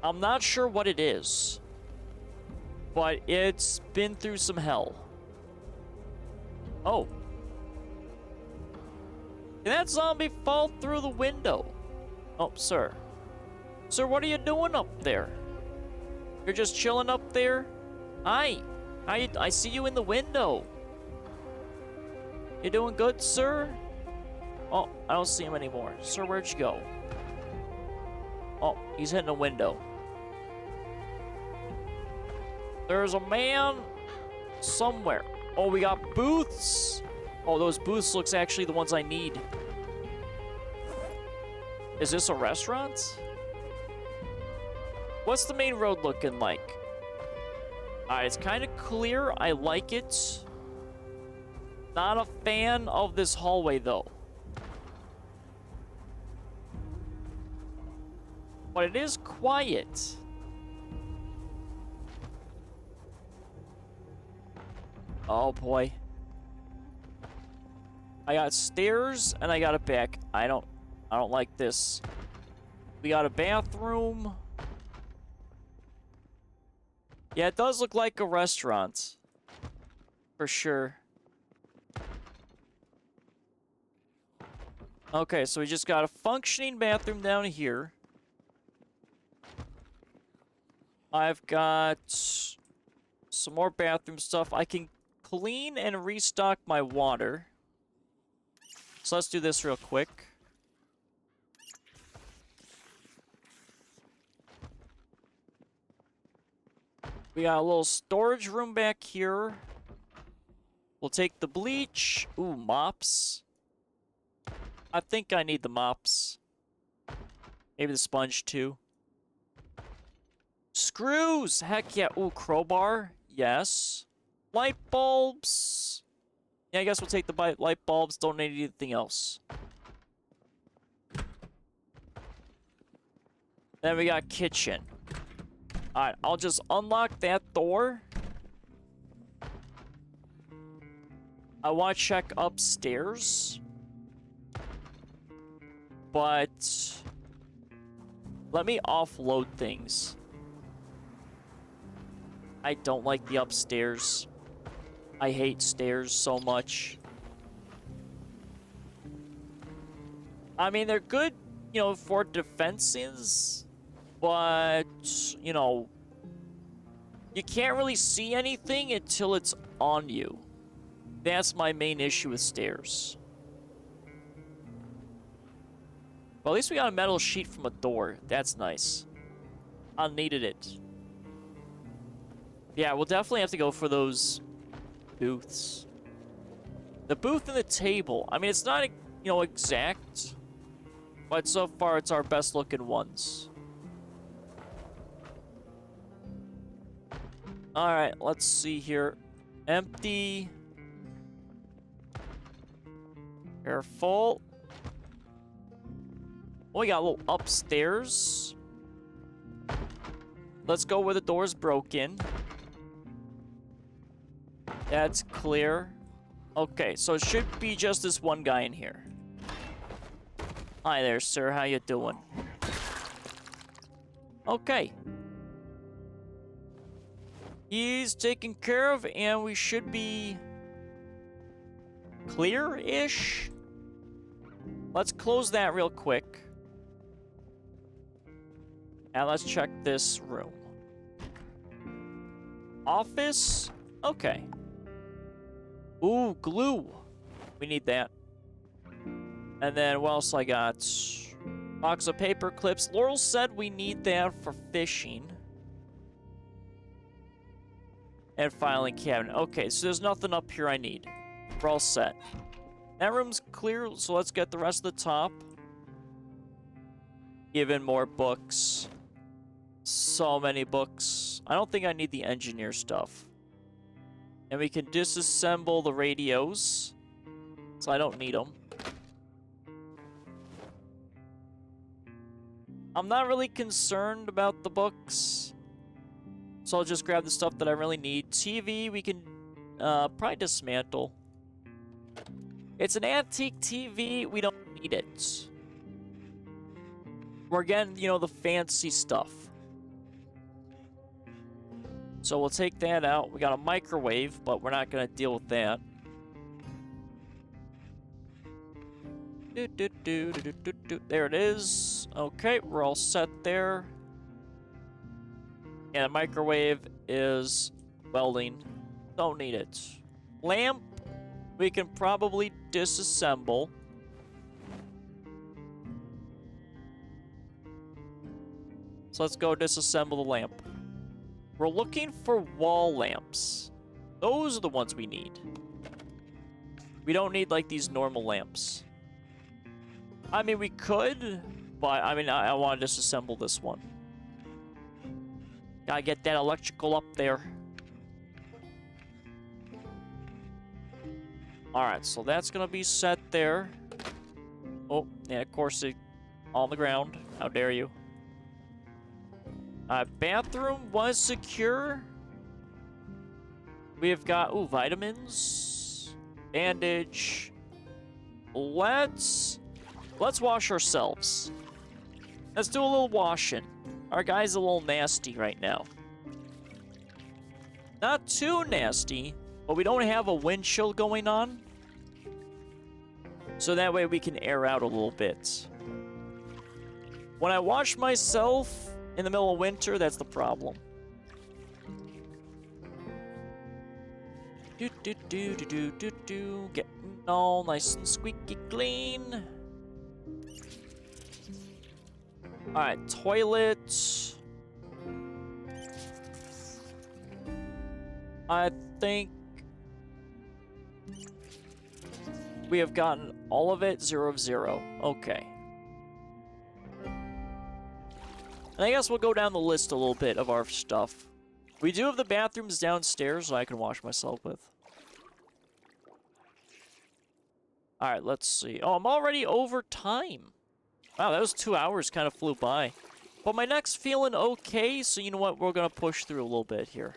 I'm not sure what it is, but it's been through some hell. Oh. Did that zombie fall through the window? Oh, sir. Sir, what are you doing up there? You're just chilling up there? Hi. I see you in the window. You doing good, sir? Oh, I don't see him anymore. Sir, where'd you go? Oh, he's hitting a window. There's a man somewhere. Oh, we got booths. Oh, those booths looks actually the ones I need. Is this a restaurant? What's the main road looking like? Alright, it's kind of clear. I like it. Not a fan of this hallway, though. But it is quiet. Oh, boy. I got stairs, and I got a back. I don't like this. We got a bathroom. Yeah, it does look like a restaurant. For sure. Okay, so we just got a functioning bathroom down here. I've got some more bathroom stuff. I can clean and restock my water. So let's do this real quick. We got a little storage room back here. We'll take the bleach. Ooh, mops. I think I need the mops. Maybe the sponge too. Screws! Heck yeah. Ooh, crowbar. Yes. Light bulbs. Yeah, I guess we'll take the light bulbs. Don't need anything else. Then we got kitchen. Alright, I'll just unlock that door. I want to check upstairs. But let me offload things. I don't like the upstairs. I hate stairs so much. I mean, they're good, you know, for defenses, but, you know, you can't really see anything until it's on you. That's my main issue with stairs. Well, at least we got a metal sheet from a door. That's nice. I needed it. Yeah, we'll definitely have to go for those booths. The booth and the table. I mean, it's not, you know, exact, but so far it's our best looking ones. Alright, let's see here. Empty. Careful. Oh, we got a little upstairs. Let's go where the door's broken. That's clear. Okay, so it should be just this one guy in here. Hi there, sir. How you doing? Okay. He's taken care of, and we should be clear-ish. Let's close that real quick. And let's check this room. Office? Okay. Ooh, glue. We need that. And then what else I got? Box of paper clips. Laurel said we need that for fishing. And filing cabinet. Okay, so there's nothing up here I need. We're all set. That room's clear, so let's get the rest of the top. Even more books. So many books. I don't think I need the engineer stuff. And we can disassemble the radios. So I don't need them. I'm not really concerned about the books. So I'll just grab the stuff that I really need. TV, we can probably dismantle. It's an antique TV. We don't need it. We're getting, you know, the fancy stuff. So we'll take that out. We got a microwave, but we're not going to deal with that. There it is. Okay, we're all set there. And the microwave is welding. Don't need it. Lamp, we can probably disassemble. So let's go disassemble the lamp. We're looking for wall lamps. Those are the ones we need. We don't need, like, these normal lamps. I mean, we could, but, I mean, I want to disassemble this one. Gotta get that electrical up there. Alright, so that's gonna be set there. Oh, and of course, it on the ground. How dare you. Bathroom was secure. We have got, ooh, vitamins. Bandage. Let's wash ourselves. Let's do a little washing. Our guy's a little nasty right now. Not too nasty, but we don't have a wind chill going on. So that way we can air out a little bit. When I wash myself in the middle of winter, that's the problem. Getting all nice and squeaky clean. Alright, toilet. I think we have gotten all of it, 0 of 0. Okay. And I guess we'll go down the list a little bit of our stuff. We do have the bathrooms downstairs that I can wash myself with. Alright, let's see. Oh, I'm already over time. Wow, that was 2 hours, kind of flew by. But my neck's feeling okay, so you know what? We're going to push through a little bit here.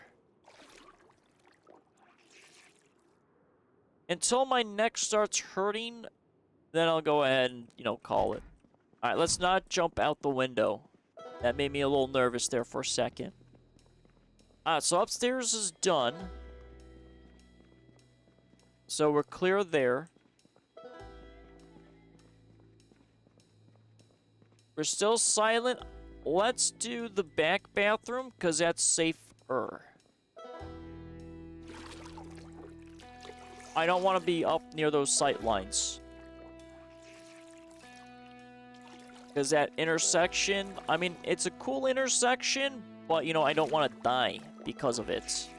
Until my neck starts hurting, then I'll go ahead and, you know, call it. Alright, let's not jump out the window. That made me a little nervous there for a second. Alright, so upstairs is done. So we're clear there. We're still silent. Let's do the back bathroom, because that's safer. I don't want to be up near those sight lines. Because that intersection, I mean, it's a cool intersection, but, you know, I don't want to die because of it.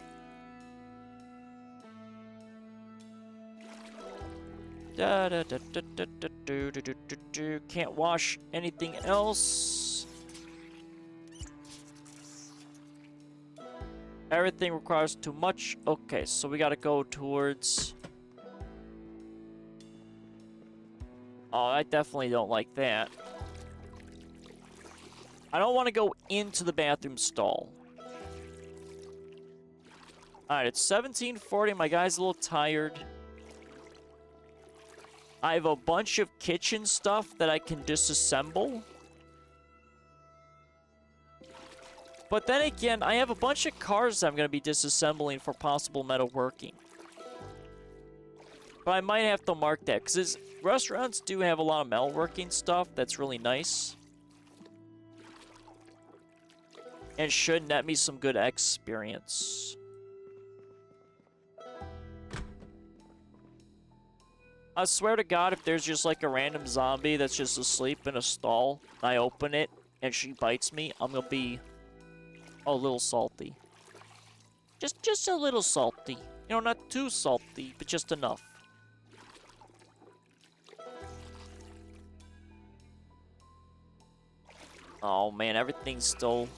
Can't wash anything else. Everything requires too much. Okay, so we gotta go towards... Oh, I definitely don't like that. I don't want to go into the bathroom stall. Alright, it's 17:40. My guy's a little tired. I have a bunch of kitchen stuff that I can disassemble. But then again, I have a bunch of cars that I'm going to be disassembling for possible metalworking. But I might have to mark that, because restaurants do have a lot of metalworking stuff that's really nice. And should net me some good experience. I swear to God, if there's just like a random zombie that's just asleep in a stall, and I open it, and she bites me, I'm gonna be a little salty. Just a little salty. You know, not too salty, but just enough. Oh man, everything's still...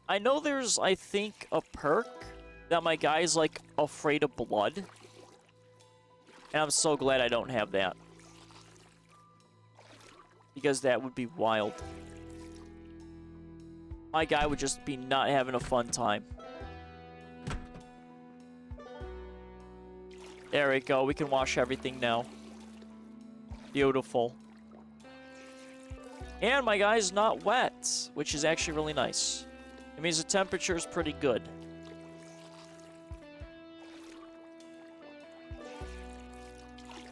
I know there's, I think, a perk that my guy's like afraid of blood. And I'm so glad I don't have that. Because that would be wild. My guy would just be not having a fun time. There we go. We can wash everything now. Beautiful. And my guy's not wet, which is actually really nice. It means the temperature is pretty good.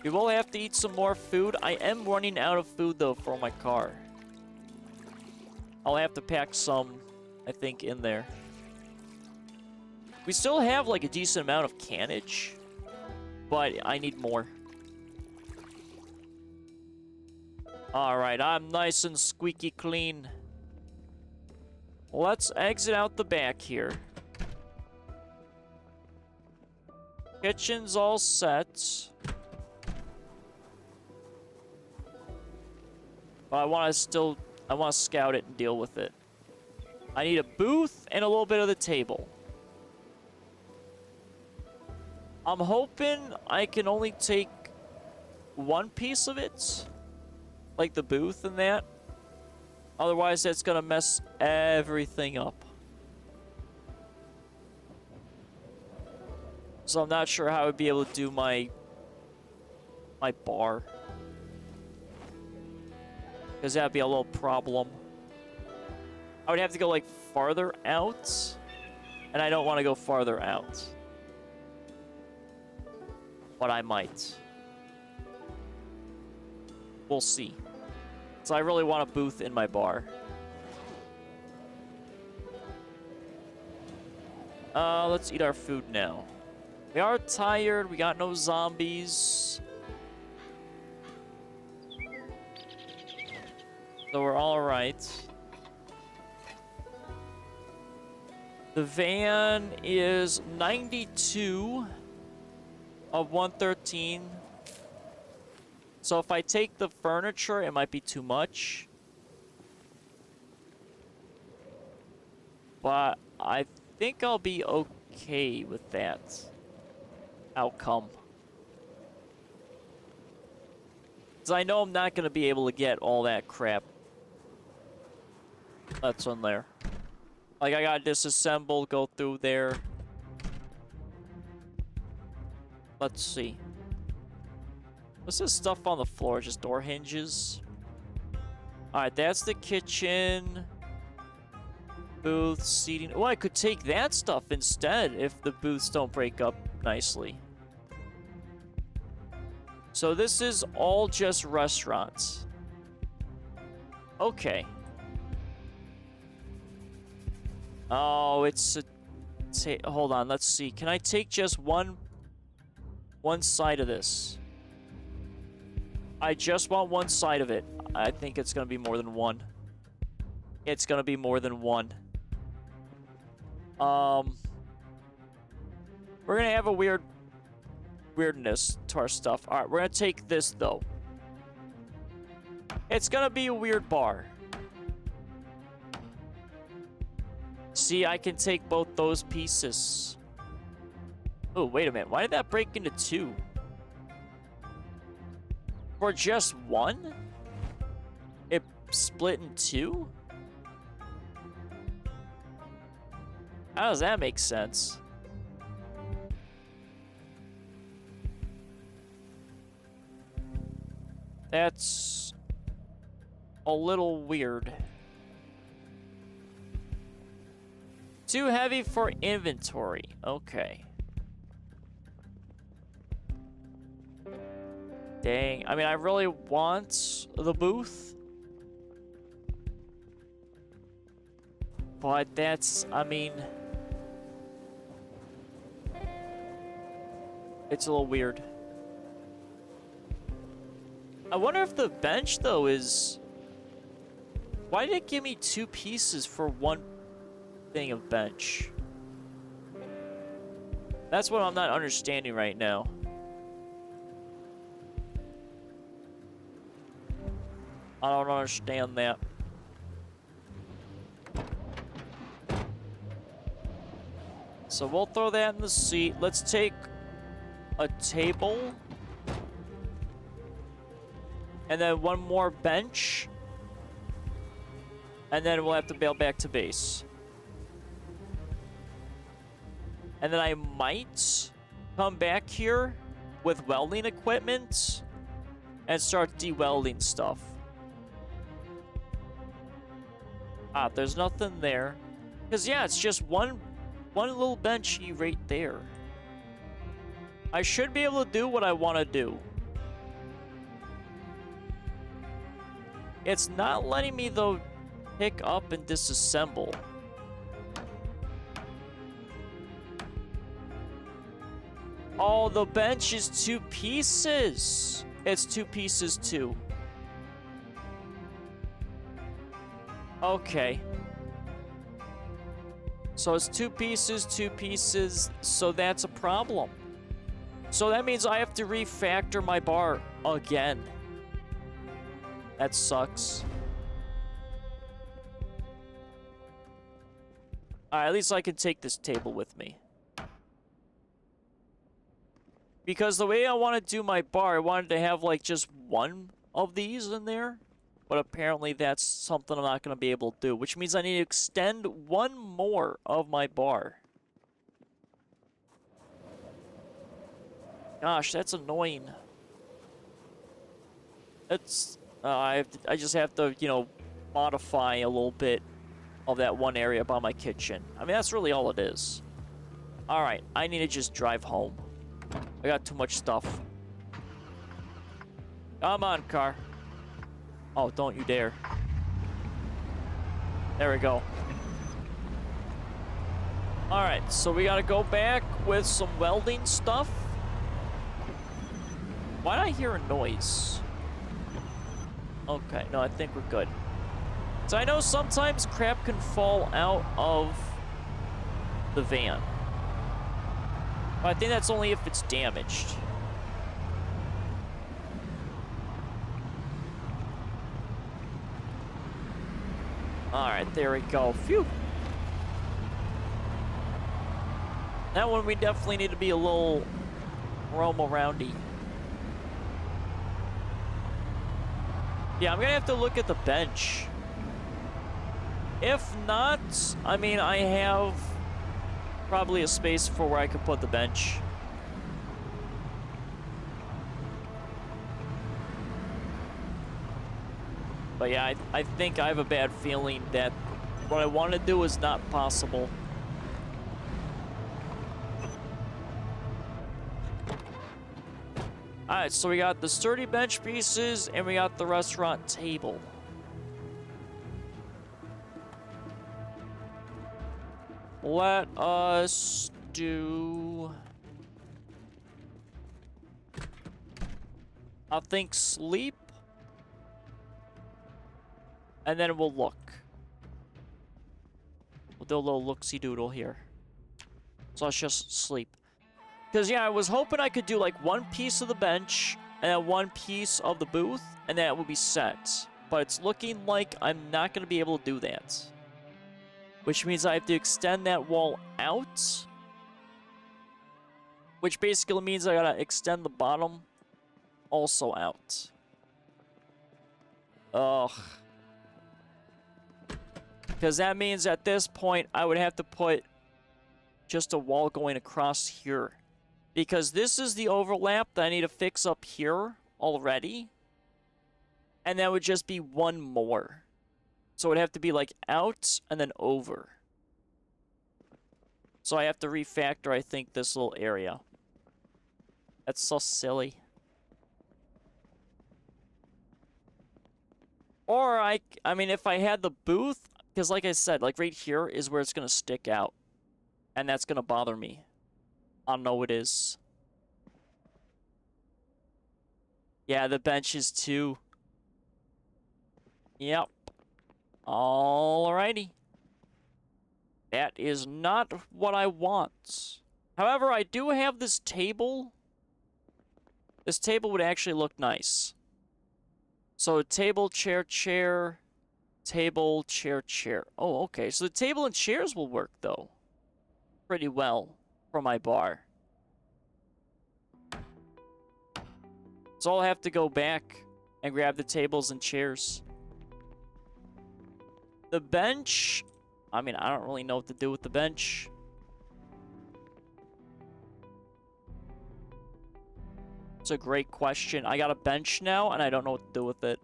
We will have to eat some more food. I am running out of food, though, for my car. I'll have to pack some, I think, in there. We still have, like, a decent amount of cannage, but I need more. Alright, I'm nice and squeaky clean. Let's exit out the back here. Kitchen's all set. But I want to scout it and deal with it. I need a booth and a little bit of the table. I'm hoping I can only take one piece of it. Like the booth and that. Otherwise, that's going to mess everything up. So I'm not sure how I would be able to do my bar. Because that'd be a little problem. I would have to go, like, farther out. And I don't want to go farther out. But I might. We'll see. So I really want a booth in my bar. Let's eat our food now. We are tired. We got no zombies. So we're all right. The van is 92 of 113. So if I take the furniture, it might be too much. But I think I'll be okay with that outcome. Because I know I'm not going to be able to get all that crap that's on there. Like, I got to disassemble, go through there. Let's see. What's this stuff on the floor? Just door hinges? Alright, that's the kitchen. Booth, seating. Oh, I could take that stuff instead if the booths don't break up nicely. So this is all just restaurants. Okay. Oh, it's a... hold on, let's see. Can I take just one side of this? I just want one side of it. I think it's going to be more than one. It's going to be more than one. We're going to have a weirdness to our stuff. Alright, we're going to take this, though. It's going to be a weird bar. See, I can take both those pieces. Oh, wait a minute. Why did that break into two? For just one? It split in two? How does that make sense? That's a little weird. Too heavy for inventory. Okay. Dang. I mean, I really want the booth. But that's, I mean... It's a little weird. I wonder if the bench, though, is... Why did it give me 2 pieces for 1 thing of bench? That's what I'm not understanding right now. I don't understand that. So we'll throw that in the seat. Let's take a table. And then 1 more bench. And then we'll have to bail back to base. And then I might come back here with welding equipment and start de-welding stuff. Ah, there's nothing there. Because, yeah, it's just one little benchy right there. I should be able to do what I want to do. It's not letting me, though, pick up and disassemble. Oh, the bench is 2 pieces. It's 2 pieces, too. Okay. So it's 2 pieces, so that's a problem. So that means I have to refactor my bar again. That sucks. Alright, at least I can take this table with me. Because the way I want to do my bar, I wanted to have, like, just 1 of these in there. But apparently that's something I'm not going to be able to do. Which means I need to extend 1 more of my bar. Gosh, that's annoying. It's... I just have to, you know, modify a little bit of that 1 area by my kitchen. I mean, that's really all it is. Alright, I need to just drive home. I got too much stuff. Come on, car. Oh, don't you dare. There we go. Alright, so we gotta go back with some welding stuff. Why did I hear a noise? Okay, no, I think we're good. So I know sometimes crap can fall out of the van. But I think that's only if it's damaged. Alright, there we go. Phew. That one we definitely need to be a little roam-aroundy. Yeah, I'm gonna have to look at the bench. If not, I mean, I have probably a space for where I could put the bench. But yeah, I think I have a bad feeling that what I want to do is not possible. Alright, so we got the sturdy bench pieces, and we got the restaurant table. Let us do... I think sleep. And then we'll look. We'll do a little look-see-doodle here. So let's just sleep. Because, yeah, I was hoping I could do, like, 1 piece of the bench and then 1 piece of the booth, and that would be set. But it's looking like I'm not going to be able to do that. Which means I have to extend that wall out. Which basically means I gotta extend the bottom also out. Ugh. Because that means at this point, I would have to put just a wall going across here. Because this is the overlap that I need to fix up here already. And that would just be one more. So it would have to be like out and then over. So I have to refactor, I think, this little area. That's so silly. Or I mean, if I had the booth, because like I said, like right here is where it's going to stick out. And that's going to bother me. I don't know what it is. Yeah, the benches too. Yep. Alrighty. That is not what I want. However, I do have this table. This table would actually look nice. So table, chair, chair, table, chair, chair. Oh, okay. So the table and chairs will work, though. Pretty well for my bar. So I'll have to go back and grab the tables and chairs. The bench... I mean, I don't really know what to do with the bench. It's a great question. I got a bench now, and I don't know what to do with it.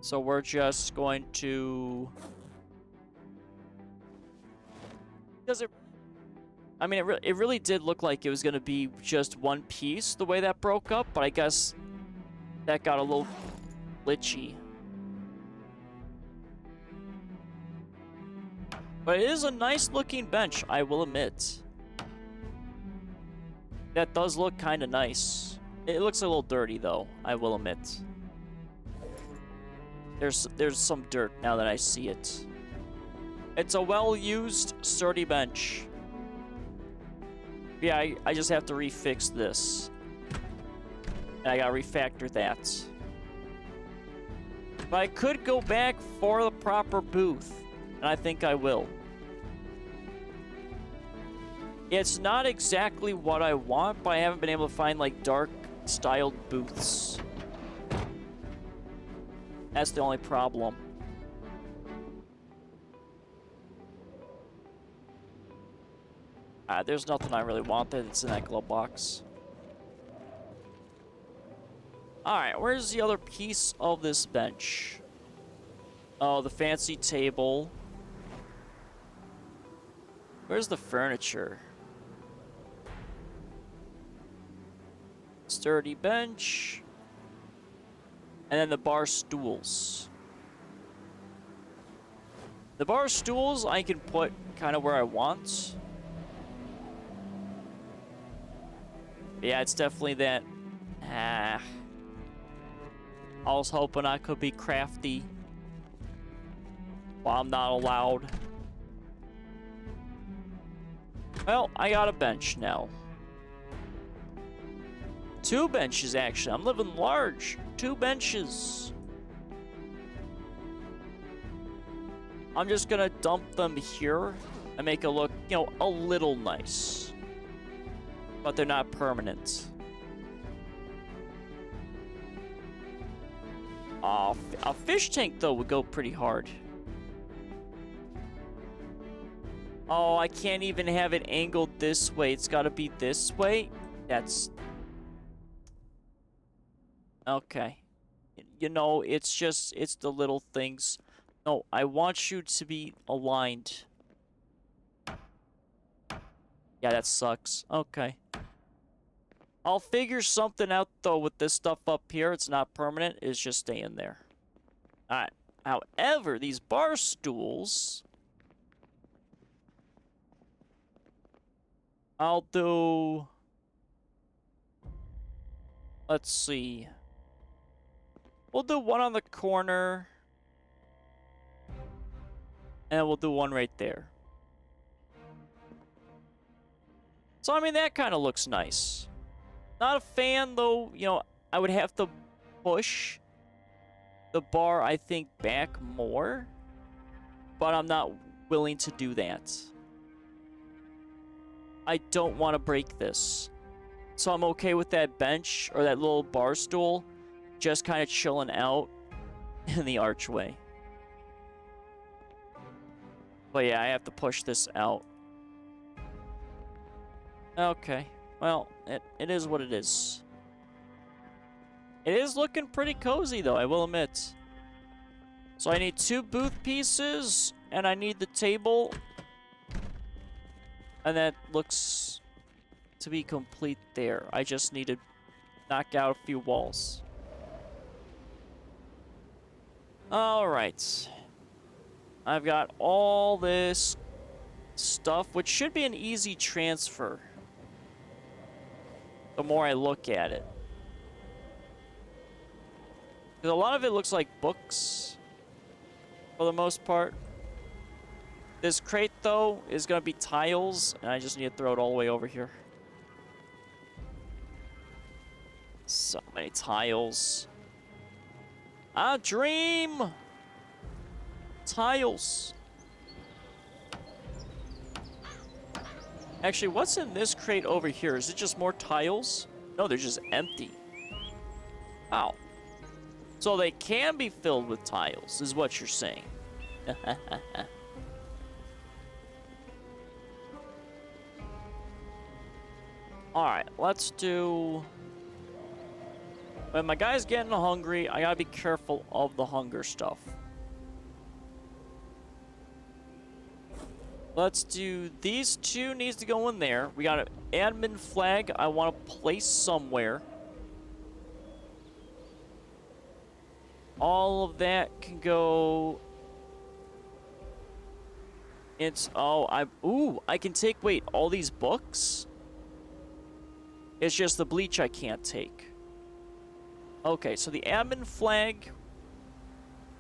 So we're just going to... Because it... I mean, it really did look like it was going to be just one piece, the way that broke up, but I guess that got a little glitchy. But it is a nice-looking bench, I will admit. That does look kind of nice. It looks a little dirty, though, I will admit. There's some dirt now that I see it. It's a well-used, sturdy bench. Yeah, I just have to refix this. And I gotta refactor that. But I could go back for the proper booth. And I think I will. It's not exactly what I want, but I haven't been able to find, like, dark-styled booths. That's the only problem. There's nothing I really want that's in that glove box. Alright, where's the other piece of this bench? Oh, the fancy table. Where's the furniture? Sturdy bench. And then the bar stools. The bar stools I can put kind of where I want. Yeah, it's definitely that. I was hoping I could be crafty. Well, I'm not allowed. Well, I got a bench now. 2 benches, actually. I'm living large. 2 benches. I'm just gonna dump them here and make it look, you know, a little nice. But they're not permanent. A fish tank, though, would go pretty hard. Oh, I can't even have it angled this way. It's got to be this way. That's... Okay. You know, it's just... It's the little things. No, I want you to be aligned. Yeah, that sucks. Okay. I'll figure something out, though, with this stuff up here. It's not permanent. It's just staying there. Alright. However, these bar stools... I'll do... Let's see. We'll do one on the corner. And we'll do one right there. So, I mean, that kind of looks nice. Not a fan, though. You know, I would have to push the bar, I think, back more. But I'm not willing to do that. I don't want to break this. So I'm okay with that bench or that little bar stool just kind of chilling out in the archway. But yeah, I have to push this out. Okay. Well, it is what it is. It is looking pretty cozy, though, I will admit. So I need 2 booth pieces, and I need the table. And that looks to be complete there. I just need to knock out a few walls. Alright. I've got all this stuff, which should be an easy transfer. The more I look at it. Because a lot of it looks like books. For the most part. This crate, though, is going to be tiles. And I just need to throw it all the way over here. So many tiles. A dream! Tiles. Actually, what's in this crate over here? Is it just more tiles? No, they're just empty. Wow. So they can be filled with tiles, is what you're saying. Alright, let's do... When my guy's getting hungry, I gotta be careful of the hunger stuff. Let's do... These 2 needs to go in there. We got an admin flag I want to place somewhere. All of that can go... It's... Oh, Ooh, I can take... Wait, all these books? It's just the bleach I can't take. Okay, so the admin flag...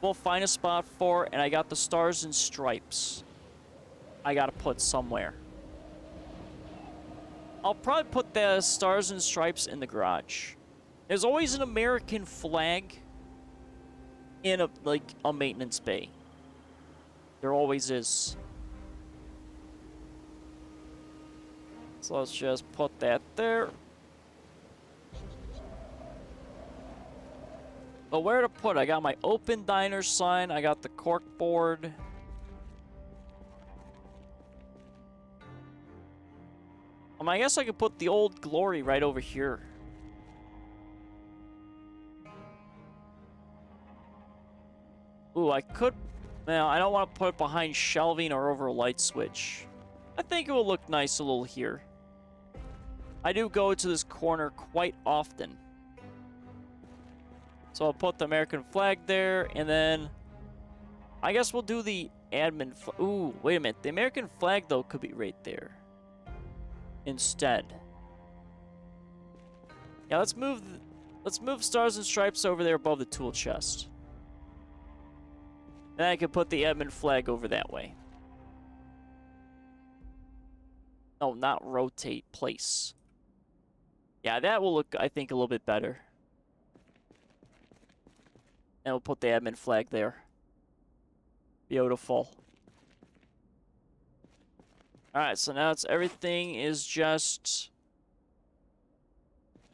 We'll find a spot for, and I got the stars and stripes. I gotta put somewhere. I'll probably put the stars and stripes in the garage. There's always an American flag in a maintenance bay. There always is. So let's just put that there. But where to put? I got my open diner sign. I got the cork board. I guess I could put the Old Glory right over here. Ooh, I could... Now, I don't want to put it behind shelving or over a light switch. I think it will look nice a little here. I do go to this corner quite often. So I'll put the American flag there, and then... I guess we'll do the admin... Ooh, wait a minute. The American flag, though, could be right there. Instead. Yeah, let's move stars and stripes over there above the tool chest. Then I can put the admin flag over that way. Oh, not rotate, place. Yeah, that will look, I think, a little bit better. And we'll put the admin flag there. Beautiful. Alright, so now it's everything is just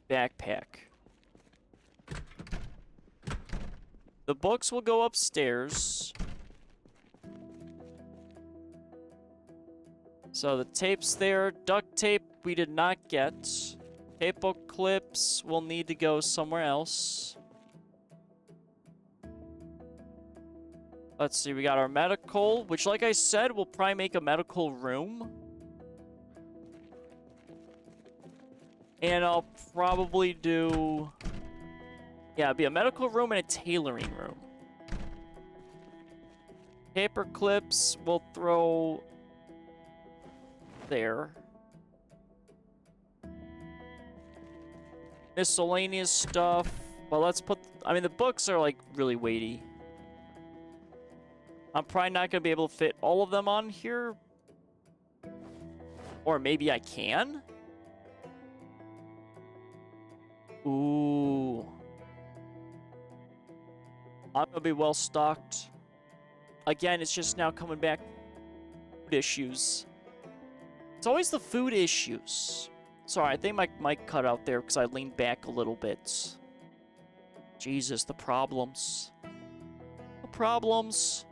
backpack. The books will go upstairs. So the tape's there. Duct tape we did not get. Tape clips will need to go somewhere else. Let's see, we got our medical, which, like I said, we'll probably make a medical room. And I'll probably do... Yeah, it'd be a medical room and a tailoring room. Paper clips we'll throw... there. Miscellaneous stuff. Well, let's put... I mean, the books are, like, really weighty. I'm probably not going to be able to fit all of them on here. Or maybe I can? Ooh. I'm going to be well stocked. Again, it's just now coming back. Food issues. It's always the food issues. Sorry, I think my mic cut out there because I leaned back a little bit. Jesus, the problems. The problems.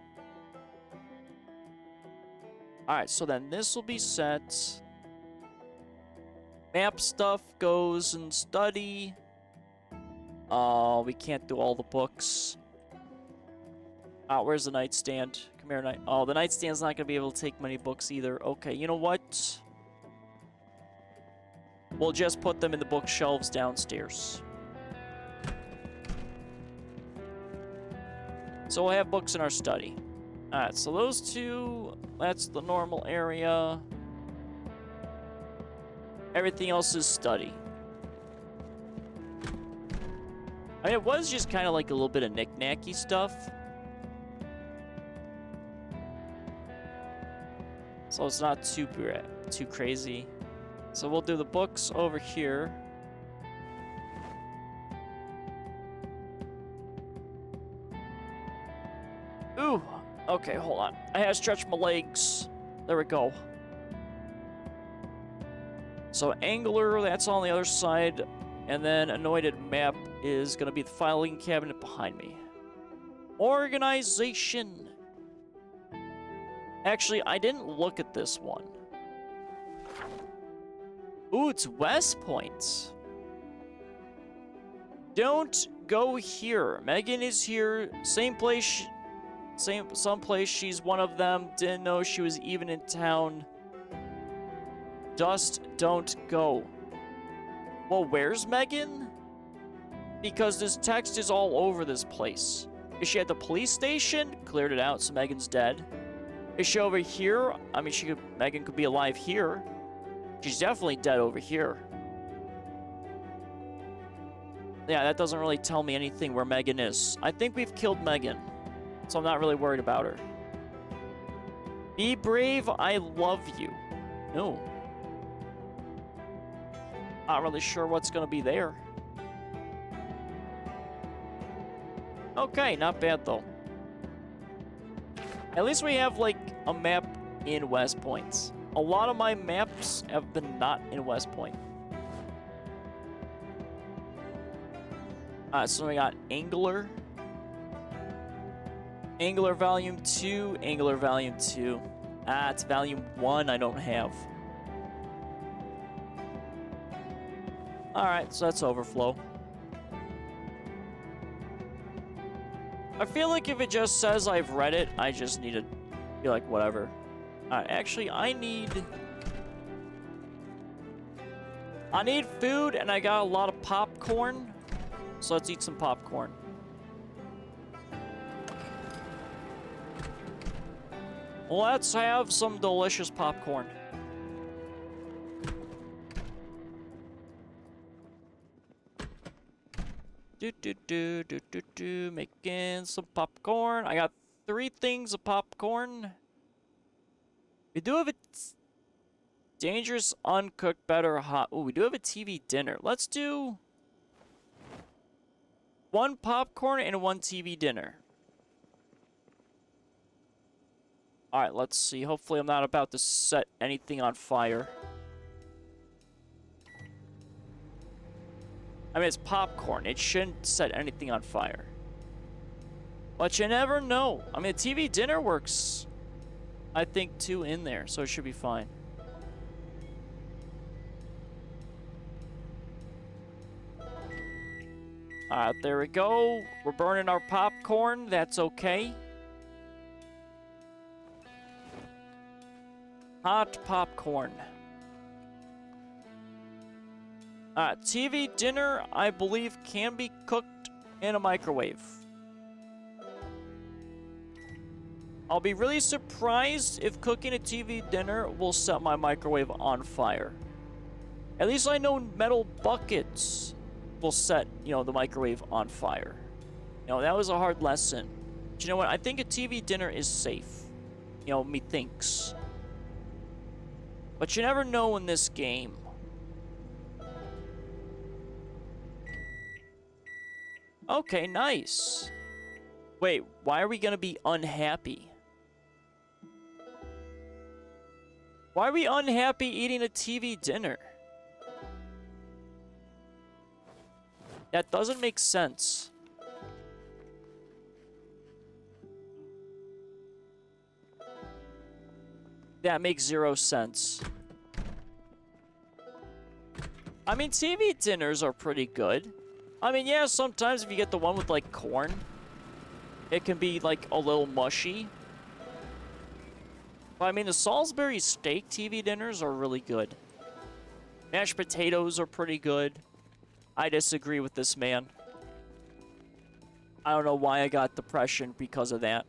Alright, so then this will be set. Map stuff goes in study. Oh, we can't do all the books. Oh, where's the nightstand? Come here, night. Oh, the nightstand's not gonna be able to take many books either. Okay, you know what? We'll just put them in the bookshelves downstairs. So we'll have books in our study. Alright, so those two, that's the normal area. Everything else is study. I mean, it was just kind of like a little bit of knick-knacky stuff. So it's not too crazy. So we'll do the books over here. Ooh, okay, hold on. I had to stretch my legs. There we go. So Angler, that's on the other side. And then Anointed Map is going to be the filing cabinet behind me. Organization. Actually, I didn't look at this one. Ooh, it's West Point. Don't go here. Megan is here. Same place. Someplace. She's one of them. Didn't know she was even in town. Just don't go. Well, where's Megan? Because this text is all over this place. Is she at the police station? Cleared it out, so Megan's dead. Is she over here? I mean, Megan could be alive here. She's definitely dead over here. Yeah, that doesn't really tell me anything where Megan is. I think we've killed Megan, so I'm not really worried about her. Be brave, I love you. No. Not really sure what's gonna be there. Okay, not bad though. At least we have like a map in West Point. A lot of my maps have been not in West Point. So we got Angler. Angler Volume 2, Angler Volume 2. It's Volume 1 I don't have. Alright, so that's Overflow. I feel like if it just says I've read it, I just need to be like, whatever. Actually, I need food, and I got a lot of popcorn. So let's eat some popcorn. Let's have some delicious popcorn. Making some popcorn. I got 3 things of popcorn. We do have a dangerous, uncooked, better, hot. Oh, we do have a TV dinner. Let's do 1 popcorn and 1 TV dinner. Alright, let's see. Hopefully I'm not about to set anything on fire. I mean, it's popcorn. It shouldn't set anything on fire. But you never know. I mean, the TV dinner works, I think, 2 in there, so it should be fine. Alright, there we go. We're burning our popcorn. That's okay. Hot popcorn. Alright, TV dinner, I believe, can be cooked in a microwave. I'll be really surprised if cooking a TV dinner will set my microwave on fire. At least I know metal buckets will set, the microwave on fire. That was a hard lesson. But you know what? I think a TV dinner is safe. Methinks. But you never know in this game. Okay, nice. Wait, why are we gonna be unhappy? Why are we unhappy eating a TV dinner? That doesn't make sense. That makes 0 sense. I mean, TV dinners are pretty good. I mean, yeah, sometimes if you get the one with, like, corn, it can be, like, a little mushy. But, I mean, the Salisbury steak TV dinners are really good. Mashed potatoes are pretty good. I disagree with this man. I don't know why I got depression because of that.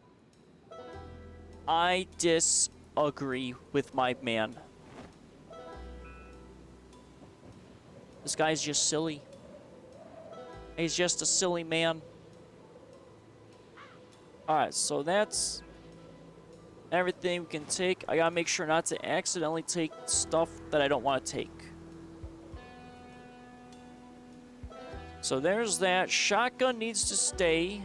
I disagree with my man. This guy's just silly. He's just a silly man. Alright, so that's everything we can take. I gotta make sure not to accidentally take stuff that I don't want to take. So there's that. Shotgun needs to stay.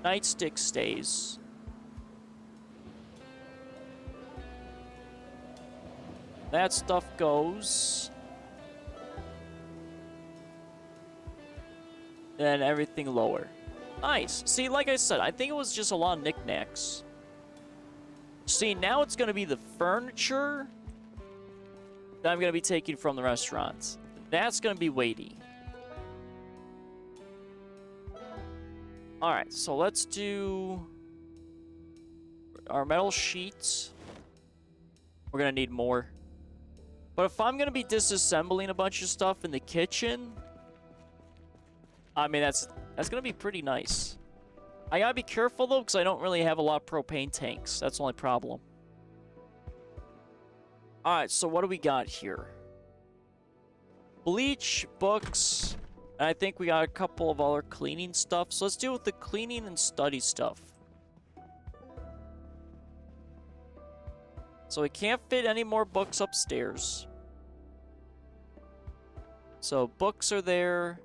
Nightstick stays. That stuff goes. Then everything lower. Nice. See, like I said, I think it was just a lot of knickknacks. See, now it's going to be the furniture that I'm going to be taking from the restaurants. That's going to be weighty. Alright, so let's do our metal sheets. We're going to need more. But if I'm going to be disassembling a bunch of stuff in the kitchen, I mean, that's going to be pretty nice. I got to be careful, though, because I don't really have a lot of propane tanks. That's the only problem. Alright, so what do we got here? Bleach, books, and I think we got a couple of other cleaning stuff. So let's deal with the cleaning and study stuff. So we can't fit any more books upstairs. So books are there.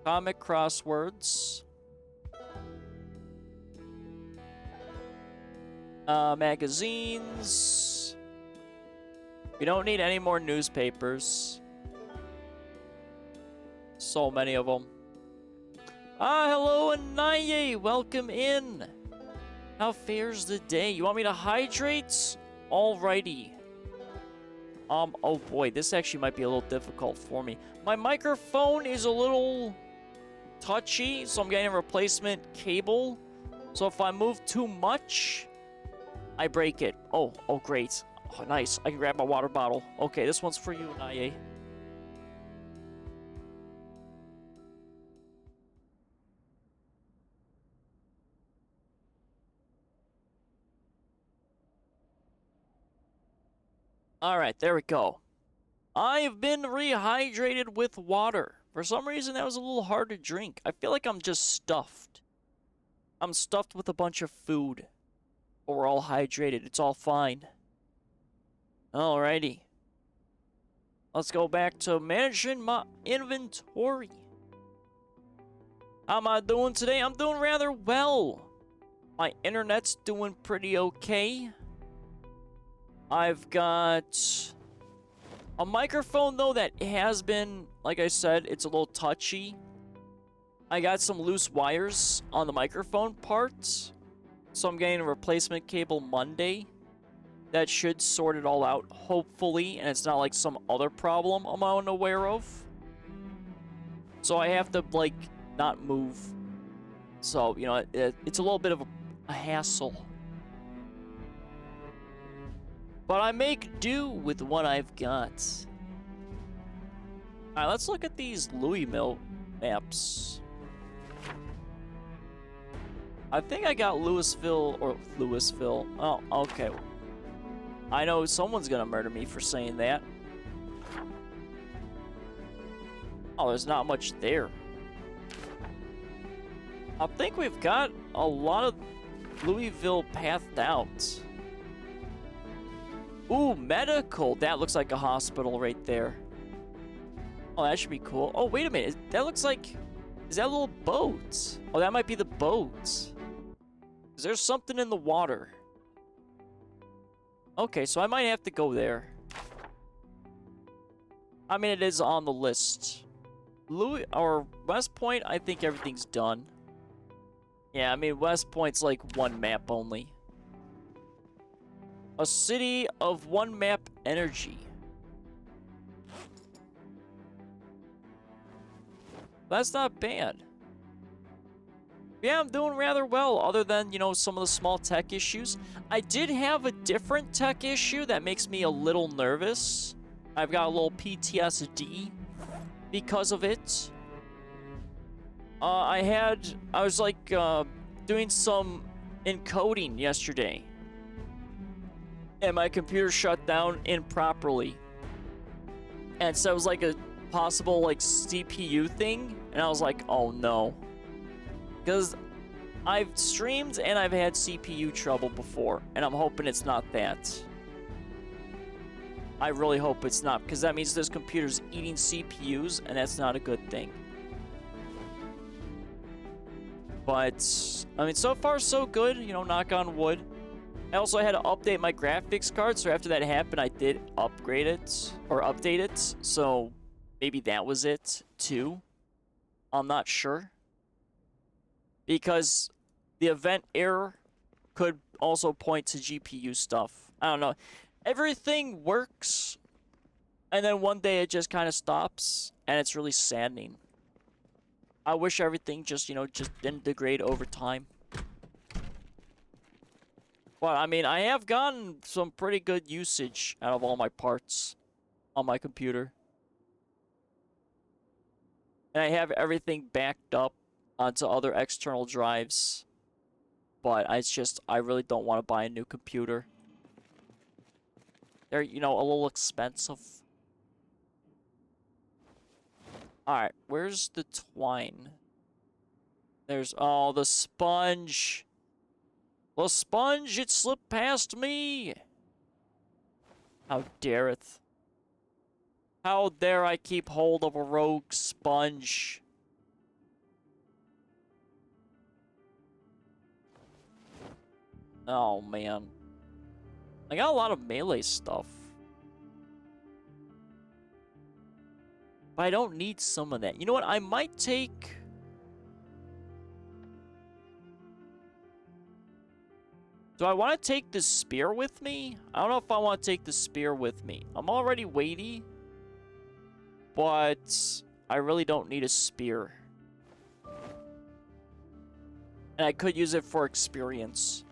Comic crosswords. Magazines. We don't need any more newspapers. So many of them. Hello, Anaye. Welcome in. How fares the day? You want me to hydrate? Alrighty. Oh boy, this actually might be a little difficult for me. My microphone is a little touchy, so I'm getting a replacement cable. So if I move too much, I break it. Oh, great. Oh, nice. I can grab my water bottle. Okay, this one's for you, Naye. Alright, there we go. I've been rehydrated with water. For some reason, that was a little hard to drink. I feel like I'm just stuffed. I'm stuffed with a bunch of food. But we're all hydrated. It's all fine. Alrighty. Let's go back to managing my inventory. How am I doing today? I'm doing rather well. My internet's doing pretty okay. I've got a microphone, though, that has been, like I said, it's a little touchy. I got some loose wires on the microphone parts. So I'm getting a replacement cable Monday. That should sort it all out, hopefully, and it's not like some other problem I'm unaware of. So I have to, like, not move. So, you know, it's a little bit of a hassle. But I make do with what I've got. Alright, let's look at these Louisville maps. I think I got Louisville. Oh, okay. I know someone's gonna murder me for saying that. Oh, there's not much there. I think we've got a lot of Louisville pathed out. Ooh, medical. That looks like a hospital right there. Oh, that should be cool. Oh, wait a minute. That looks like... Is that a little boat? Oh, that might be the boat. Is there something in the water? Okay, so I might have to go there. I mean, it is on the list. West Point, I think everything's done. Yeah, I mean, West Point's like one map only. A city of one map energy. That's not bad. Yeah, I'm doing rather well, other than, you know, some of the small tech issues. I did have a different tech issue that makes me a little nervous. I've got a little PTSD because of it. I was like, doing some encoding yesterday. And my computer shut down improperly. And so it was like a possible, like, CPU thing. And I was like, oh no. Because I've streamed and I've had CPU trouble before, and I'm hoping it's not that. I really hope it's not, because that means this computer's eating CPUs, and that's not a good thing. But, I mean, so far so good, you know, knock on wood. I also had to update my graphics card, so after that happened, I did upgrade it, or update it, so maybe that was it, too. I'm not sure. Because the event error could also point to GPU stuff. I don't know. Everything works, and then one day it just kind of stops, and it's really saddening. I wish everything just, you know, just didn't degrade over time. But, I mean, I have gotten some pretty good usage out of all my parts on my computer. And I have everything backed up onto other external drives, but I really don't want to buy a new computer. They're, you know, a little expensive. Alright, where's the twine? There's, oh, the sponge. The sponge, it slipped past me. How dare it? How dare I keep hold of a rogue sponge? Oh, man. I got a lot of melee stuff. But I don't need some of that. You know what? I might take... Do I want to take the spear with me? I don't know if I want to take the spear with me. I'm already weighty. But I really don't need a spear. And I could use it for experience.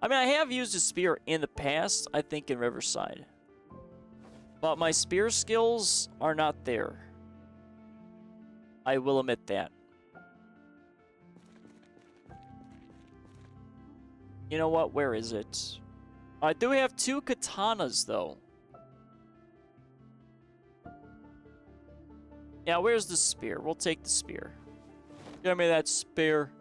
I mean, I have used a spear in the past, I think in Riverside. But my spear skills are not there. I will admit that. You know what? Where is it? I do have 2 katanas, though. Yeah, where's the spear? We'll take the spear. Give me that spear.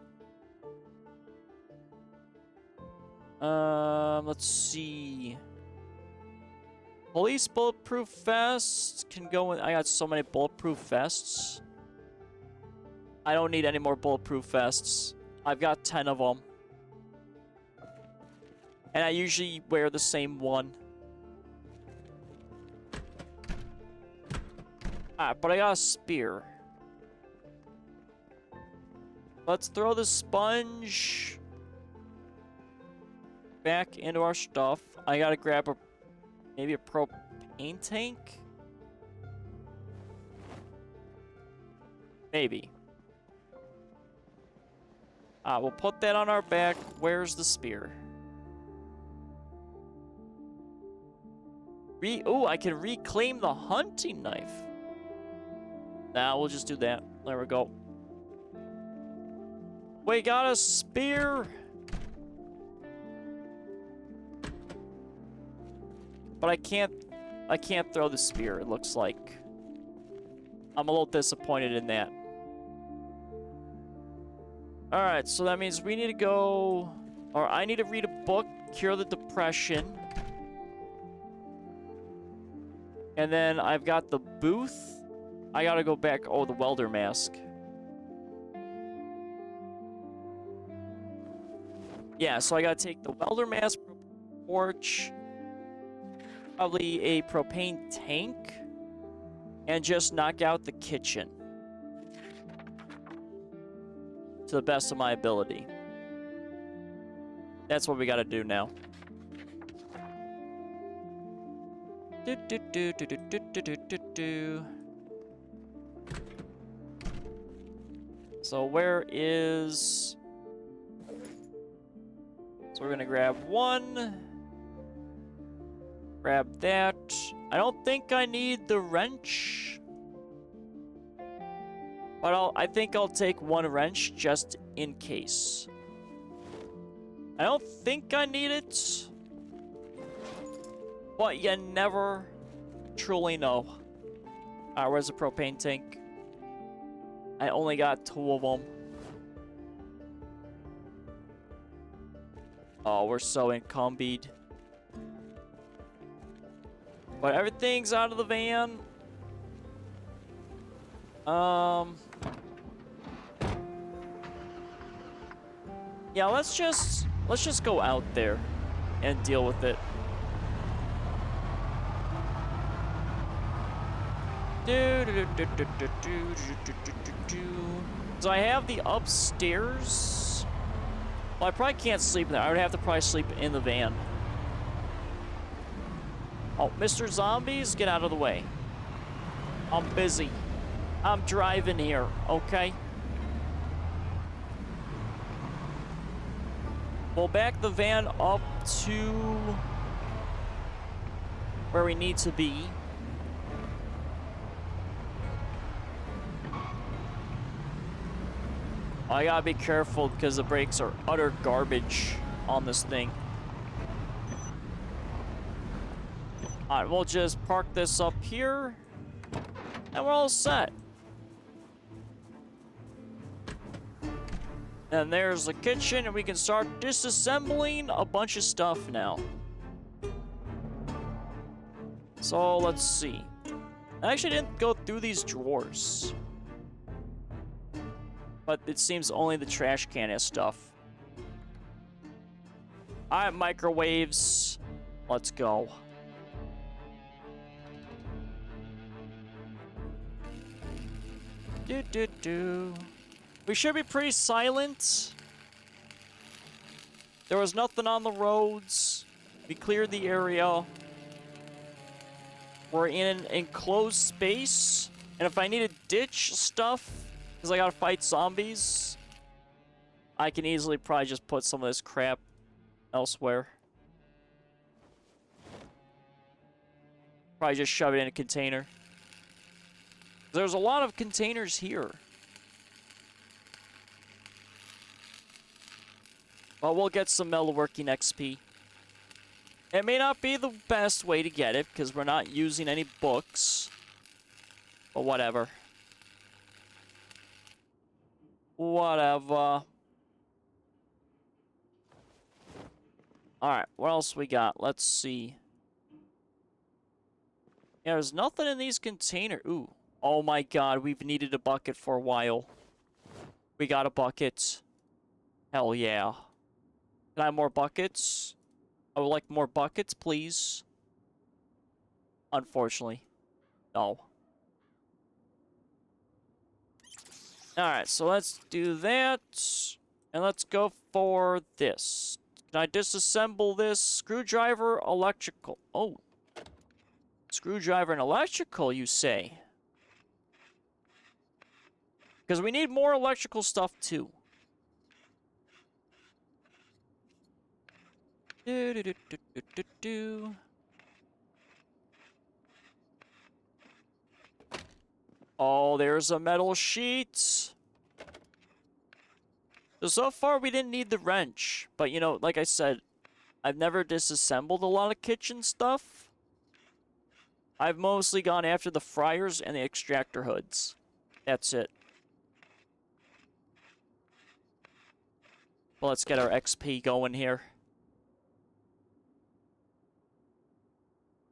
Let's see. Police bulletproof vest can go in. I got so many bulletproof vests. I don't need any more bulletproof vests. I've got 10 of them. And I usually wear the same one. Alright, but I got a spear. Let's throw the sponge back into our stuff. I gotta grab maybe a propane tank? Maybe. We'll put that on our back. Where's the spear? Ooh, I can reclaim the hunting knife. Nah, we'll just do that. There we go. We got a spear. But I can't throw the spear, it looks like. I'm a little disappointed in that. Alright, so that means we need to go... Or I need to read a book, Cure the Depression. And then I've got the booth. I gotta go back... Oh, the welder mask. Yeah, so I gotta take the welder mask, torch... Probably a propane tank, and just knock out the kitchen to the best of my ability. That's what we gotta do now. So where is... So we're gonna grab one. Grab that. I don't think I need the wrench. But I think I'll take one wrench just in case. I don't think I need it. But you never truly know. Alright, where's the propane tank? I only got 2 of them. Oh, we're so encumbered. But everything's out of the van. Yeah, let's just go out there and deal with it. So I have the upstairs. Well, I probably can't sleep there. I would have to probably sleep in the van. Oh, Mr. Zombies, get out of the way. I'm busy. I'm driving here, okay? We'll back the van up to where we need to be. I gotta be careful because the brakes are utter garbage on this thing. Alright, we'll just park this up here. And we're all set. And there's the kitchen, and we can start disassembling a bunch of stuff now. So, let's see. I actually didn't go through these drawers. But it seems only the trash can has stuff. Alright, microwaves. Let's go. We should be pretty silent. There was nothing on the roads. We cleared the area. We're in an enclosed space. And if I need to ditch stuff, because I gotta fight zombies, I can easily probably just put some of this crap elsewhere. Probably just shove it in a container. There's a lot of containers here. Well, we'll get some metalworking XP. It may not be the best way to get it, because we're not using any books. But whatever. Whatever. Alright, what else we got? Let's see. Yeah, there's nothing in these containers. Ooh. Oh my god, we've needed a bucket for a while. We got a bucket. Hell yeah. Can I have more buckets? I would like more buckets, please. Unfortunately. No. Alright, so let's do that. And let's go for this. Can I disassemble this? Screwdriver, electrical. Oh. Screwdriver and electrical, you say? Because we need more electrical stuff, too. Oh, there's a metal sheet. So far, we didn't need the wrench. But, you know, like I said, I've never disassembled a lot of kitchen stuff. I've mostly gone after the fryers and the extractor hoods. That's it. Well, let's get our XP going here.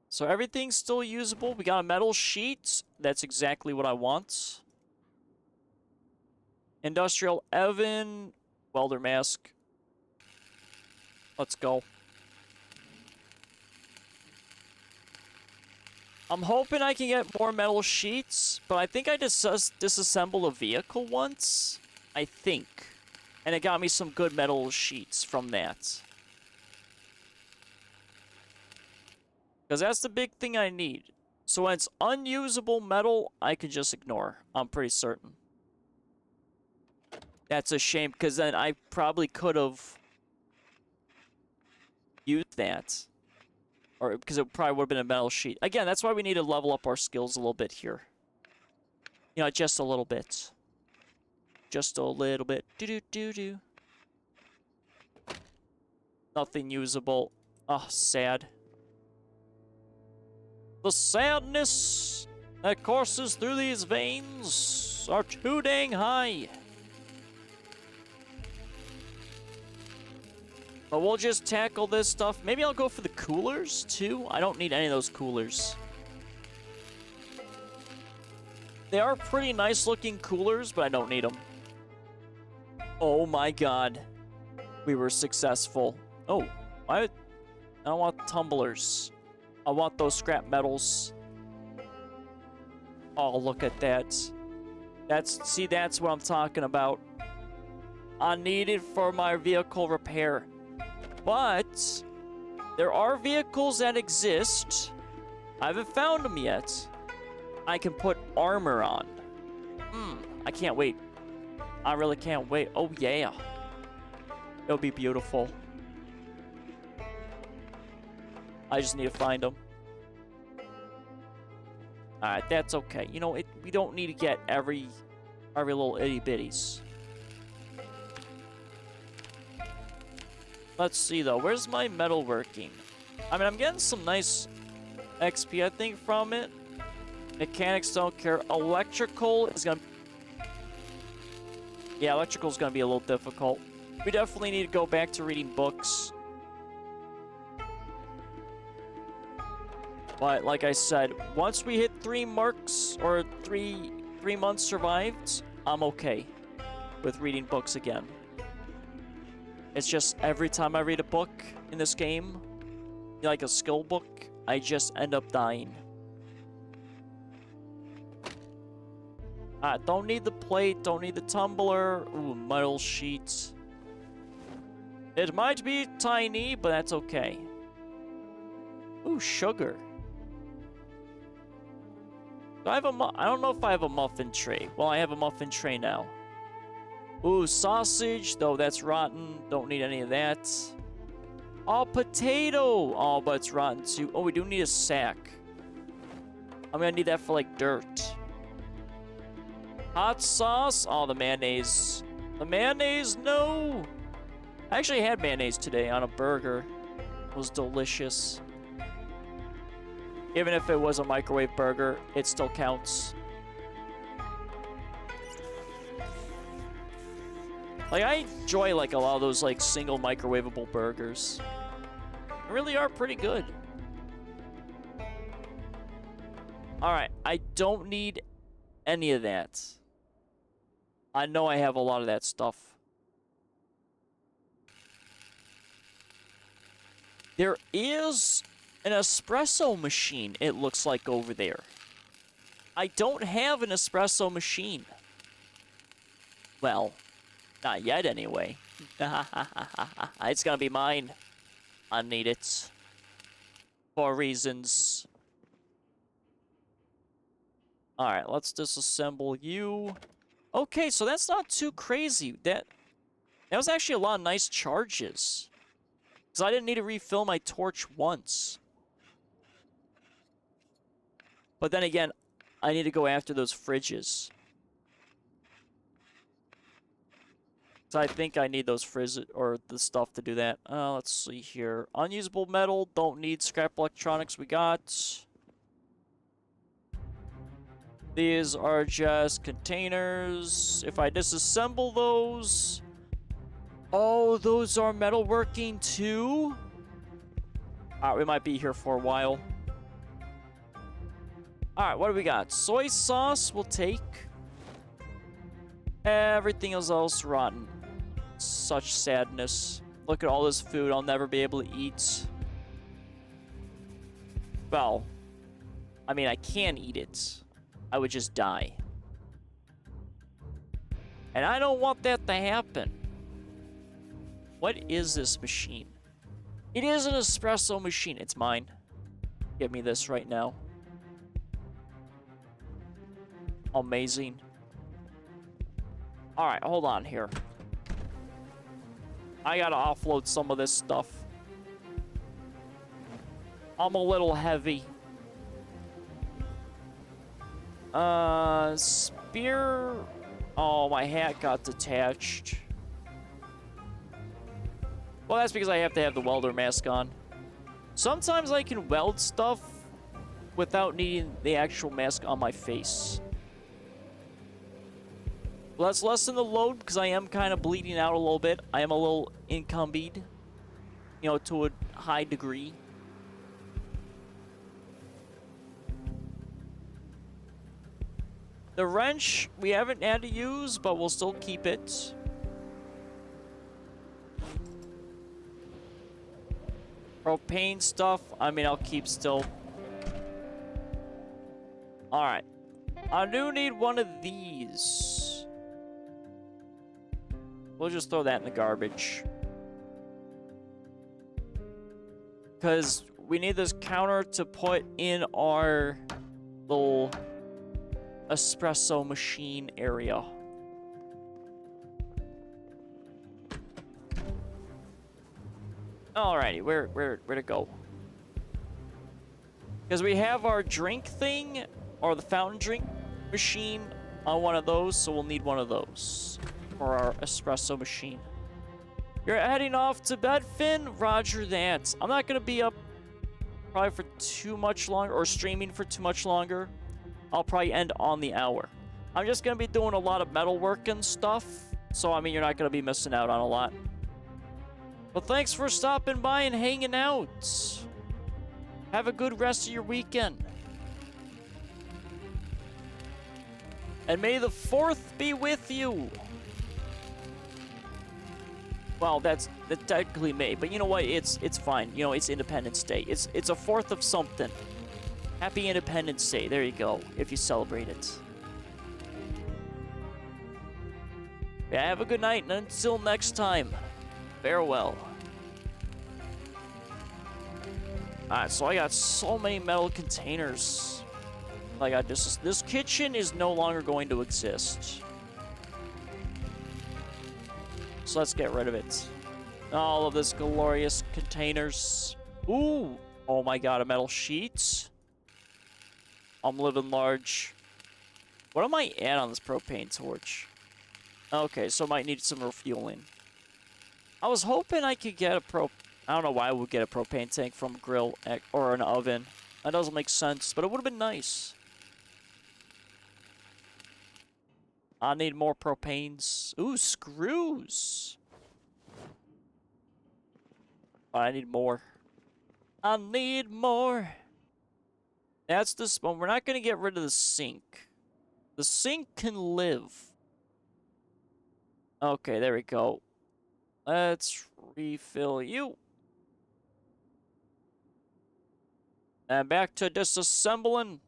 So everything's still usable. We got a metal sheet. That's exactly what I want. Industrial oven. Welder mask. Let's go. I'm hoping I can get more metal sheets, but I think I disassembled a vehicle once. I think. And it got me some good metal sheets from that. Because that's the big thing I need. So when it's unusable metal, I can just ignore. I'm pretty certain. That's a shame, because then I probably could have used that. Or because it probably would have been a metal sheet. Again, that's why we need to level up our skills a little bit here. You know, just a little bit. Just a little bit. Do-do-do-do. Nothing usable. Oh, sad. The sadness that courses through these veins are too dang high. But we'll just tackle this stuff. Maybe I'll go for the coolers, too. I don't need any of those coolers. They are pretty nice-looking coolers, but I don't need them. Oh, my God. We were successful. Oh, I don't want tumblers. I want those scrap metals. Oh, look at that. See, that's what I'm talking about. I need it for my vehicle repair. But there are vehicles that exist. I haven't found them yet. I can put armor on. I can't wait. I really can't wait. Oh, yeah. It'll be beautiful. I just need to find them. Alright, that's okay. You know, we don't need to get every little itty-bitties. Let's see, though. Where's my metalworking? I mean, I'm getting some nice XP, I think, from it. Mechanics don't care. Electrical is gonna... Yeah, electrical is gonna be a little difficult. We definitely need to go back to reading books. But, like I said, once we hit 3 marks, or 3 months survived, I'm okay with reading books again. It's just every time I read a book in this game, like a skill book, I just end up dying. Don't need the plate, don't need the tumbler. Ooh, metal sheets. It might be tiny, but that's okay. Ooh, sugar. Do I have I don't know if I have a muffin tray. Well, I have a muffin tray now. Ooh, sausage, though that's rotten. Don't need any of that. Oh, potato. Oh, but it's rotten too. Oh, we do need a sack. I'm gonna need that for, like, dirt. Hot sauce. Oh, the mayonnaise. The mayonnaise, no. I actually had mayonnaise today on a burger. It was delicious. Even if it was a microwave burger, it still counts. Like, I enjoy, like, a lot of those, like, single microwavable burgers. They really are pretty good. Alright, I don't need any of that. I know I have a lot of that stuff. There is an espresso machine, it looks like, over there. I don't have an espresso machine. Well, not yet, anyway. It's gonna be mine. I need it. For reasons. Alright, let's disassemble you. Okay, so that's not too crazy. That was actually a lot of nice charges. Because I didn't need to refill my torch once. But then again, I need to go after those fridges. So I think I need those fridges, or the stuff to do that. Let's see here. Unusable metal, don't need scrap electronics, we got. These are just containers. If I disassemble those... Oh, those are metalworking too? Alright, we might be here for a while. Alright, what do we got? Soy sauce we'll take. Everything else rotten. Such sadness. Look at all this food I'll never be able to eat. Well, I mean, I can eat it. I would just die. And I don't want that to happen. What is this machine? It is an espresso machine. It's mine. Give me this right now. Amazing. Alright, hold on here. I gotta offload some of this stuff. I'm a little heavy. Spear... Oh, my hat got detached. Well, that's because I have to have the welder mask on. Sometimes I can weld stuff without needing the actual mask on my face. Let's lessen the load because I am kind of bleeding out a little bit. I am a little encumbered, you know, to a high degree. The wrench we haven't had to use, but we'll still keep it. Propane stuff, I mean, I'll keep still. Alright. I do need one of these. We'll just throw that in the garbage. Because we need this counter to put in our little espresso machine area. Alrighty, where'd it go? Because we have our drink thing, or the fountain drink machine on one of those, so we'll need one of those for our espresso machine. You're heading off to bed, Finn? Roger that. I'm not going to be up probably for too much longer, or streaming for too much longer. I'll probably end on the hour. I'm just going to be doing a lot of metalwork and stuff, so I mean, you're not going to be missing out on a lot. But thanks for stopping by and hanging out. Have a good rest of your weekend. And may the 4th be with you. Well, that technically may, but you know what? It's fine. You know, it's Independence Day. It's a 4th of something. Happy Independence Day. There you go, if you celebrate it. Yeah, have a good night, and until next time, farewell. Alright, so I got so many metal containers. I got this kitchen is no longer going to exist. So let's get rid of it. All of this glorious containers. Ooh! Oh my god, a metal sheet. I'm living large. What am I at on this propane torch? Okay, so I might need some refueling. I was hoping I could get a I don't know why I would get a propane tank from a grill or an oven. That doesn't make sense, but it would have been nice. I need more propanes. Ooh, screws. Oh, I need more. I need more. That's this one. We're not going to get rid of the sink. The sink can live. Okay, there we go. Let's refill you. And back to disassembling.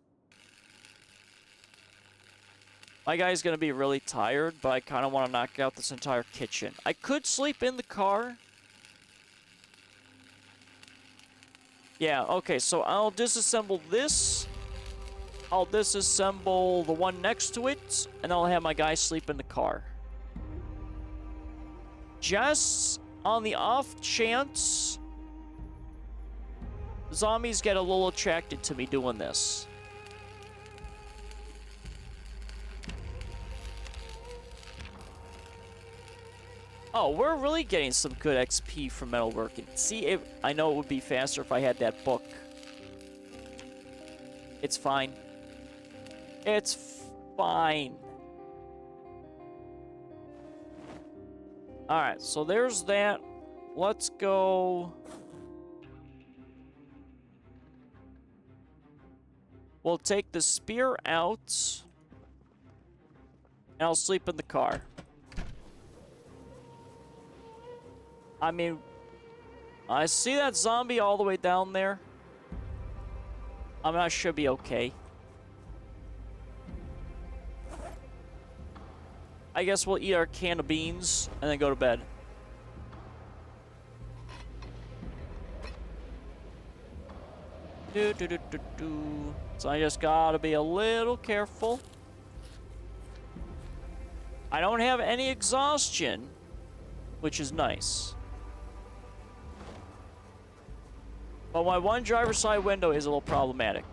My guy's gonna be really tired, but I kind of want to knock out this entire kitchen. I could sleep in the car. Yeah, okay, so I'll disassemble this. I'll disassemble the one next to it, and I'll have my guy sleep in the car. Just on the off chance zombies get a little attracted to me doing this. Oh, we're really getting some good XP from metalworking. See, I know it would be faster if I had that book. It's fine. It's fine. Alright, so there's that. Let's go. We'll take the spear out. And I'll sleep in the car. I mean, I see that zombie all the way down there. I mean, I should be okay. I guess we'll eat our can of beans and then go to bed. So I just gotta be a little careful. I don't have any exhaustion, which is nice. But my one driver's side window is a little problematic.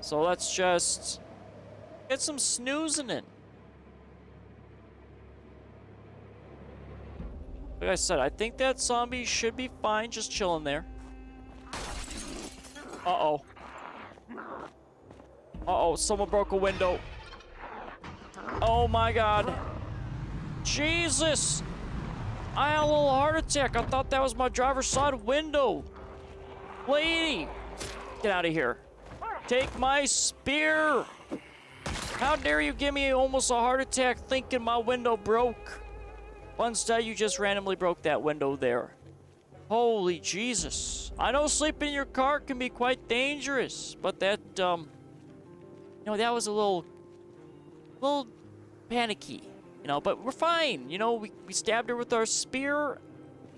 So let's just get some snoozing in. Like I said, I think that zombie should be fine just chilling there. Uh-oh. Uh-oh, someone broke a window. Oh my god. Jesus! I had a little heart attack. I thought that was my driver's side window. Lady! Get out of here. Take my spear! How dare you give me almost a heart attack thinking my window broke? Well, instead, you just randomly broke that window there. Holy Jesus. I know sleeping in your car can be quite dangerous, but that, you know, that was a little panicky, you know, but we're fine. You know, we stabbed her with our spear.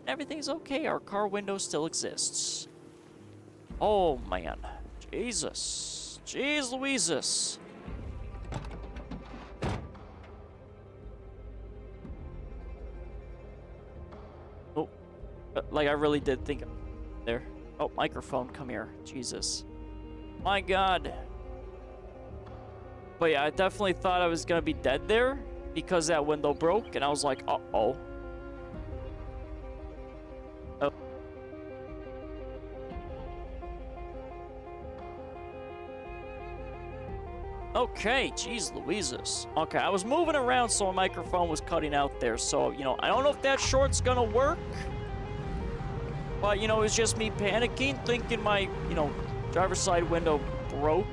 Everything's okay. Our car window still exists. Oh, man. Jesus. Jeez Louises. Oh, like I really did think there. Oh, microphone, come here. Jesus. My God. But yeah, I definitely thought I was gonna be dead there because that window broke, and I was like, uh-oh. Oh. Okay, jeez Louises. Okay, I was moving around so my microphone was cutting out there, so, you know, I don't know if that short's gonna work. But, you know, it was just me panicking, thinking my, you know, driver's side window broke.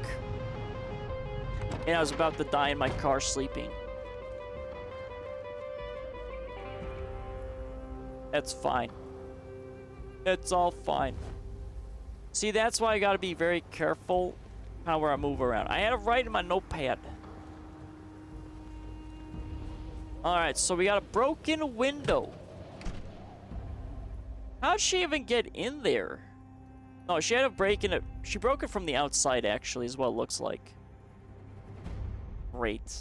And I was about to die in my car sleeping. That's fine. It's all fine. See, that's why I gotta be very careful how where I move around. I had it right in my notepad. Alright, so we got a broken window. How'd she even get in there? No, she had to break in it. She broke it from the outside, actually, is what it looks like. Great.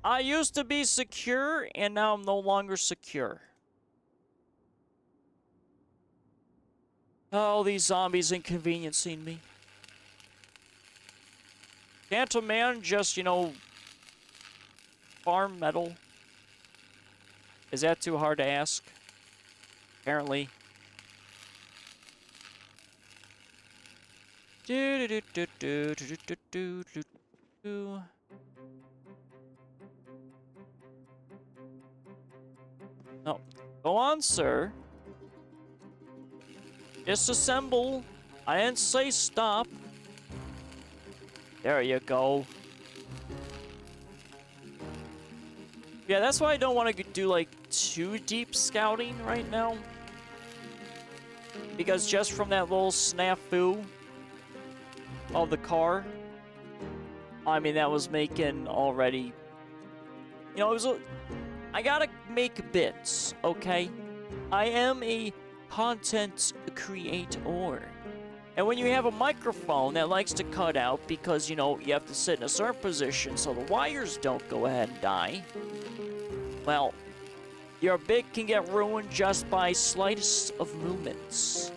I used to be secure, and now I'm no longer secure. Oh, these zombies inconveniencing me. Can't a man just, you know, farm metal? Is that too hard to ask? Apparently. Do do do do do do do do do. No. Go on, sir. Disassemble. I didn't say stop. There you go. Yeah, that's why I don't want to do, like, too deep scouting right now. Because just from that little snafu of the car, I mean, that was making already... You know, it was... I gotta make bits, okay? I am a content creator. And when you have a microphone that likes to cut out because, you know, you have to sit in a certain position so the wires don't go ahead and die, well, your bit can get ruined just by slightest of movements.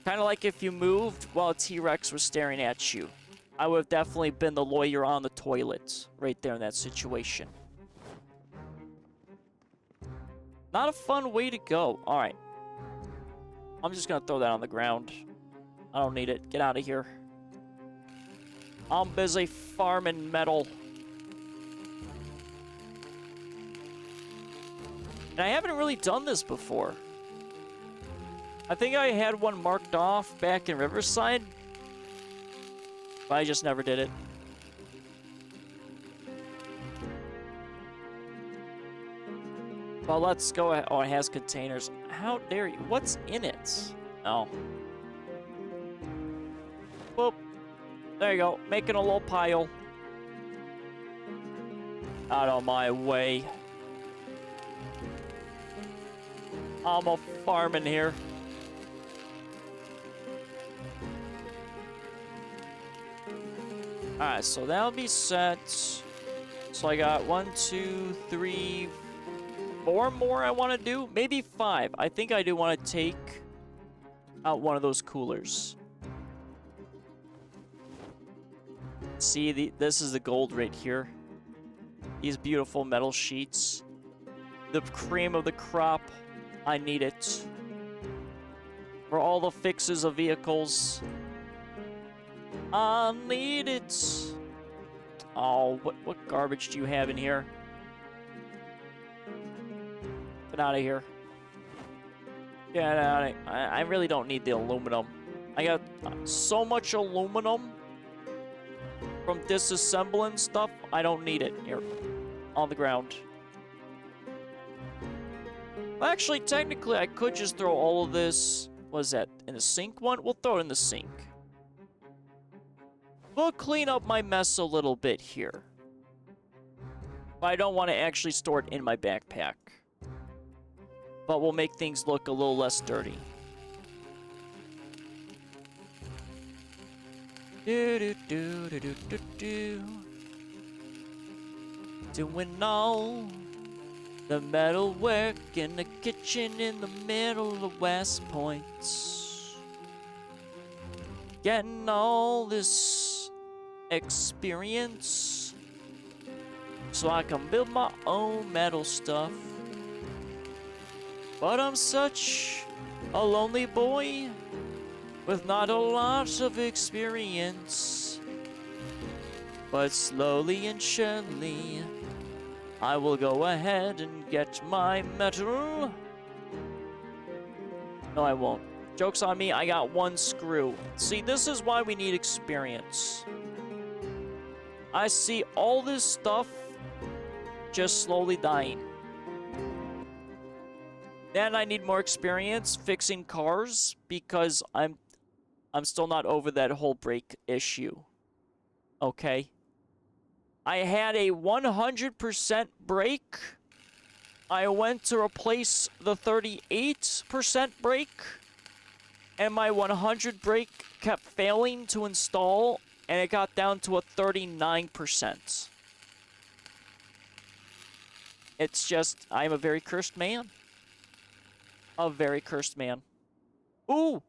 Kind of like if you moved while a T-Rex was staring at you. I would have definitely been the lawyer on the toilet right there in that situation. Not a fun way to go. All right. I'm just going to throw that on the ground. I don't need it. Get out of here. I'm busy farming metal. And I haven't really done this before. I think I had one marked off back in Riverside, but I just never did it. Well, let's go ahead. Oh, it has containers. How dare you? What's in it? Oh. Boop. There you go. Making a little pile. Out of my way. I'm a farming here. Alright, so that'll be set. So I got 1, 2, 3, 4 more I want to do. Maybe 5. I think I do want to take out one of those coolers. See, this is the gold right here. These beautiful metal sheets. The cream of the crop. I need it. For all the fixes of vehicles. I need it. Oh, what garbage do you have in here? Get out of here. Get out of here. I really don't need the aluminum. I got so much aluminum from disassembling stuff. I don't need it. Here. On the ground. Well, actually, technically, I could just throw all of this... What is that? In the sink one? We'll throw it in the sink. We'll clean up my mess a little bit here. But I don't want to actually store it in my backpack. But we'll make things look a little less dirty. Doing all the metal work in the kitchen in the middle of West Point. Getting all this experience so I can build my own metal stuff. But I'm such a lonely boy with not a lot of experience. But slowly and surely, I will go ahead and get my metal. No, I won't. Joke's on me, I got 1 screw. See, this is why we need experience. I see all this stuff just slowly dying. Then I need more experience fixing cars because I'm still not over that whole brake issue. Okay? I had a 100% brake. I went to replace the 38% brake. And my 100 brake kept failing to install. And it got down to a 39%. It's just, I'm a very cursed man. A very cursed man. Ooh!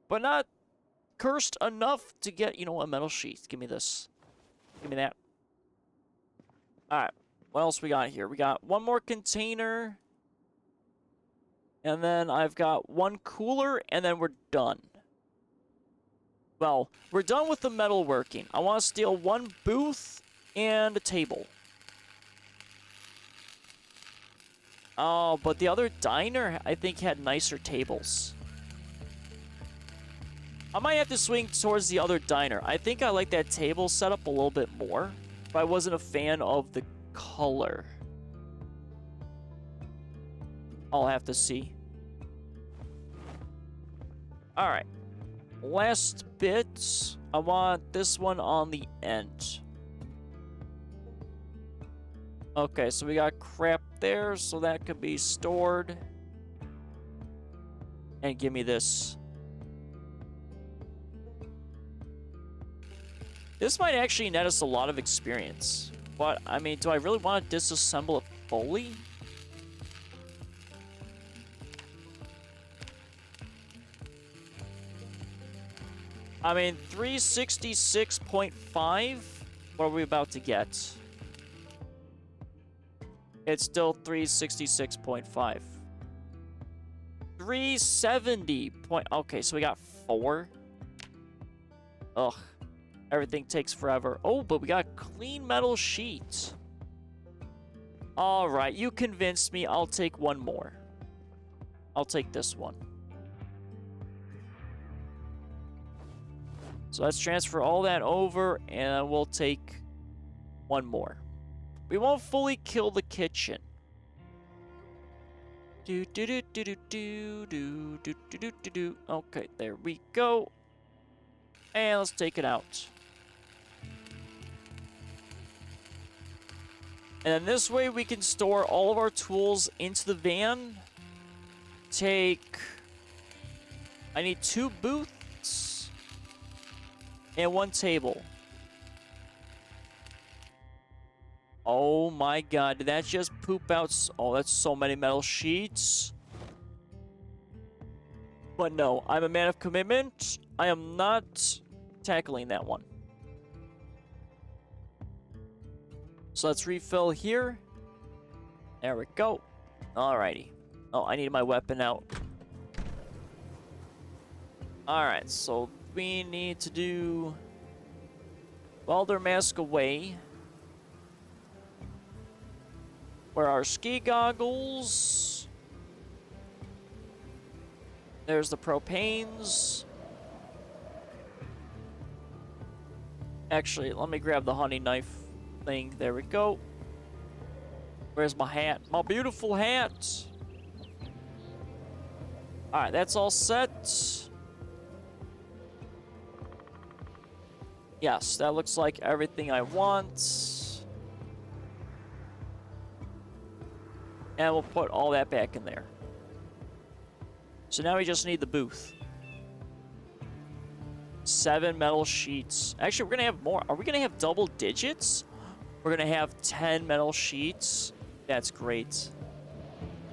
But not cursed enough to get, you know, a metal sheath. Give me this. Give me that. Alright. What else we got here? We got 1 more container. And then I've got 1 cooler, and then we're done. Well, we're done with the metalworking. I want to steal 1 booth and a table. Oh, but the other diner, I think, had nicer tables. I might have to swing towards the other diner. I think I like that table setup a little bit more. But I wasn't a fan of the color. I'll have to see. Alright. Last bit. I want this one on the end. Okay, so we got crap there, so that could be stored. And give me this. This might actually net us a lot of experience. But, I mean, do I really want to disassemble it fully? I mean, 366.5? What are we about to get? It's still 366.5. 370 point... Okay, so we got 4. Ugh. Everything takes forever. Oh, but we got clean metal sheets. Alright, you convinced me. I'll take 1 more. I'll take this one. So let's transfer all that over, and we'll take 1 more. We won't fully kill the kitchen. Okay, there we go. And let's take it out. And then this way we can store all of our tools into the van. I need 2 booths and 1 table. Oh my god, did that just poop out? Oh, that's so many metal sheets. But no, I'm a man of commitment. I am not tackling that one. So let's refill here. There we go. Alrighty. Oh, I need my weapon out. Alright, so we need to do welder mask away. Where are ski goggles? There's the propanes. Actually, let me grab the honey knife thing. There we go. Where's my hat? My beautiful hat. Alright, that's all set. Yes, that looks like everything I want. And we'll put all that back in there. So now we just need the booth. 7 metal sheets. Actually, we're going to have more. Are we going to have double digits? We're going to have 10 metal sheets. That's great.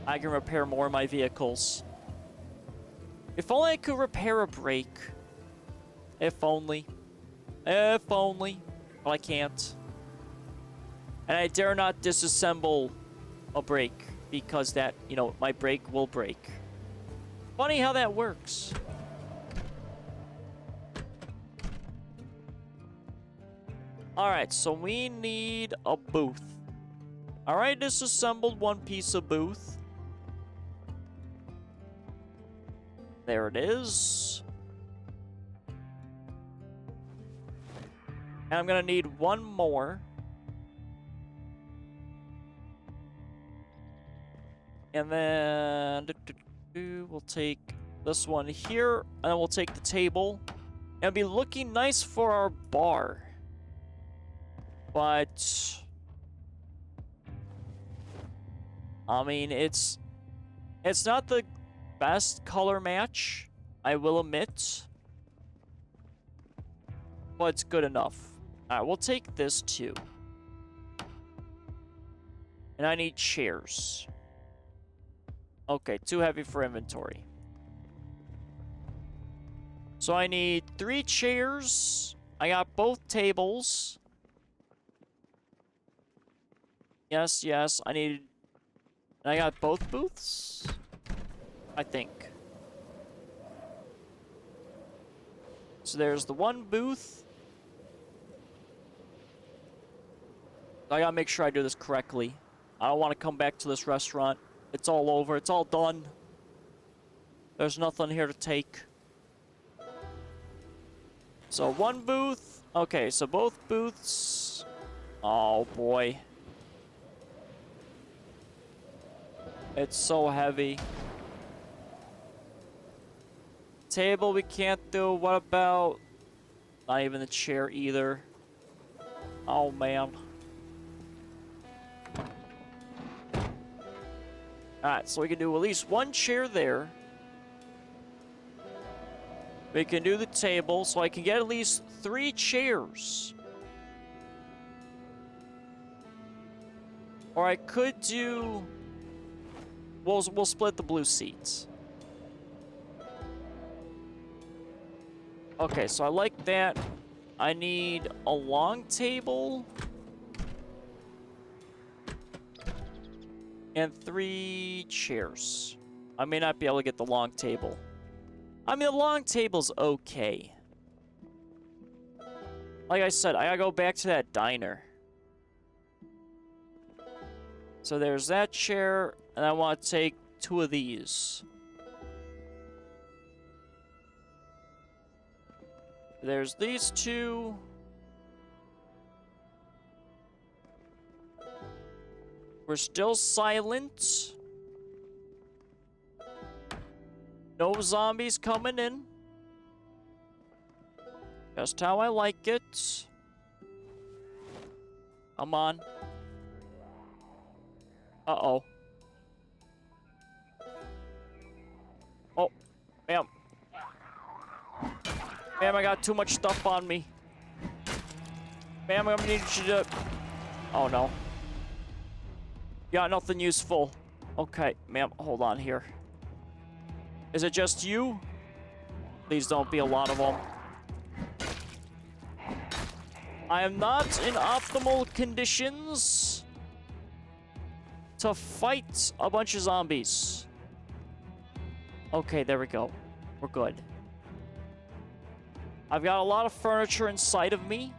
I can repair more of my vehicles. If only I could repair a brake. If only. If only. But I can't. And I dare not disassemble a brake. Because that, you know, my brake will break. Funny how that works. Alright, so we need a booth. Alright, disassembled one piece of booth. There it is. And I'm gonna need one more. And then we'll take this one here, and then we'll take the table. And it'll be looking nice for our bar. But I mean, it's not the best color match, I will admit. But it's good enough. Alright, we'll take this too. And I need chairs. Okay, too heavy for inventory. So I need 3 chairs. I got both tables. Yes, yes, I got both booths? I think. So there's the one booth. I gotta make sure I do this correctly. I don't want to come back to this restaurant. It's all over. It's all done. There's nothing here to take. So one booth. Okay, so both booths. Oh boy. It's so heavy. Table we can't do. What about... Not even the chair either. Oh man. Alright, so we can do at least one chair there. We can do the table, so I can get at least 3 chairs. Or I could do... We'll split the blue seats. Okay, so I like that. I need a long table. And 3 chairs. I may not be able to get the long table. I mean, the long table's okay. Like I said, I gotta go back to that diner. So there's that chair, and I want to take 2 of these. There's these 2. We're still silent. No zombies coming in. Just how I like it. Come on. Uh-oh. Oh, ma'am. Ma'am, I got too much stuff on me. Ma'am, I'm gonna need you to... Oh, no. Got nothing useful. Okay, ma'am, hold on here. Is it just you? Please don't be a lot of them. I am not in optimal conditions to fight a bunch of zombies. Okay, there we go. We're good. I've got a lot of furniture inside of me.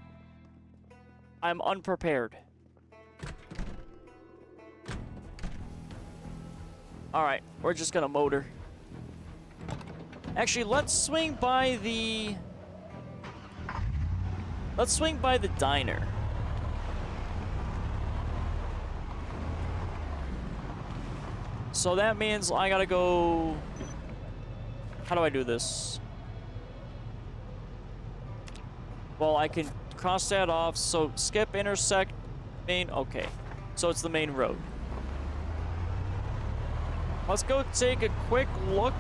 I'm unprepared. Alright, we're just gonna motor. Actually, let's swing by the... Let's swing by the diner. So that means I gotta go... How do I do this? Well, I can cross that off. So skip, intersect, main. Okay. So it's the main road. Let's go take a quick look.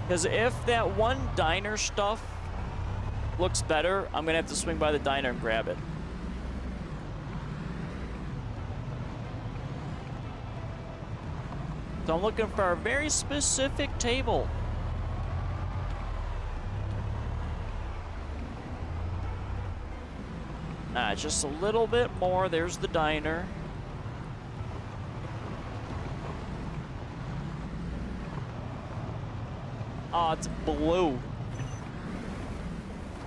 Because if that one diner stuff looks better, I'm going to have to swing by the diner and grab it. So I'm looking for a very specific table. Just a little bit more. There's the diner. Oh, it's blue.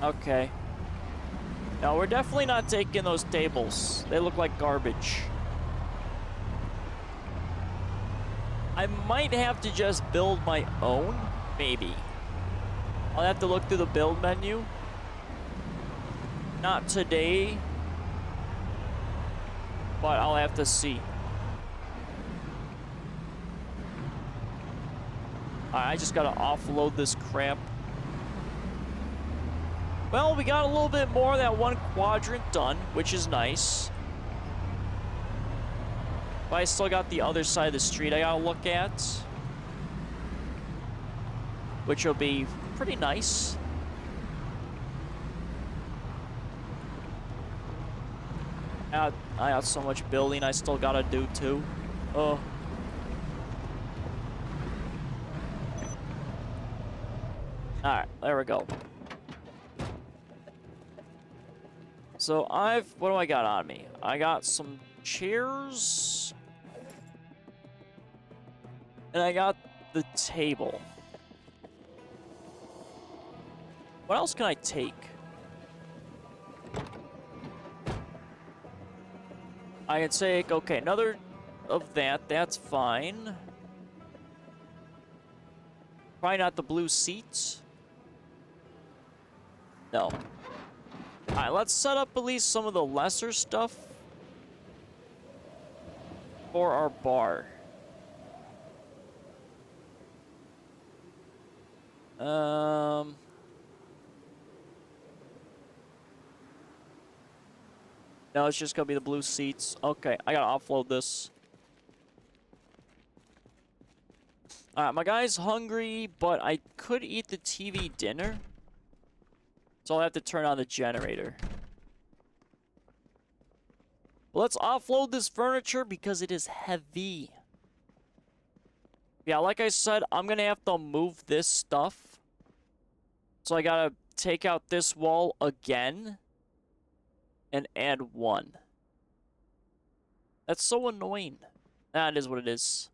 Okay. No, we're definitely not taking those tables. They look like garbage. I might have to just build my own, maybe. I'll have to look through the build menu. Not today, but I'll have to see. Alright, I just gotta offload this crap. Well, we got a little bit more of that one quadrant done, which is nice. But I still got the other side of the street I gotta look at, which will be pretty nice. I got so much building I still gotta do too. Oh. Alright, there we go. So what do I got on me? I got some chairs. And I got the table. What else can I take? I can take, okay, another of that. That's fine. Probably not the blue seats. No. Alright, let's set up at least some of the lesser stuff for our bar. No, it's just gonna be the blue seats. Okay, I gotta offload this. Alright, my guy's hungry, but I could eat the TV dinner. So I'll have to turn on the generator. Let's offload this furniture because it is heavy. Yeah, like I said, I'm gonna have to move this stuff. So I gotta take out this wall again and add one. That's so annoying. That is what it is.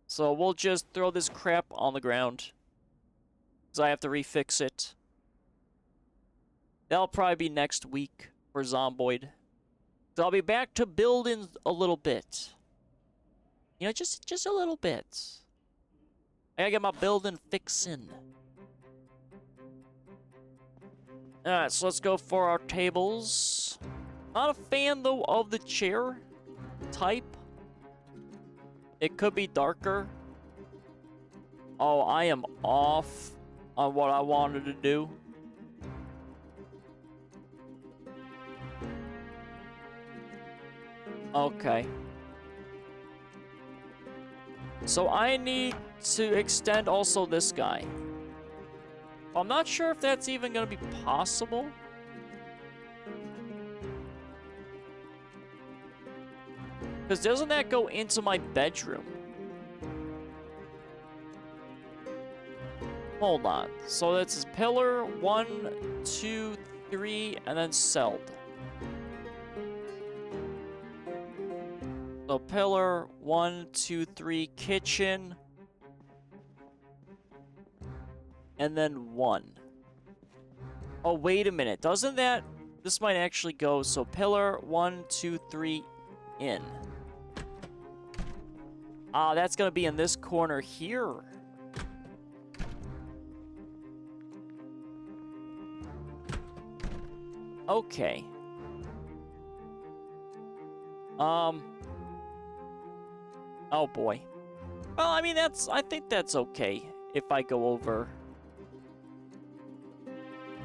So we'll just throw this crap on the ground, because I have to refix it. That'll probably be next week for Zomboid. So I'll be back to building a little bit. You know, just a little bit. I gotta get my building fixin'. Alright, so let's go for our tables. Not a fan, though, of the chair type. It could be darker. Oh, I am off on what I wanted to do. Okay. So I need to extend also this guy. I'm not sure if that's even going to be possible. Because doesn't that go into my bedroom? Hold on. So this is pillar 1, 2, 3, and then celled. So pillar 1, 2, 3, kitchen. And then 1. Oh, wait a minute. Doesn't that... This might actually go... So pillar 1, 2, 3, in. Ah, that's going to be in this corner here. Okay. Oh boy. Well, I mean, I think that's okay if I go over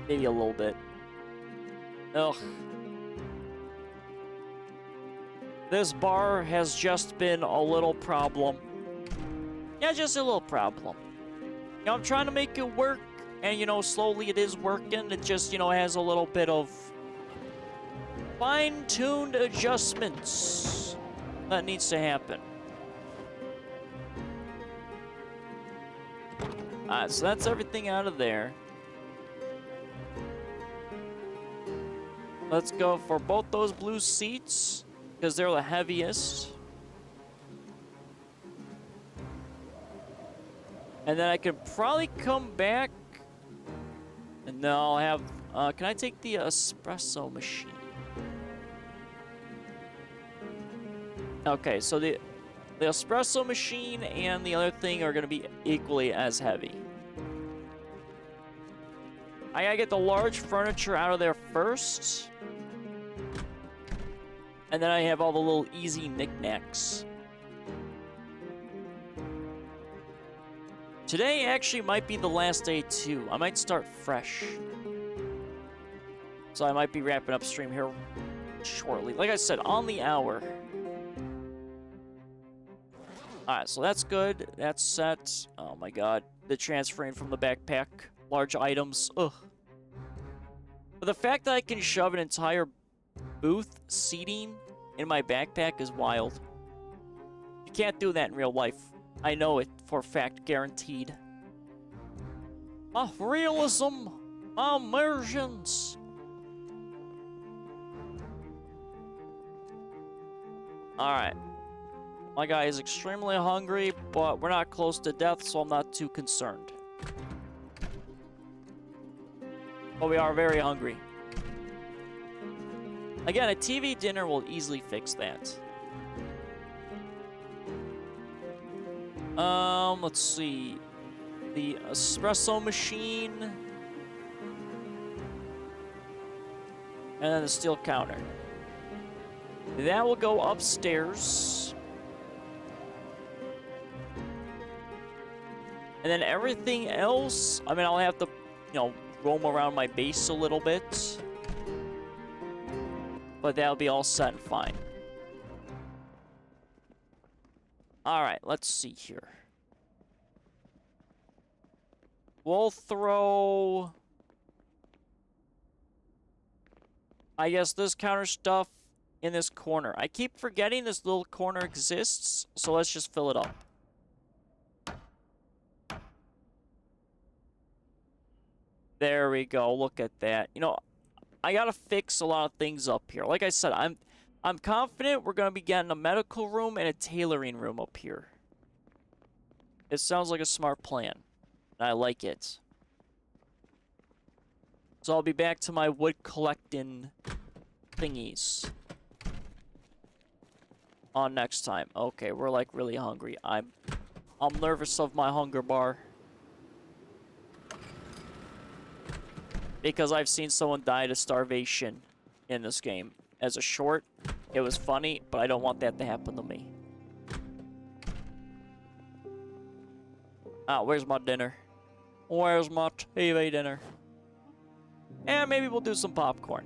maybe a little bit. Ugh. This bar has just been a little problem. Yeah, just a little problem. You know, I'm trying to make it work, and, you know, slowly it is working. It just, you know, has a little bit of fine-tuned adjustments that needs to happen. Alright, so that's everything out of there. Let's go for both those blue seats, because they're the heaviest. And then I could probably come back. And then I'll have... can I take the espresso machine? Okay, so the espresso machine and the other thing are going to be equally as heavy. I gotta get the large furniture out of there first. And then I have all the little easy knickknacks. Today actually might be the last day too. I might start fresh. So I might be wrapping up stream here shortly. Like I said, on the hour. Alright, so that's good. That's set. Oh my god. The transferring from the backpack. Large items. Ugh. But the fact that I can shove an entire booth seating in my backpack is wild. You can't do that in real life. I know it for a fact, guaranteed. Realism, immersions. Alright. My guy is extremely hungry, but we're not close to death, so I'm not too concerned. But we are very hungry. Again, a TV dinner will easily fix that. Let's see. The espresso machine. And then the steel counter. That will go upstairs. And then everything else, I mean, I'll have to, you know, roam around my base a little bit. But that'll be all set and fine. Alright, let's see here. We'll throw... I guess this counter stuff in this corner. I keep forgetting this little corner exists, so let's just fill it up. There we go. Look at that. You know, I gotta fix a lot of things up here. Like I said, I'm confident we're gonna be getting a medical room and a tailoring room up here. It sounds like a smart plan. And I like it. So I'll be back to my wood collecting thingies on next time. Okay, we're like really hungry. I'm nervous of my hunger bar. Because I've seen someone die to starvation in this game. As a short, it was funny, but I don't want that to happen to me. Ah, where's my dinner? Where's my TV dinner? And maybe we'll do some popcorn.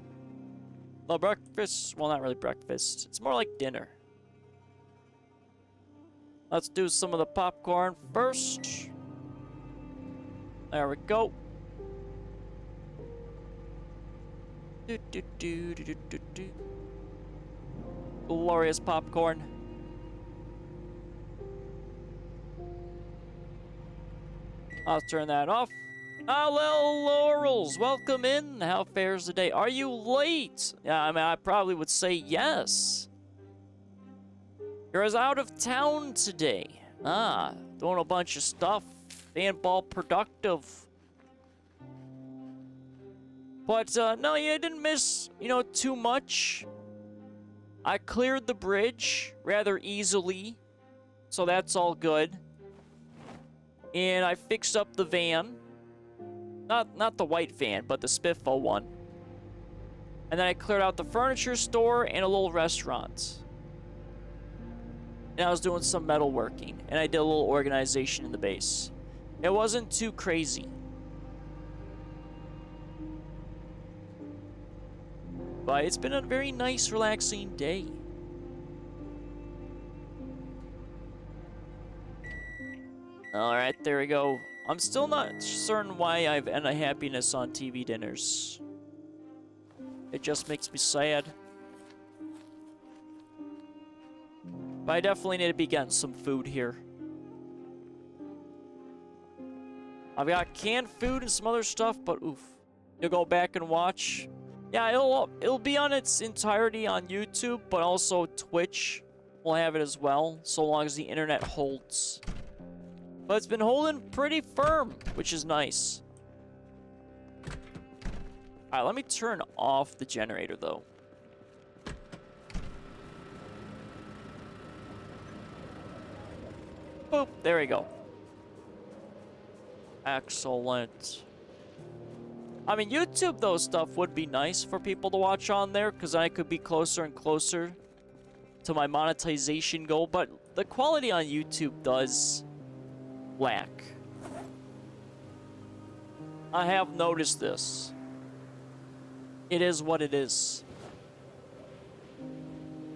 The breakfast, well, not really breakfast. It's more like dinner. Let's do some of the popcorn first. There we go. Glorious popcorn. I'll turn that off. Hello, Laurels. Welcome in. How fares the day? Are you late? Yeah, I mean, I probably would say yes. You're out of town today. Ah, doing a bunch of stuff. Handball productive. But, no, you didn't miss, too much. I cleared the bridge rather easily, so that's all good. And I fixed up the van. Not the white van, but the Spiffo one. And then I cleared out the furniture store and a little restaurant. And I was doing some metalworking. And I did a little organization in the base. It wasn't too crazy. But it's been a very nice, relaxing day. Alright, there we go. I'm still not certain why I've ended happiness on TV dinners. It just makes me sad. But I definitely need to be getting some food here. I've got canned food and some other stuff, but oof. You'll go back and watch. Yeah, it'll be on its entirety on YouTube, but also Twitch will have it as well, so long as the internet holds. But it's been holding pretty firm, which is nice. Alright, let me turn off the generator, though. Boop, there we go. Excellent. I mean, YouTube, though, stuff would be nice for people to watch on there, because I could be closer and closer to my monetization goal, but the quality on YouTube does lack. I have noticed this. It is what it is.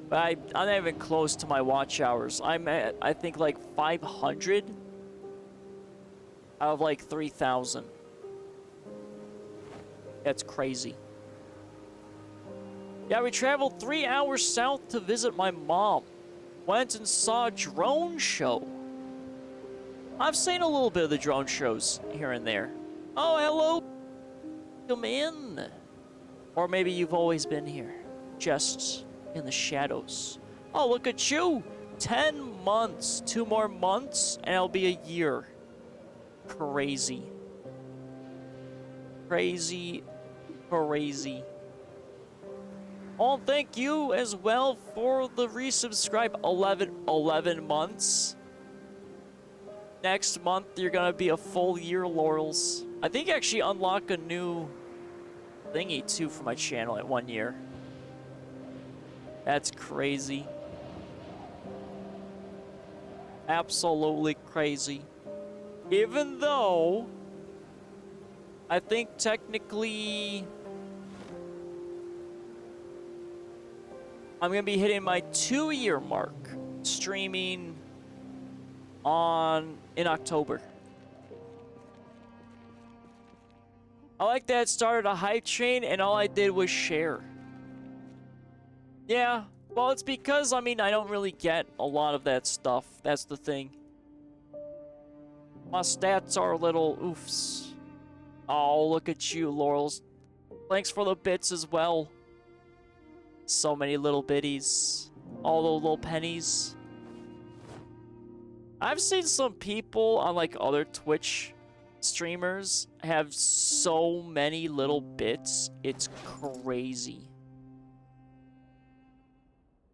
But I'm not even close to my watch hours. I'm at, I think, like 500 out of like 3,000. That's crazy. Yeah, we traveled 3 hours south to visit my mom. Went and saw a drone show. I've seen a little bit of the drone shows here and there. Oh, hello. Come in. Or maybe you've always been here. Just in the shadows. Oh, look at you. 10 months. 2 more months, and it'll be a year. Crazy. Crazy. Crazy. Oh, thank you as well for the resubscribe. 11 months. Next month, you're gonna be a full year, Laurels. I think I actually unlock a new thingy, too, for my channel at 1 year. That's crazy. Absolutely crazy. Even though I think technically I'm gonna be hitting my 2-year mark streaming in October. I like that it started a hype train and all I did was share. Yeah, well, it's because, I mean, I don't really get a lot of that stuff. That's the thing. My stats are a little oofs. Oh, look at you, Laurels. Thanks for the bits as well. So many little bitties. All those little pennies. I've seen some people on, like, other Twitch streamers have so many little bits. It's crazy.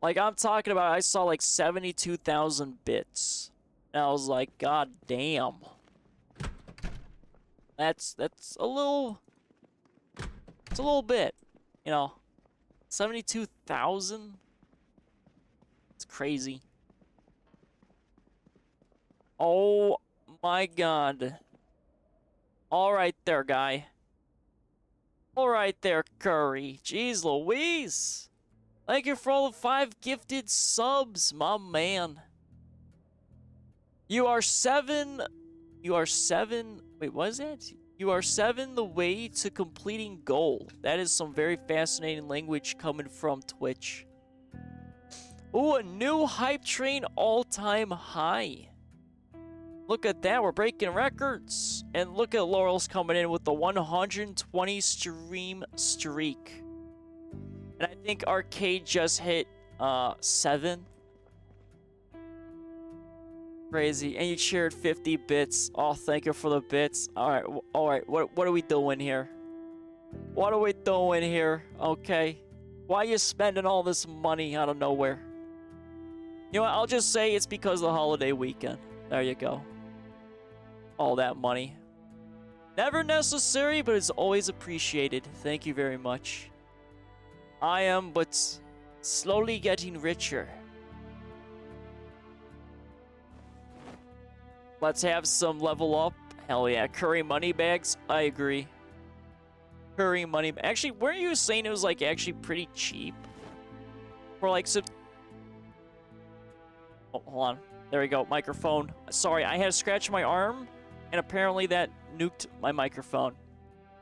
Like, I'm talking about, I saw, like, 72,000 bits. And I was like, God damn. That's a little... It's a little bit, 72,000? It's crazy. Oh my god. Alright there, guy. Alright there, Curry. Jeez Louise. Thank you for all the 5 gifted subs, my man. You are 7... Wait, what is that? You are 7 the way to completing goal. That is some very fascinating language coming from Twitch. Ooh, a new hype train all-time high. Look at that, we're breaking records. And look at Laurel's coming in with the 120 stream streak. And I think Arcade just hit 7. Crazy. And you shared 50 bits. Oh, thank you for the bits. Alright, what are we doing here? What are we doing here? Okay. Why are you spending all this money out of nowhere? You know what, I'll just say it's because of the holiday weekend. There you go. All that money. Never necessary, but it's always appreciated. Thank you very much. I am but slowly getting richer. Let's have some level up. Hell yeah, curry money bags. I agree. Curry money. Actually, weren't you saying it was like actually pretty cheap? For like some... Oh, hold on. There we go. Microphone. Sorry, I had to scratch my arm, and apparently that nuked my microphone.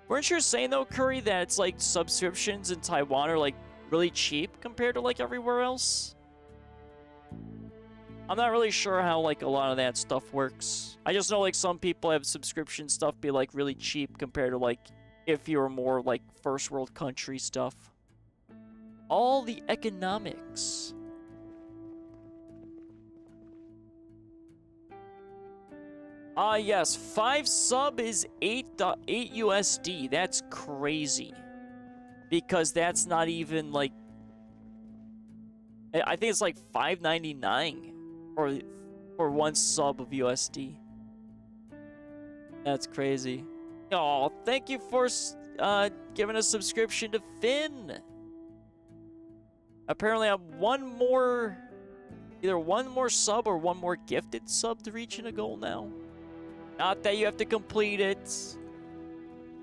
Weren't you saying though, Curry, that it's like subscriptions in Taiwan are like really cheap compared to like everywhere else? I'm not really sure how like a lot of that stuff works. I just know like some people have subscription stuff be like really cheap compared to like if you were more like first world country stuff. All the economics. Yes, 5 sub is 8 USD. That's crazy. Because that's not even like... I think it's like $5.99 for 1 sub of USD. That's crazy. Oh, thank you for giving a subscription to Finn. Apparently I'm either one more sub or one more gifted sub to reaching a goal now. Not that you have to complete it.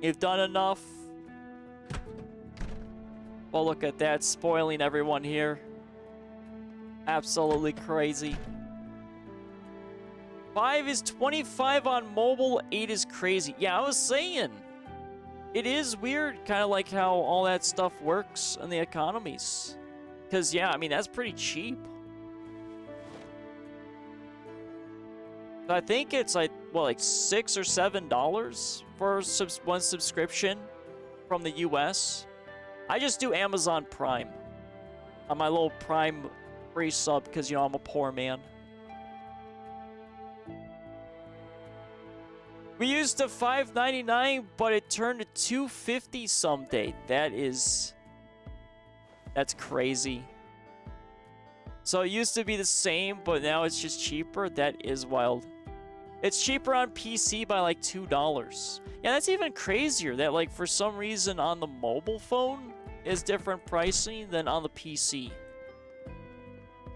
You've done enough. Well, look at that, spoiling everyone here. Absolutely crazy. 5 is 25 on mobile, 8 is crazy. Yeah, I was saying. It is weird, kind of like how all that stuff works in the economies. Because, yeah, I mean, that's pretty cheap. I think it's like, well, like $6 or $7 for one subscription from the US. I just do Amazon Prime on my little Prime free sub because, you know, I'm a poor man. We used to $5.99, but it turned to $2.50 someday. That's crazy. So it used to be the same, but now it's just cheaper. That is wild. It's cheaper on PC by like $2. Yeah, that's even crazier that like for some reason on the mobile phone is different pricing than on the PC.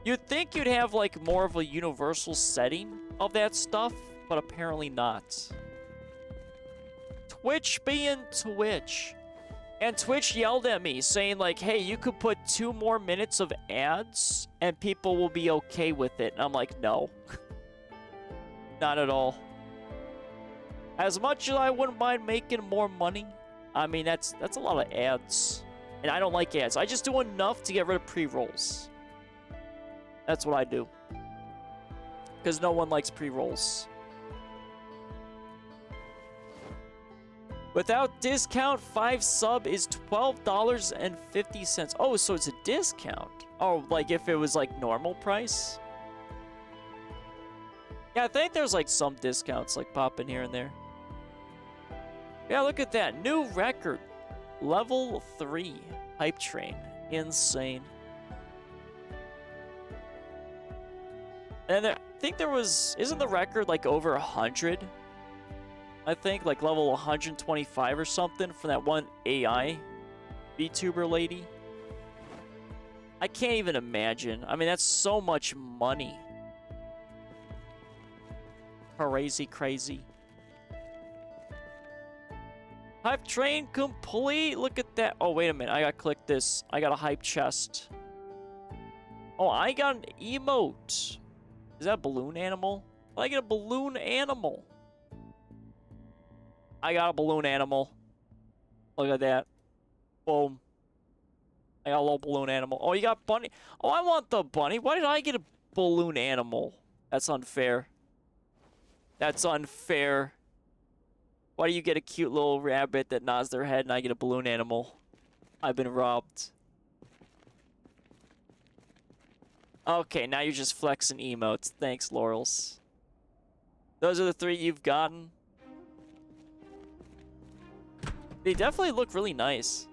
You'd think you'd have like more of a universal setting of that stuff, but apparently not. Twitch being Twitch. And Twitch yelled at me saying like, hey, you could put 2 more minutes of ads and people will be okay with it. And I'm like, no. Not at all. As much as I wouldn't mind making more money, I mean, that's a lot of ads. And I don't like ads. I just do enough to get rid of pre-rolls. That's what I do. Because no one likes pre-rolls. Without discount, 5 sub is $12.50. Oh, so it's a discount. Oh, like if it was like normal price? Yeah, I think there's like some discounts like popping here and there. Yeah, look at that. New record. Level 3. Hype train. Insane. And I think there was... Isn't the record like over 100? I think like level 125 or something for that one AI VTuber lady. I can't even imagine. I mean, that's so much money. Crazy. Hype train complete. Look at that. Oh, wait a minute. I gotta click this. I got a hype chest. Oh, I got an emote. Is that a balloon animal? I get a balloon animal. I got a balloon animal. Look at that. Boom. I got a little balloon animal. Oh, you got bunny. Oh, I want the bunny. Why did I get a balloon animal? That's unfair. That's unfair. Why do you get a cute little rabbit that nods their head and I get a balloon animal? I've been robbed. Okay, now you're just flexing emotes. Thanks, Laurels. Those are the 3 you've gotten. They definitely look really nice.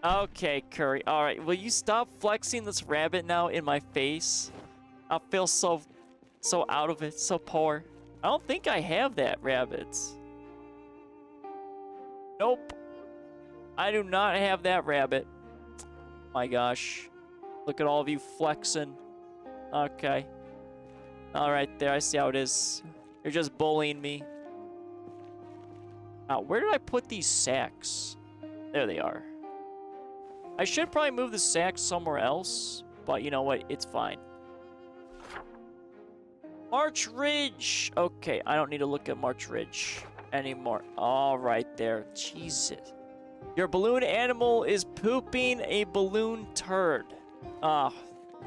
Okay, Curry. Alright, will you stop flexing this rabbit now in my face? I feel so out of it, so poor. I don't think I have that rabbit. Nope. I do not have that rabbit. My gosh. Look at all of you flexing. Okay. Alright there, I see how it is. You're just bullying me. Now, where did I put these sacks? There they are. I should probably move the sacks somewhere else, but you know what? It's fine. March Ridge! Okay, I don't need to look at March Ridge anymore. All right there. Jesus. Your balloon animal is pooping a balloon turd. Ah,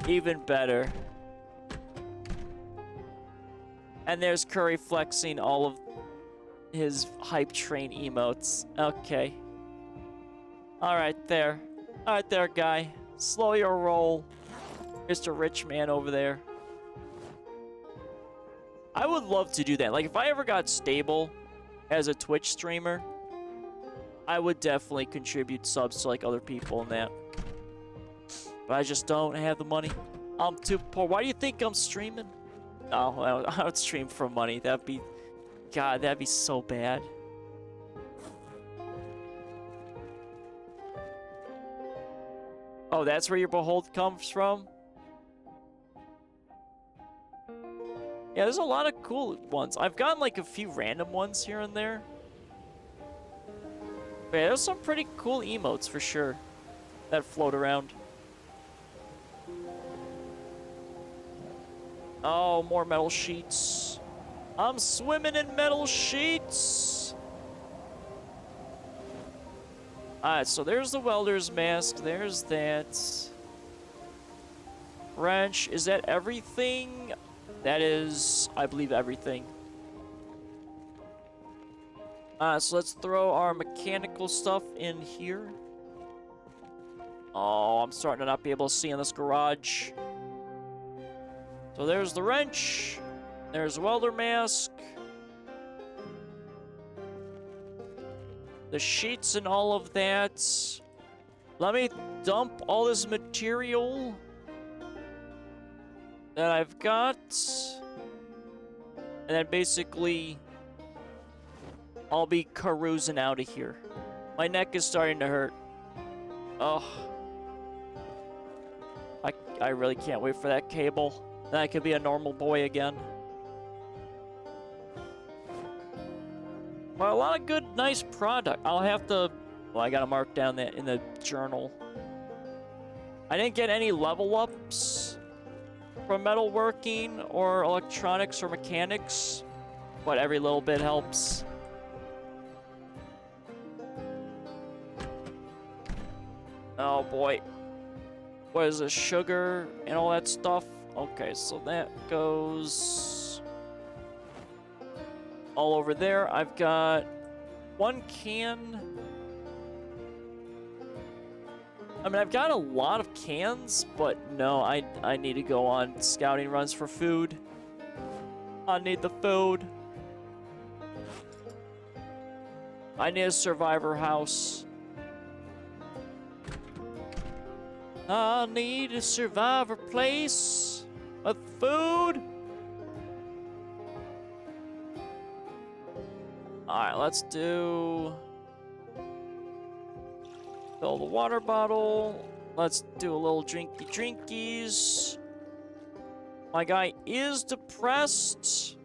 even better. And there's Curry flexing all of his hype train emotes. Okay. All right there. All right there, guy. Slow your roll, Mr. Rich Man over there. I would love to do that. Like, if I ever got stable as a Twitch streamer, I would definitely contribute subs to, like, other people and that. But I just don't have the money. I'm too poor. Why do you think I'm streaming? No, I don't stream for money. That'd be... God, that'd be so bad. Oh, that's where your behold comes from? Yeah, there's a lot of cool ones. I've gotten like a few random ones here and there. But yeah, there's some pretty cool emotes for sure that float around. Oh, more metal sheets. I'm swimming in metal sheets. Alright, so there's the welder's mask. There's that. Wrench. Is that everything? That is, I believe, everything. So let's throw our mechanical stuff in here. Oh, I'm starting to not be able to see in this garage. So there's the wrench. There's the welder mask. The sheets and all of that. Let me dump all this material that I've got. And then basically, I'll be carousing out of here. My neck is starting to hurt. Oh. I really can't wait for that cable. Then I could be a normal boy again. Well, a lot of good, nice product. I'll have to... Well, I gotta mark down that in the journal. I didn't get any level ups from metalworking or electronics or mechanics, but every little bit helps. Oh boy. What is this? Sugar and all that stuff? Okay, so that goes all over there. I've got 1 can. I mean, I've got a lot of cans, but no, I need to go on scouting runs for food. I need the food. I need a survivor house. I need a survivor place with food. Alright, let's do... Fill the water bottle. Let's do a little drinkies. My guy is depressed.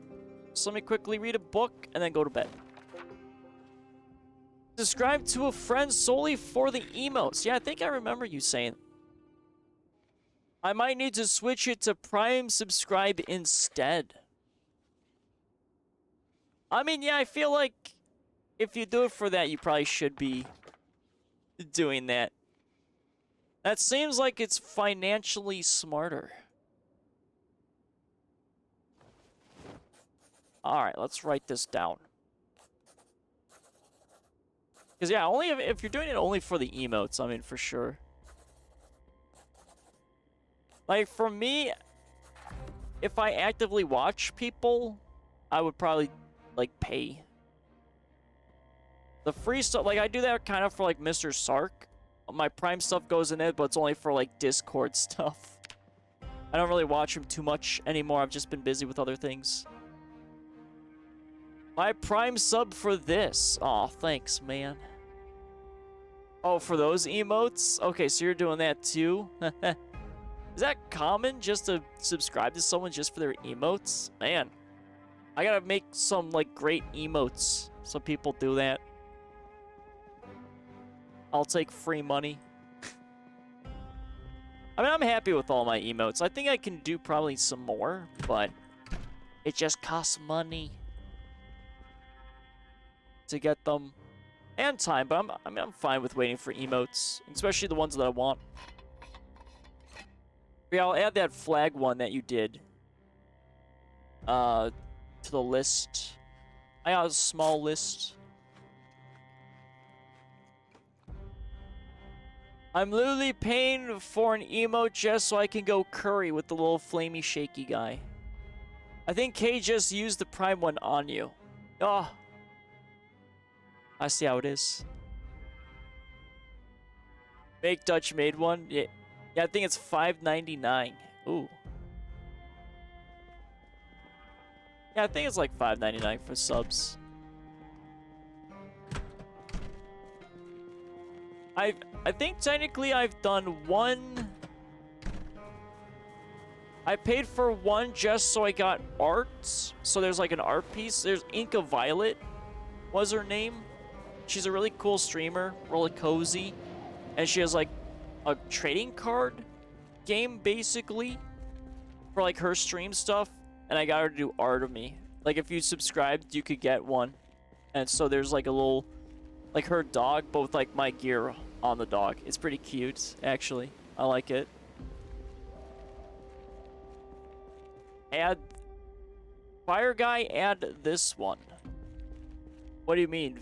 So let me quickly read a book and then go to bed. Subscribe to a friend solely for the emotes. Yeah, I think I remember you saying. I might need to switch it to Prime subscribe instead. I mean, yeah, I feel like if you do it for that, you probably should be doing that. That seems like it's financially smarter. Alright, let's write this down. Because, yeah, only if you're doing it only for the emotes, I mean, for sure. Like, for me, if I actively watch people, I would probably, like, pay. The free stuff, like, I do that kind of for, like, Mr. Sark. My Prime stuff goes in it, but it's only for, like, Discord stuff. I don't really watch him too much anymore. I've just been busy with other things. My Prime sub for this. Aw, thanks, man. Oh, for those emotes? Okay, so you're doing that too? Is that common, just to subscribe to someone just for their emotes? Man, I gotta make some, like, great emotes so people do that. I'll take free money. I mean, I'm happy with all my emotes. I think I can do probably some more, but it just costs money to get them and time. But I'm fine with waiting for emotes, especially the ones that I want. Yeah, I'll add that flag one that you did to the list. I got a small list. I'm literally paying for an emote just so I can go curry with the little flamey shaky guy. I think Kay just used the Prime one on you. Oh. I see how it is. Make Dutch made one? Yeah, I think it's $5.99. Ooh. Yeah, I think it's like $5.99 for subs. I think technically I've done one. I paid for one just so I got art. So there's like an art piece. There's Inca Violet was her name. She's a really cool streamer, really cozy. And she has like a trading card game basically for like her stream stuff. And I got her to do art of me. Like if you subscribed, you could get one. And so there's like a little, like her dog, but with like my gear on the dog. It's pretty cute, actually. I like it. Add Fire Guy, add this one. What do you mean?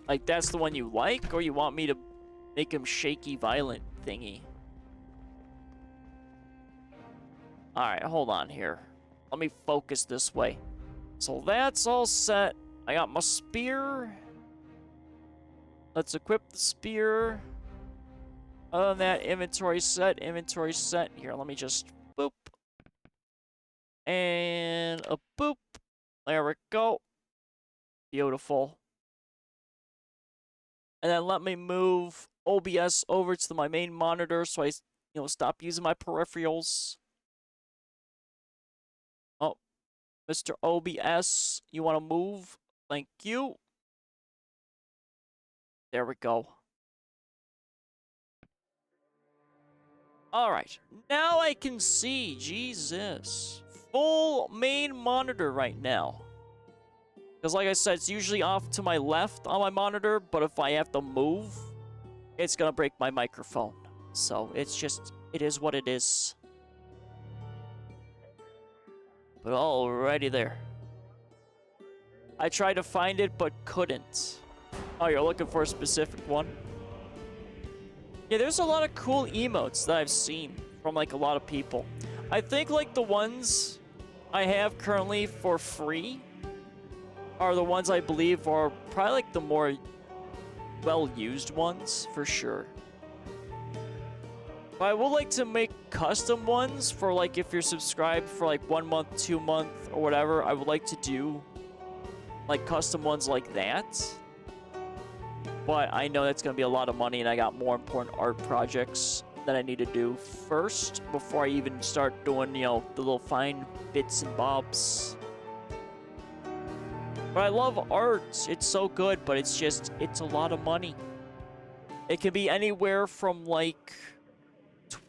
Like that's the one you like, or you want me to make him shaky violent thingy? Alright, hold on here. Let me focus this way. So that's all set. I got my spear. Let's equip the spear. Other than that, inventory set, inventory set. Here, let me just boop. And a boop. There we go. Beautiful. And then let me move OBS over to my main monitor so I, stop using my peripherals. Oh, Mr. OBS, you want to move? Thank you. There we go. Alright, now I can see, Jesus. Full main monitor right now. Because like I said, it's usually off to my left on my monitor, but if I have to move, it's gonna break my microphone. So it's just, it is what it is. But alrighty there. I tried to find it, but couldn't. Oh, you're looking for a specific one? Yeah, there's a lot of cool emotes that I've seen from, like, a lot of people. I think, like, the ones I have currently for free are the ones I believe are probably, like, the more well-used ones, for sure. But I would like to make custom ones for, like, if you're subscribed for, like, 1 month, 2 month, or whatever. I would like to do, like, custom ones like that. But I know that's going to be a lot of money, and I got more important art projects that I need to do first before I even start doing, the little fine bits and bobs. But I love art. It's so good, but it's just, it's a lot of money. It can be anywhere from, like,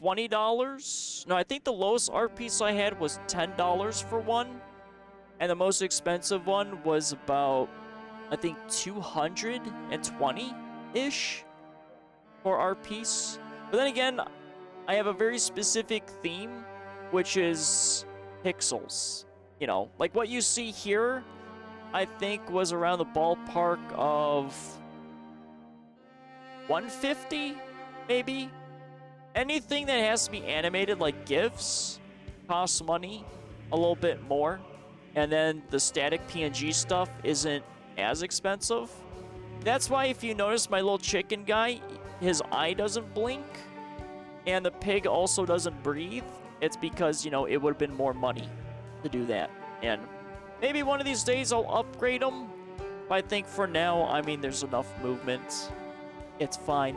$20. No, I think the lowest art piece I had was $10 for one. And the most expensive one was about, I think, 220-ish for our piece. But then again, I have a very specific theme, which is pixels. you know, like what you see here, I think was around the ballpark of 150, maybe. Anything that has to be animated, like GIFs, costs money a little bit more. And then the static PNG stuff isn't as expensive. That's why if you notice my little chicken guy, his eye doesn't blink. And the pig also doesn't breathe. It's because, you know, it would have been more money to do that. And maybe one of these days I'll upgrade them. But I think for now, I mean, there's enough movement. It's fine.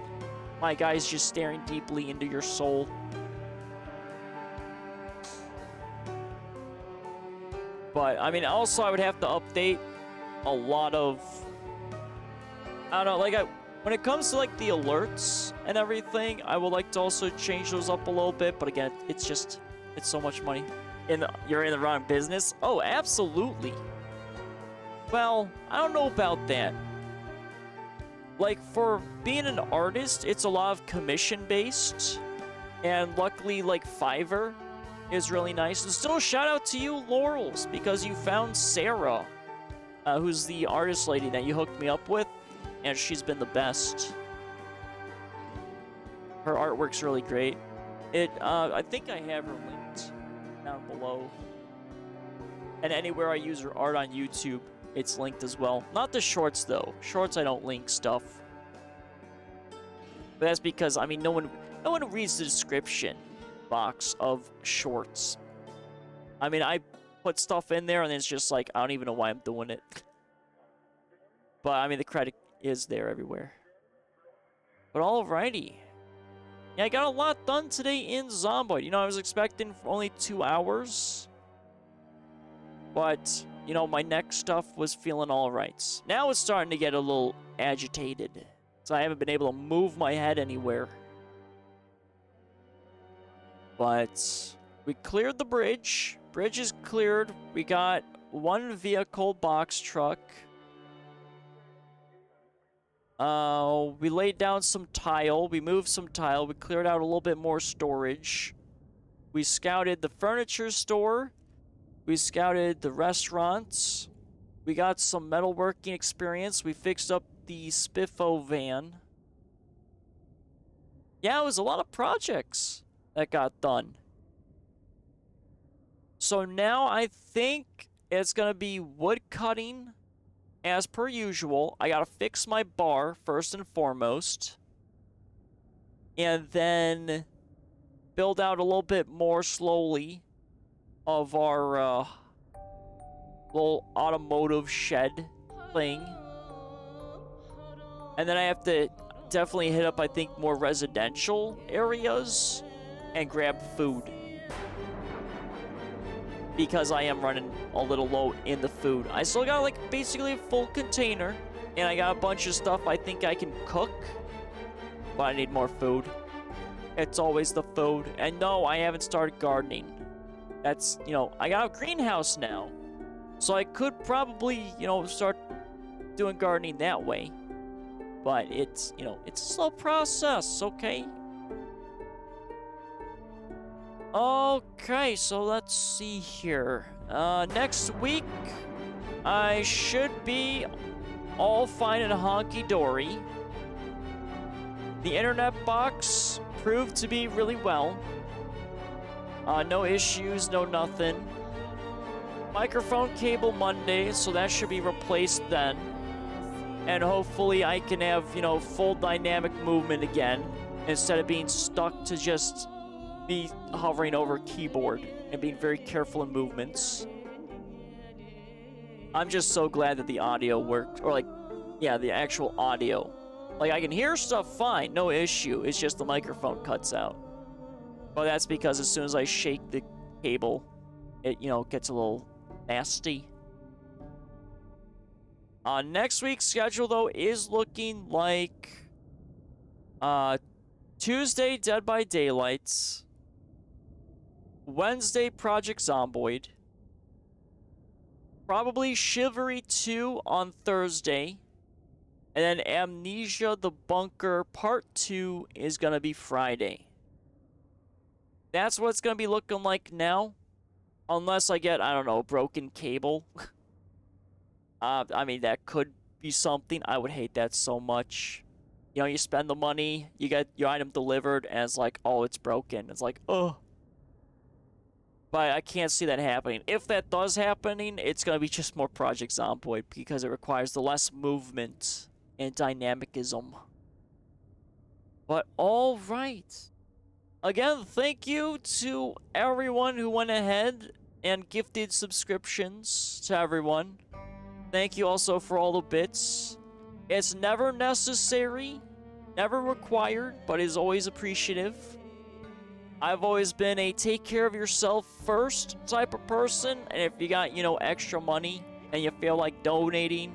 My guy's just staring deeply into your soul. But, I mean, also I would have to update a lot of... I don't know, like, when it comes to, like, the alerts and everything, I would like to also change those up a little bit. But again, it's just... it's so much money. You're in the wrong business? Oh, absolutely. Well, I don't know about that. Like, for being an artist, it's a lot of commission-based. And luckily, like, Fiverr is really nice. And still, shout out to you, Laurels, because you found Sarah, who's the artist lady that you hooked me up with. And she's been the best. Her artwork's really great. I think I have her linked down below. And anywhere I use her art on YouTube, it's linked as well. Not the shorts, though. Shorts, I don't link stuff. But that's because, I mean, no one reads the description box of shorts. I mean, I put stuff in there, and it's just like, I don't even know why I'm doing it. But, I mean, the credit is there everywhere. But alrighty. Yeah, I got a lot done today in Zomboid. You know, I was expecting only 2 hours. But, you know, my neck stuff was feeling alright. Now it's starting to get a little agitated. So I haven't been able to move my head anywhere. But we cleared the bridge. Bridge is cleared. We got one vehicle box truck. We laid down some tile. We moved some tile. We cleared out a little bit more storage. We scouted the furniture store. We scouted the restaurants. We got some metalworking experience. We fixed up the Spiffo van. Yeah, it was a lot of projects that got done. So now I think it's going to be wood cutting as per usual. I got to fix my bar first and foremost. And then build out a little bit more slowly of our little automotive shed thing. And then I have to definitely hit up, I think, more residential areas and grab food. Because I am running a little low in the food. I still got, like, basically a full container. And I got a bunch of stuff I think I can cook. But I need more food. It's always the food. And no, I haven't started gardening. That's, you know, I got a greenhouse now. So I could probably, you know, start doing gardening that way. But it's, you know, it's a slow process, okay? Okay, so let's see here. Next week, I should be all fine and honky-dory. The internet box proved to be really well. No issues, no nothing. Microphone cable Monday, so that should be replaced then. And hopefully I can have, you know, full dynamic movement again, instead of being stuck to just me hovering over keyboard and being very careful in movements. I'm just so glad that the audio worked, or like, yeah, the actual audio. Like, I can hear stuff fine, no issue. It's just the microphone cuts out. Well, that's because as soon as I shake the cable, it, you know, gets a little nasty. Next week's schedule, though, is looking like Tuesday, Dead by Daylight. Wednesday, Project Zomboid. Probably Chivalry 2 on Thursday. And then Amnesia the Bunker Part 2 is going to be Friday. That's what it's going to be looking like now. Unless I get, I don't know, broken cable. I mean, that could be something. I would hate that so much. You know, you spend the money, you get your item delivered, and it's like, oh, it's broken. It's like, oh. But I can't see that happening. If that does happening, it's going to be just more Project Zomboid because it requires the less movement and dynamicism. But all right. Again, thank you to everyone who went ahead and gifted subscriptions to everyone. Thank you also for all the bits. It's never necessary, never required, but is always appreciative. I've always been a take care of yourself first type of person, and if you got, you know, extra money and you feel like donating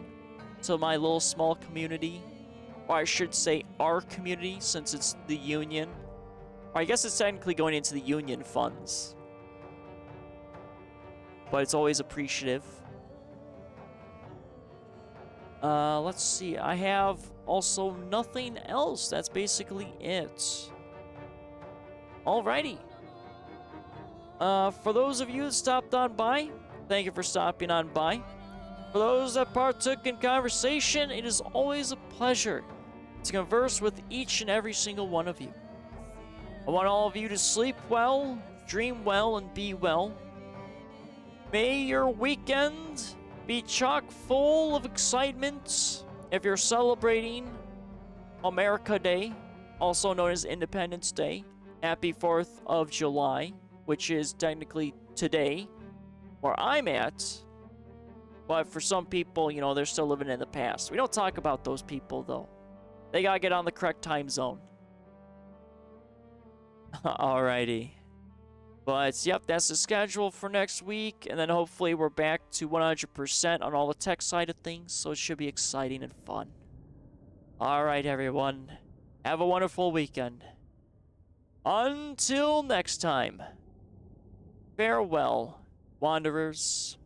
to my little small community, or I should say our community since it's the union, or I guess it's technically going into the union funds, but it's always appreciative. Let's see, I have also nothing else. That's basically it. Alrighty. For those of you that stopped on by, thank you for stopping on by. For those that partook in conversation, it is always a pleasure to converse with each and every single one of you. I want all of you to sleep well, dream well, and be well. May your weekend be chock full of excitement if you're celebrating America Day, also known as Independence Day. Happy 4th of July, which is technically today, where I'm at. But for some people, you know, they're still living in the past. We don't talk about those people, though. They gotta get on the correct time zone. Alrighty. But, yep, that's the schedule for next week. And then hopefully we're back to 100% on all the tech side of things. So it should be exciting and fun. Alright, everyone. Have a wonderful weekend. Until next time. Farewell, wanderers.